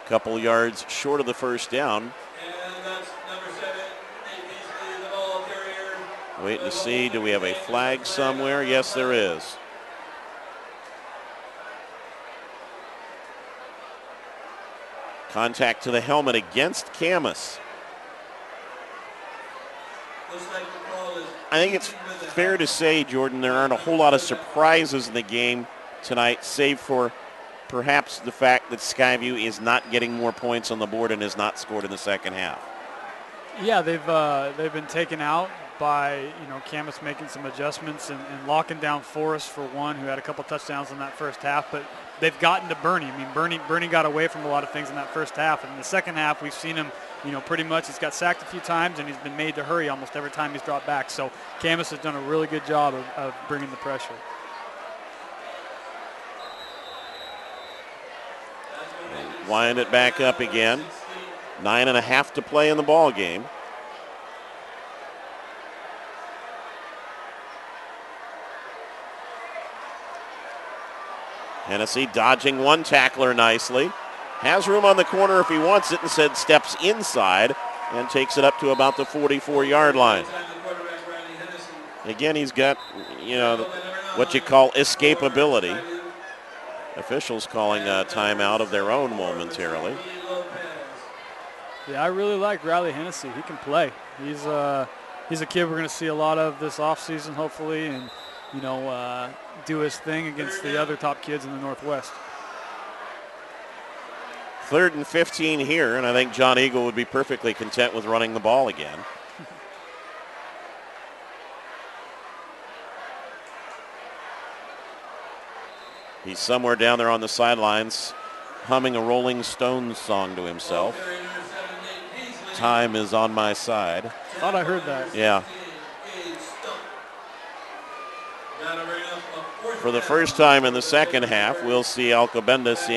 [SPEAKER 1] Couple yards short of the first down.
[SPEAKER 3] And that's number 7, Nate Beasley, the ball carrier.
[SPEAKER 1] Waiting to see, do we have a flag somewhere? Yes, there is. Contact to the helmet against Camas. I think it's fair to say, Jordan, there aren't a whole lot of surprises in the game tonight, save for perhaps the fact that Skyview is not getting more points on the board and has not scored in the second half.
[SPEAKER 2] Yeah, they've been taken out by Camas making some adjustments and locking down Forrest for one, who had a couple touchdowns in that first half. But they've gotten to Bernie. I mean, Bernie got away from a lot of things in that first half, and in the second half we've seen him. Pretty much he's got sacked a few times, and he's been made to hurry almost every time he's dropped back. So Camas has done a really good job of bringing the pressure.
[SPEAKER 1] Wind it back up again. 9.5 to play in the ball game. Hennessy dodging one tackler nicely. Has room on the corner if he wants it, instead steps inside and takes it up to about the 44-yard line. Again, he's got, what you call escapability. Officials calling a timeout of their own momentarily.
[SPEAKER 2] Yeah, I really like Riley Hennessy. He can play. He's a kid we're going to see a lot of this offseason, hopefully, and do his thing against the other top kids in the Northwest.
[SPEAKER 1] 3rd and 15 here, and I think John Eagle would be perfectly content with running the ball again. He's somewhere down there on the sidelines humming a Rolling Stones song to himself. Time is on my side.
[SPEAKER 2] Thought I heard that.
[SPEAKER 1] Yeah. For the first time in the second half, we'll see Alcobendas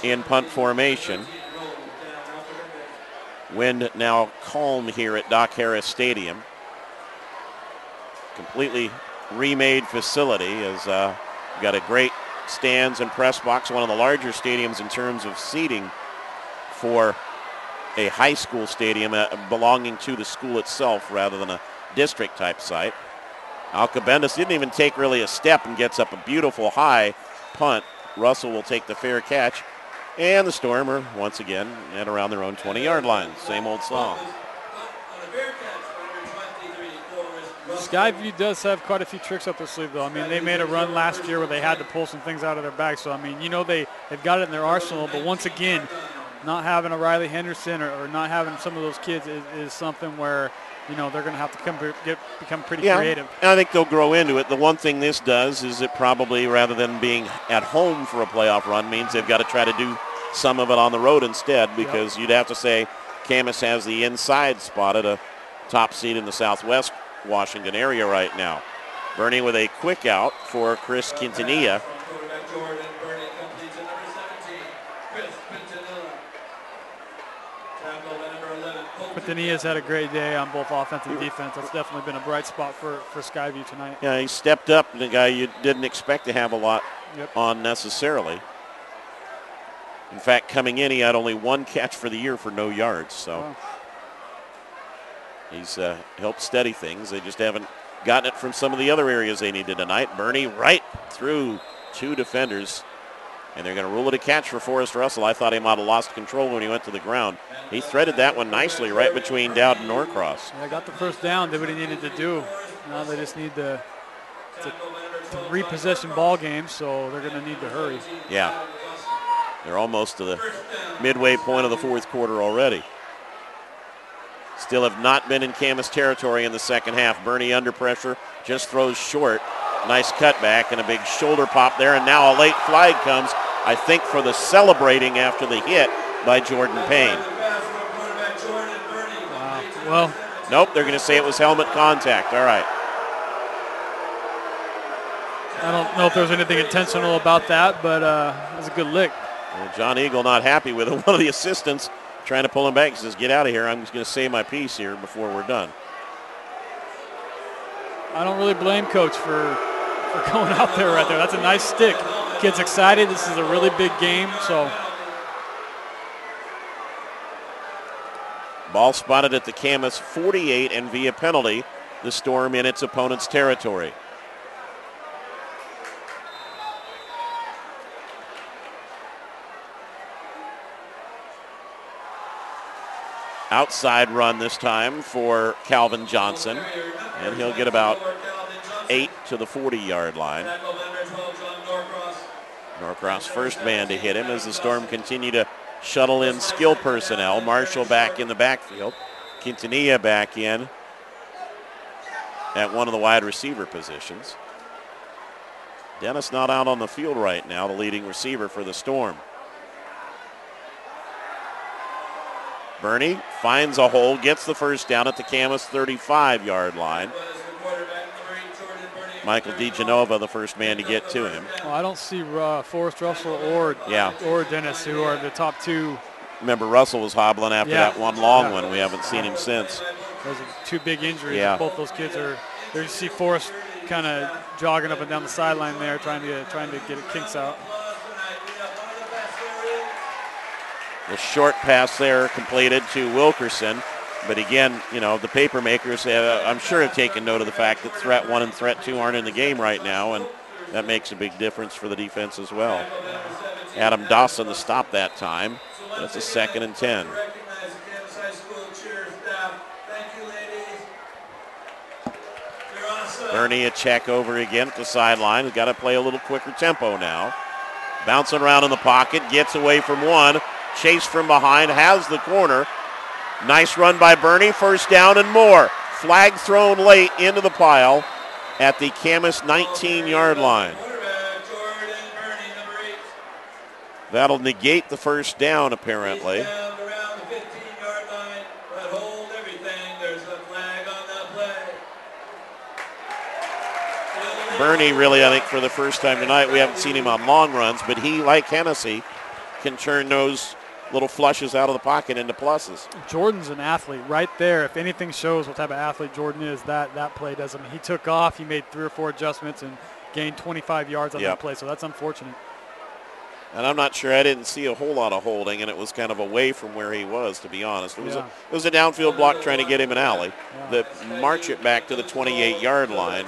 [SPEAKER 1] in punt formation. Wind now calm here at Doc Harris Stadium. Completely remade facility. Has got a great stands and press box, one of the larger stadiums in terms of seating for a high school stadium belonging to the school itself rather than a district type site. Alcobendas didn't even take really a step and gets up a beautiful high punt. Russell will take the fair catch. And the Storm are once again at around their own 20-yard line. Same old song.
[SPEAKER 2] Skyview does have quite a few tricks up their sleeve, though. I mean, they made a run last year where they had to pull some things out of their bag. So, I mean, you know, they've got it in their arsenal. But once again, not having a Riley Henderson or not having some of those kids is something where, you know, they're going to have to become pretty creative.
[SPEAKER 1] And I think they'll grow into it. The one thing this does is it probably, rather than being at home for a playoff run, means they've got to try to do some of it on the road instead, because you'd have to say Camas has the inside spot at a top seed in the Southwest Washington area right now. Bernie with a quick out for Chris Quintanilla.
[SPEAKER 2] Quintanilla's had a great day on both offense and defense. That's definitely been a bright spot for Skyview tonight.
[SPEAKER 1] Yeah, he stepped up, the guy you didn't expect to have a lot on necessarily. In fact, coming in, he had only one catch for the year for no yards. So he's helped steady things. They just haven't gotten it from some of the other areas they needed tonight. Bernie right through two defenders, and they're going to rule it a catch for Forrest Russell. I thought he might have lost control when he went to the ground. He threaded that one nicely right between Dowd and Norcross.
[SPEAKER 2] Yeah, got the first down, did what he needed to do. Now they just need to repossession ball game, so they're going to need to hurry.
[SPEAKER 1] Yeah. They're almost to the midway point of the fourth quarter already. Still have not been in Camas territory in the second half. Bernie under pressure, just throws short. Nice cutback and a big shoulder pop there, and now a late flag comes, I think, for the celebrating after the hit by Jordan Payne.
[SPEAKER 2] Wow. Well,
[SPEAKER 1] nope, they're going to say it was helmet contact. All right.
[SPEAKER 2] I don't know if there was anything intentional about that, but it was a good lick.
[SPEAKER 1] Well, John Eagle not happy with it. One of the assistants trying to pull him back. He says, get out of here. I'm just going to say my piece here before we're done.
[SPEAKER 2] I don't really blame Coach for going out there right there. That's a nice stick. Kid's excited. This is a really big game. So
[SPEAKER 1] ball spotted at the Camas 48, and via penalty, the Storm in its opponent's territory. Outside run this time for Calvin Johnson, and he'll get about 8 to the 40-yard line. Norcross first man to hit him as the Storm continue to shuttle in skill personnel. Marshall back in the backfield. Quintanilla back in at one of the wide receiver positions. Dennis not out on the field right now, the leading receiver for the Storm. Bernie finds a hole, gets the first down at the Camas 35-yard line. Michael DiGenova, the first man to get to him.
[SPEAKER 2] Well, I don't see Forrest Russell or Dennis, who are the top two.
[SPEAKER 1] Remember, Russell was hobbling after that one long one. We haven't seen him since.
[SPEAKER 2] Those are two big injuries. Yeah. Both those kids are there. You see Forrest kind of jogging up and down the sideline there, trying to get it kinks out.
[SPEAKER 1] The short pass there completed to Wilkerson. But again, you know, the Papermakers, I'm sure, have taken note of the fact that threat 1 and threat 2 aren't in the game right now, and that makes a big difference for the defense as well. Adam Dawson the stop that time. That's a 2nd and 10. Bernie a check over again at the sideline. We've got to play a little quicker tempo now. Bouncing around in the pocket, gets away from one. Chase from behind, has the corner. Nice run by Bernie, first down and more. Flag thrown late into the pile at the Camas 19-yard line. That'll negate the first down, apparently.
[SPEAKER 3] He's down around the 15-yard line, but hold everything. There's a flag on that play.
[SPEAKER 1] Bernie really, I think, for the first time tonight, we haven't seen him on long runs, but he, like Hennessy, can turn those little flushes out of the pocket into pluses.
[SPEAKER 2] Jordan's an athlete right there. If anything shows what type of athlete Jordan is, that play does. I mean, he took off, he made 3 or 4 adjustments and gained 25 yards on that play, so that's unfortunate. And
[SPEAKER 1] I'm not sure, I didn't see a whole lot of holding, and it was kind of away from where he was, to be honest. It was a downfield block trying to get him an alley that march it back to the 28-yard line.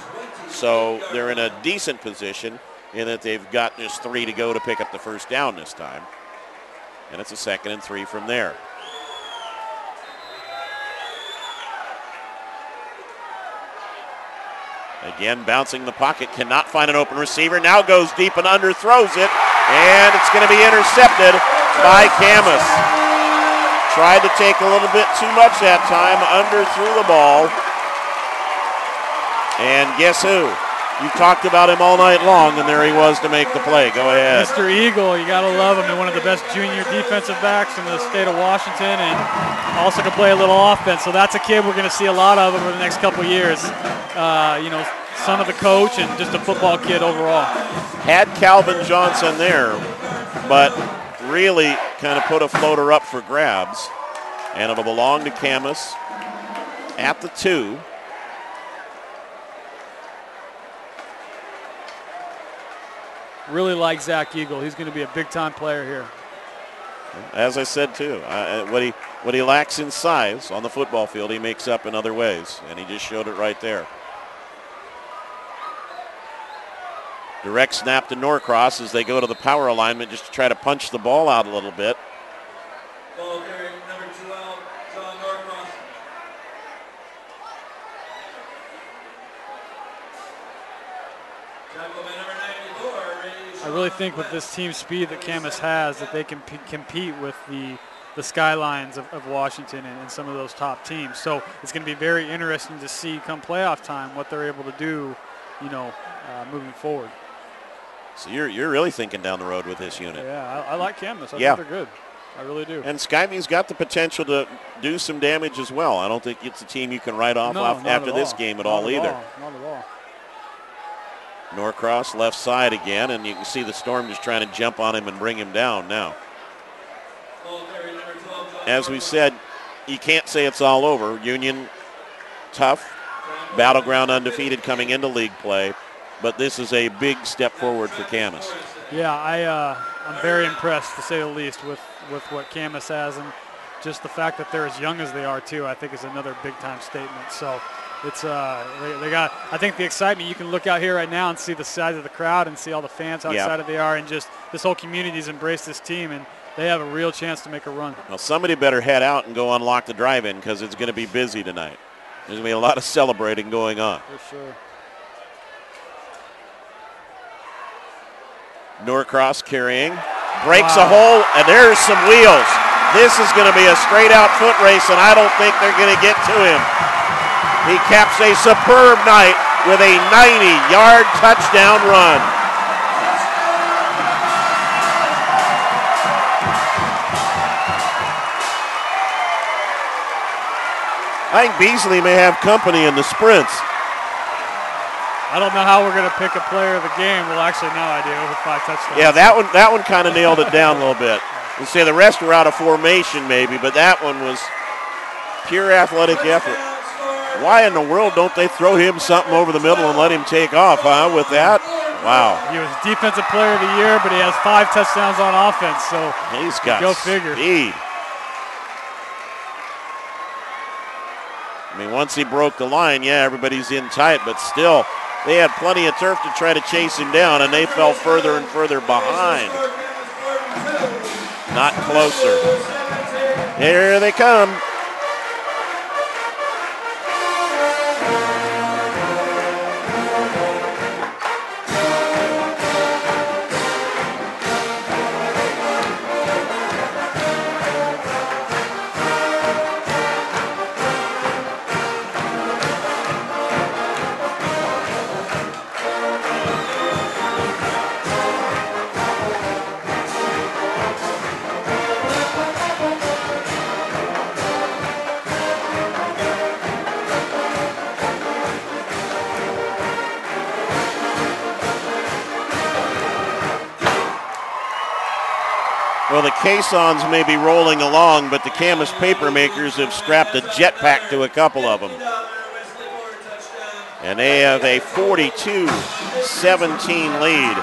[SPEAKER 1] So they're in a decent position in that they've got just 3 to go to pick up the first down this time. And it's a 2nd and 3 from there. Again, bouncing the pocket, cannot find an open receiver. Now goes deep and underthrows it, and it's going to be intercepted by Camas. Tried to take a little bit too much that time, underthrew the ball. And guess who? You talked about him all night long, and there he was to make the play. Go ahead.
[SPEAKER 2] Mr. Eagle, you got to love him. And one of the best junior defensive backs in the state of Washington, and also can play a little offense. So that's a kid we're going to see a lot of over the next couple of years. Son of the coach and just a football kid overall.
[SPEAKER 1] Had Calvin Johnson there, but really kind of put a floater up for grabs. And it'll belong to Camas at the 2.
[SPEAKER 2] Really like Zach Eagle. He's going to be a big-time player here.
[SPEAKER 1] As I said, too, what he lacks in size on the football field, he makes up in other ways, and he just showed it right there. Direct snap to Norcross as they go to the power alignment just to try to punch the ball out a little bit.
[SPEAKER 3] Ball carrier number 12, John Norcross. Tackleman number 94.
[SPEAKER 2] I really think with this team speed that Camas has that they can compete with the Skylines of Washington and some of those top teams. So it's going to be very interesting to see come playoff time what they're able to do, moving forward.
[SPEAKER 1] So you're really thinking down the road with this unit.
[SPEAKER 2] Yeah, I like Camas. I think they're good. I really do.
[SPEAKER 1] And Skyview's got the potential to do some damage as well. I don't think it's a team you can write off after this game at all either.
[SPEAKER 2] Not at all.
[SPEAKER 1] Norcross left side again, and you can see the Storm just trying to jump on him and bring him down now. As we said, you can't say it's all over. Union, tough, battleground undefeated coming into league play, but this is a big step forward for Camas.
[SPEAKER 2] Yeah, I'm very impressed, to say the least, with what Camas has, and just the fact that they're as young as they are, too, I think is another big-time statement. So it's they got, I think the excitement, you can look out here right now and see the size of the crowd and see all the fans how excited they are, and just this whole community's embraced this team, and they have a real chance to make a run.
[SPEAKER 1] Well, somebody better head out and go unlock the drive-in because it's going to be busy tonight. There's going to be a lot of celebrating going on.
[SPEAKER 2] For sure.
[SPEAKER 1] Norcross carrying, breaks a hole, and there's some wheels. This is going to be a straight-out foot race, and I don't think they're going to get to him. He caps a superb night with a 90-yard touchdown run. I think Beasley may have company in the sprints.
[SPEAKER 2] I don't know how we're going to pick a player of the game. Well, actually, now I do, with 5 touchdowns.
[SPEAKER 1] Yeah, that one kind of nailed it down a little bit. We'll say the rest were out of formation maybe, but that one was pure athletic effort. Why in the world don't they throw him something over the middle and let him take off, huh, with that? Wow.
[SPEAKER 2] He was Defensive Player of the Year, but he has 5 touchdowns on offense, so
[SPEAKER 1] he's got
[SPEAKER 2] go figure.
[SPEAKER 1] Speed. I mean, once he broke the line, everybody's in tight, but still, they had plenty of turf to try to chase him down, and they fell further and further behind. Not closer. Here they come. Well, the caissons may be rolling along, but the Camas Papermakers have strapped a jetpack to a couple of them. And they have a 42-17 lead.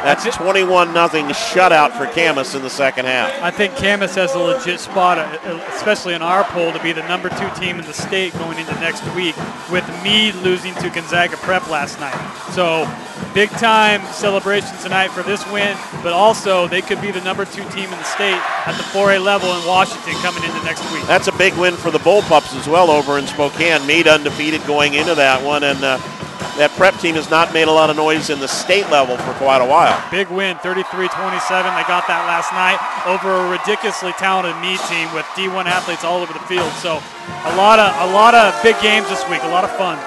[SPEAKER 1] That's 21-0 shutout for Camas in the second half.
[SPEAKER 2] I think Camas has a legit spot, especially in our poll, to be the number 2 team in the state going into next week, with Meade losing to Gonzaga Prep last night. So big-time celebration tonight for this win, but also they could be the number 2 team in the state at the 4A level in Washington coming into next week.
[SPEAKER 1] That's a big win for the Bullpups as well over in Spokane. Meade undefeated going into that one, and that Prep team has not made a lot of noise in the state level for quite a while.
[SPEAKER 2] Big win, 33-27. They got that last night over a ridiculously talented Meade team with D1 athletes all over the field. So a lot of big games this week, a lot of fun.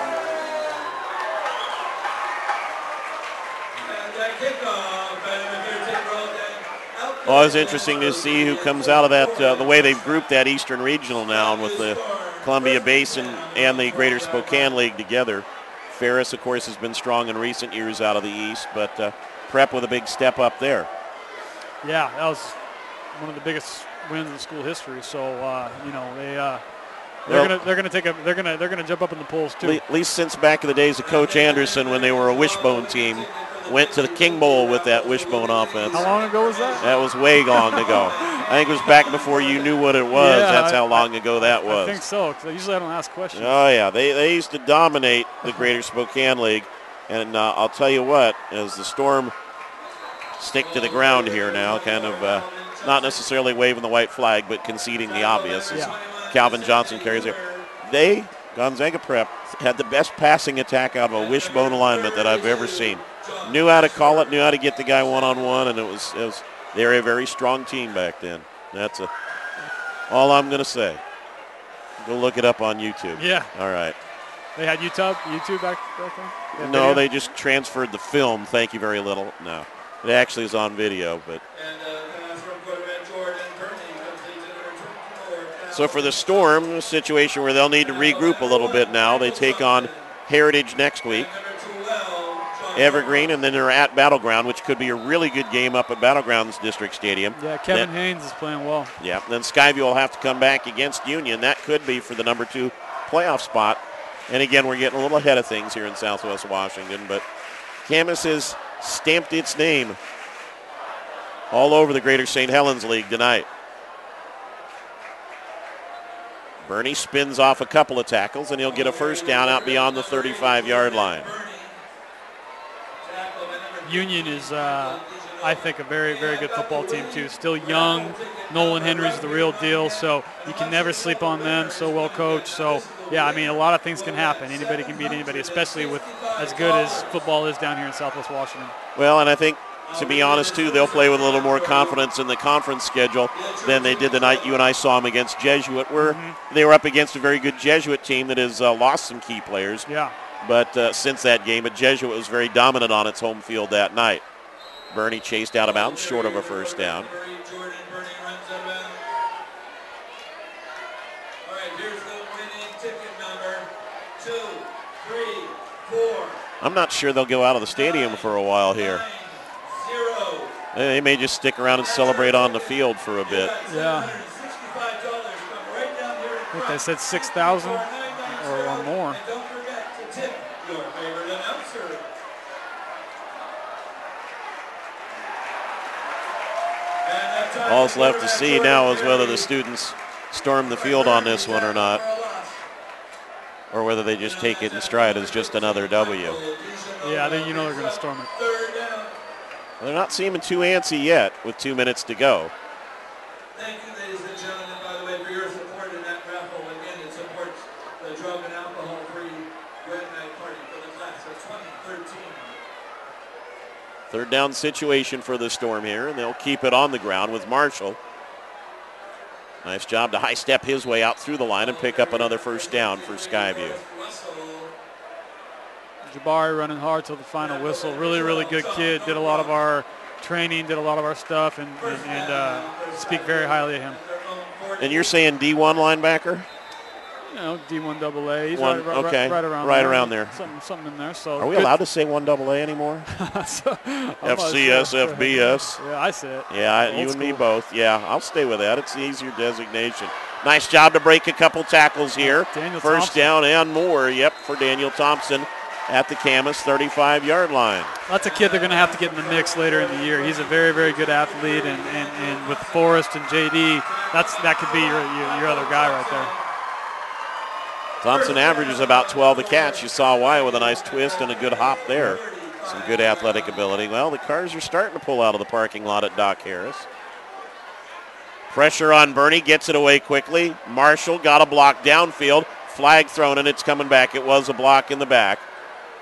[SPEAKER 1] Well, it's interesting to see who comes out of that, the way they've grouped that Eastern Regional now with the Columbia Basin and the Greater Spokane League together. Ferris, of course, has been strong in recent years out of the East, but Prep with a big step up there.
[SPEAKER 2] Yeah, that was one of the biggest wins in school history. So they're gonna jump up in the polls too.
[SPEAKER 1] At least since back in the days of Coach Anderson when they were a wishbone team, went to the King Bowl with that wishbone offense.
[SPEAKER 2] How long ago was that?
[SPEAKER 1] That was way long ago. I think it was back before you knew what it was.
[SPEAKER 2] Yeah,
[SPEAKER 1] that's how long ago that was.
[SPEAKER 2] I think so, because usually I don't ask questions.
[SPEAKER 1] Oh, yeah. They used to dominate the Greater Spokane League. And I'll tell you what, as the Storm stick to the ground here now, kind of not necessarily waving the white flag, but conceding the obvious as Calvin Johnson carries here. Gonzaga Prep, had the best passing attack out of a wishbone alignment that I've ever seen. Knew how to call it, knew how to get the guy one-on-one, and they were a very strong team back then. That's all I'm going to say. Go look it up on YouTube.
[SPEAKER 2] Yeah.
[SPEAKER 1] All right.
[SPEAKER 2] They had YouTube back then?
[SPEAKER 1] No, they just transferred the film. Thank you very little. No. It actually is on video, but. So for the Storm, a situation where they'll need to regroup a little bit now. They take on Heritage next week. Evergreen, and then they're at Battleground, which could be a really good game up at Battlegrounds District Stadium.
[SPEAKER 2] Yeah, Kevin Haynes is playing well.
[SPEAKER 1] Yeah, then Skyview will have to come back against Union. That could be for the number 2 playoff spot. And again, we're getting a little ahead of things here in Southwest Washington, but Camas has stamped its name all over the Greater St. Helens League tonight. Bernie spins off a couple of tackles, and he'll get a first down out beyond the 35-yard line.
[SPEAKER 2] Union is, I think, a very, very good football team, too. Still young. Nolan Henry's the real deal, so you can never sleep on them. So well coached. So, yeah, I mean, a lot of things can happen. Anybody can beat anybody, especially with as good as football is down here in Southwest Washington.
[SPEAKER 1] Well, and I think, to be honest, too, they'll play with a little more confidence in the conference schedule than they did the night you and I saw them against Jesuit, where they were up against a very good Jesuit team that has lost some key players.
[SPEAKER 2] Yeah.
[SPEAKER 1] But since that game, Jesuit was very dominant on its home field that night. Bernie chased out of bounds, short of a first down. I'm not sure they'll go out of the stadium for a while here. They may just stick around and celebrate on the field for a bit.
[SPEAKER 2] Yeah. I think they said 6,000 or more.
[SPEAKER 1] All's left to see now is whether the students storm the field on this one or not, or whether they just take it in stride as just another W.
[SPEAKER 2] Yeah, they're going to storm it.
[SPEAKER 1] Well, they're not seeming too antsy yet with 2 minutes to go.
[SPEAKER 3] Thank you, ladies and gentlemen, by the way, for your support in that raffle. Again, it supports the drug and alcohol-free Red Night Party for the class of 2013.
[SPEAKER 1] Third down situation for the Storm here, and they'll keep it on the ground with Marshall. Nice job to high step his way out through the line and pick up another first down for Skyview.
[SPEAKER 2] Jabari running hard till the final whistle. Really, really good kid. Did a lot of our training, did a lot of our stuff, and speak very highly of him.
[SPEAKER 1] And you're saying D1 linebacker?
[SPEAKER 2] D1 AA. He's
[SPEAKER 1] One, okay.
[SPEAKER 2] right around
[SPEAKER 1] right
[SPEAKER 2] there.
[SPEAKER 1] around there.
[SPEAKER 2] Something in there. So
[SPEAKER 1] are we allowed to say 1 AA anymore? FCS, FBS.
[SPEAKER 2] Yeah, I say it.
[SPEAKER 1] Yeah, you and me both. Yeah, I'll stay with that. It's the easier designation. Nice job to break a couple tackles here. First down and more, for Daniel Thompson at the Camas 35-yard line.
[SPEAKER 2] That's a kid they're going to have to get in the mix later in the year. He's a very, very good athlete, and with Forrest and JD, that could be your other guy right there.
[SPEAKER 1] Thompson averages about 12 a catch. You saw why with a nice twist and a good hop there. Some good athletic ability. Well, the cars are starting to pull out of the parking lot at Doc Harris. Pressure on Bernie, gets it away quickly. Marshall got a block downfield. Flag thrown, and it's coming back. It was a block in the back.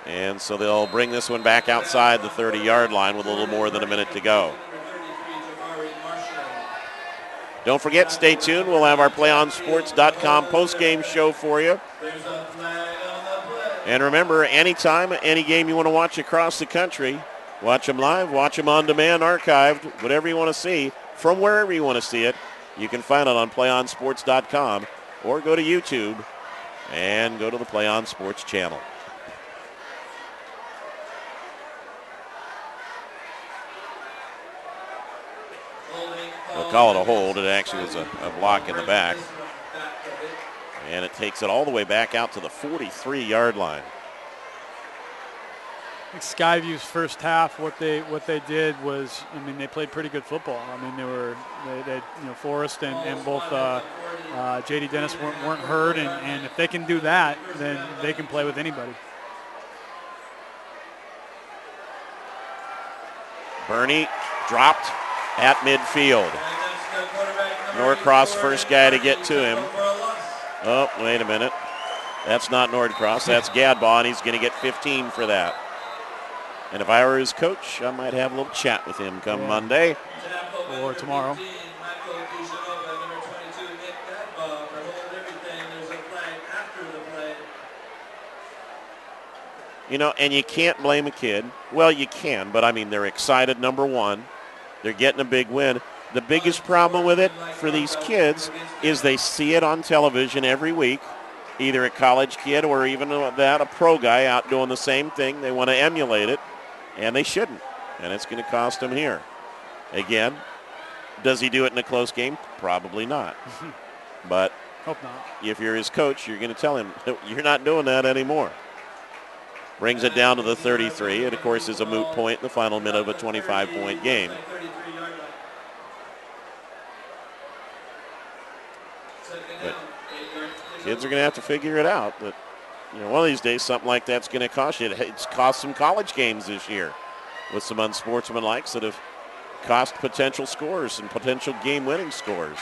[SPEAKER 1] And so they'll bring this one back outside the 30-yard line with a little more than a minute to go. Don't forget, stay tuned. We'll have our PlayOnSports.com postgame show for you. And remember, anytime, any game you want to watch across the country, watch them live, watch them on demand, archived, whatever you want to see, from wherever you want to see it, you can find it on PlayOnSports.com or go to YouTube and go to the Play On Sports channel. They'll call it a hold. It actually was a block in the back. And it takes it all the way back out to the 43-yard line.
[SPEAKER 2] I think Skyview's first half, what they did was, they played pretty good football. They Forrest and both J.D. Dennis weren't hurt, and if they can do that, then they can play with anybody.
[SPEAKER 1] Bernie dropped at midfield. Norcross first guy to get to him. Oh, wait a minute. That's not Nordcross. That's Gadbaugh, and he's going to get 15 for that. And if I were his coach, I might have a little chat with him come Monday.
[SPEAKER 2] Or tomorrow.
[SPEAKER 1] And you can't blame a kid. Well, you can, but they're excited, number one. They're getting a big win. The biggest problem with it for these kids is they see it on television every week, either a college kid or even a pro guy out doing the same thing. They want to emulate it, and they shouldn't, and it's going to cost them here. Again, does he do it in a close game? Probably not. But
[SPEAKER 2] hope not.
[SPEAKER 1] If you're his coach, you're going to tell him, you're not doing that anymore. Brings it down to the 33. It, of course, is a moot point in the final minute of a 25-point game. But kids are going to have to figure it out. But, one of these days, something like that's going to cost you. It's cost some college games this year with some unsportsmanlikes that have cost potential scores and potential game-winning scores.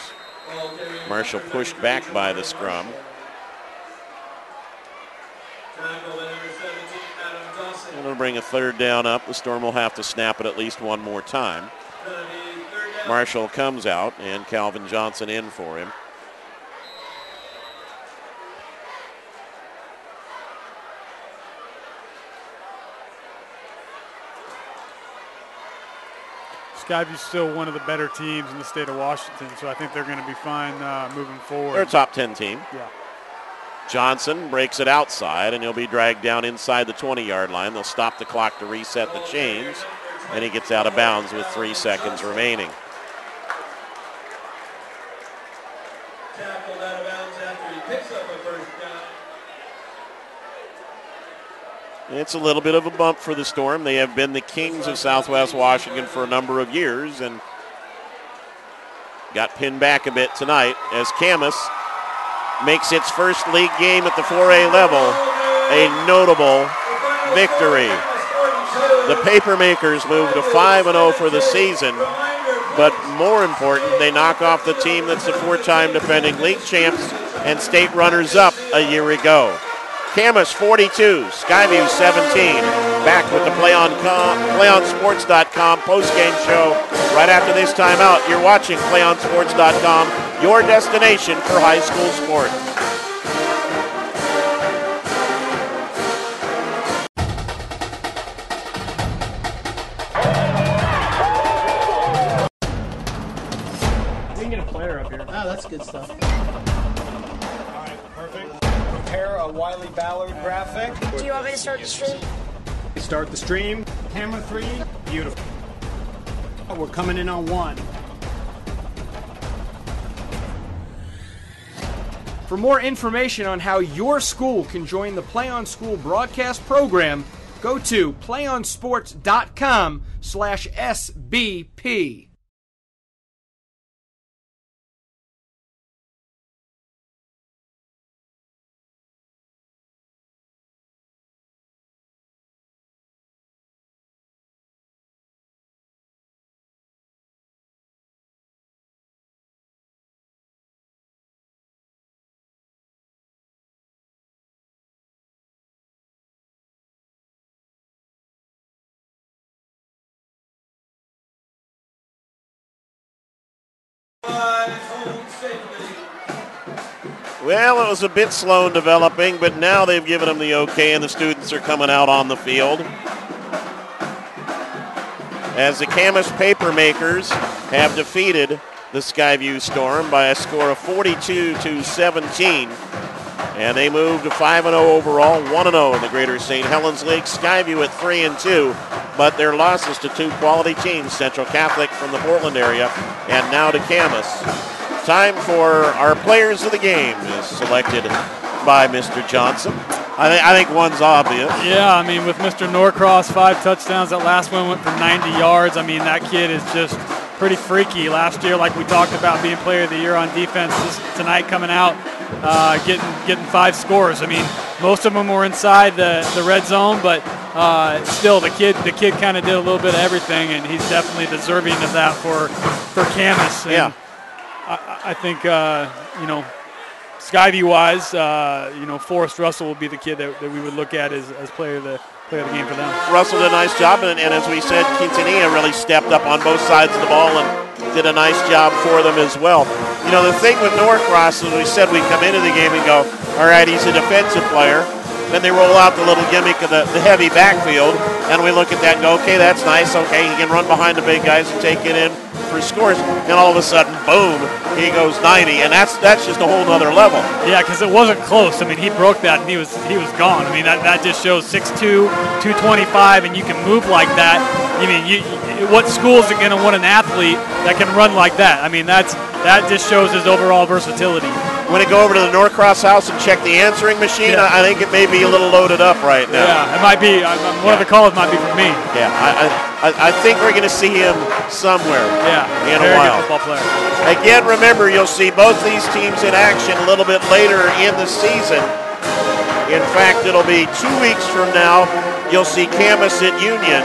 [SPEAKER 1] Marshall pushed back by the scrum. And it'll bring a third down up. The Storm will have to snap it at least one more time. Marshall comes out, and Calvin Johnson in for him.
[SPEAKER 2] Skyview's still one of the better teams in the state of Washington, so I think they're going to be fine moving forward.
[SPEAKER 1] They're a top 10 team.
[SPEAKER 2] Yeah.
[SPEAKER 1] Johnson breaks it outside, and he'll be dragged down inside the 20-yard line. They'll stop the clock to reset the chains, and he gets out of bounds with 3 seconds remaining.
[SPEAKER 3] Tackled out of bounds after he picks up a first down.
[SPEAKER 1] It's a little bit of a bump for the Storm. They have been the kings of Southwest Washington for a number of years, and got pinned back a bit tonight as Camas makes its first league game at the 4A level a notable victory. The Papermakers move to 5-0 for the season, but more important, they knock off the team that's the 4-time defending league champs and state runners-up a year ago. Camas 42, Skyview 17. Back with the PlayOnSports.com postgame show right after this timeout. You're watching PlayOnSports.com, your destination for high school sports.
[SPEAKER 9] We can get a player up here.
[SPEAKER 10] Oh, that's good stuff.
[SPEAKER 9] All right, perfect.
[SPEAKER 8] prepare a Wiley Ballard graphic.
[SPEAKER 11] Do you want me to start the stream?
[SPEAKER 8] Start the stream. Camera 3. Beautiful. We're coming in on 1.
[SPEAKER 12] For more information on how your school can join the PlayOn School broadcast program, go to playonsports.com/SBP.
[SPEAKER 1] Well, it was a bit slow in developing, but now they've given them the okay, and the students are coming out on the field. As the Camas Papermakers have defeated the Skyview Storm by a score of 42-17. And they move to 5-0 overall, 1-0 in the Greater St. Helens League. Skyview at 3-2, but their losses to two quality teams, Central Catholic from the Portland area, and now to Camas. Time for our players of the game is selected by Mr. Johnson. I think one's obvious.
[SPEAKER 2] Yeah, I mean, with Mr. Norcross, 5 touchdowns. That last one went for 90 yards. I mean, that kid is just pretty freaky. Last year, like we talked about, being player of the year on defense. Tonight coming out, getting 5 scores. I mean, most of them were inside the red zone, but still, the kid kind of did a little bit of everything, and he's definitely deserving of that for Camas. And
[SPEAKER 1] yeah.
[SPEAKER 2] I think, Skyview-wise, Forrest Russell will be the kid that we would look at as player of the game for them.
[SPEAKER 1] Russell did a nice job, and as we said, Quintanilla really stepped up on both sides of the ball and did a nice job for them as well. You know, the thing with Norcross is we said we come into the game and go, all right, he's a defensive player. Then they roll out the little gimmick of the heavy backfield, and we look at that and go, okay, that's nice. Okay, he can run behind the big guys and take it in for scores. And all of a sudden, boom, he goes 90, and that's just a whole nother level.
[SPEAKER 2] Yeah, because it wasn't close. I mean, he broke that, and he was gone. I mean, that just shows 6'2", 225, and you can move like that. I mean, what school is going to want an athlete that can run like that? I mean, that just shows his overall versatility.
[SPEAKER 1] When I go over to the Norcross house and check the answering machine, yeah. I think it may be a little loaded up right now.
[SPEAKER 2] Yeah, it might be. One of the calls might be from me.
[SPEAKER 1] Yeah, I think we're going to see him somewhere in a while.
[SPEAKER 2] Good football player.
[SPEAKER 1] Again, remember, you'll see both these teams in action a little bit later in the season. In fact, it'll be 2 weeks from now, you'll see Camas at Union.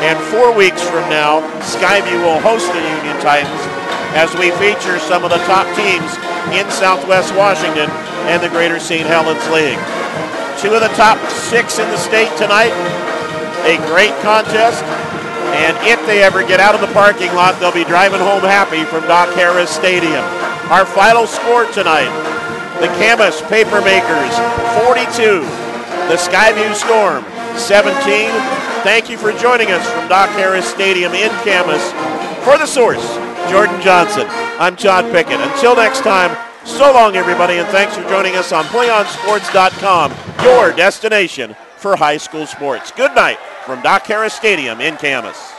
[SPEAKER 1] And 4 weeks from now, Skyview will host the Union Titans as we feature some of the top teams in Southwest Washington and the Greater St. Helens League. 2 of the top 6 in the state tonight. A great contest. And if they ever get out of the parking lot, they'll be driving home happy from Doc Harris Stadium. Our final score tonight, the Camas Papermakers 42, the Skyview Storm 17. Thank you for joining us from Doc Harris Stadium in Camas. For The Source, Jordan Johnson, I'm John Pickett. Until next time, so long everybody, and thanks for joining us on PlayOnSports.com, your destination for high school sports. Good night from Doc Harris Stadium in Camas.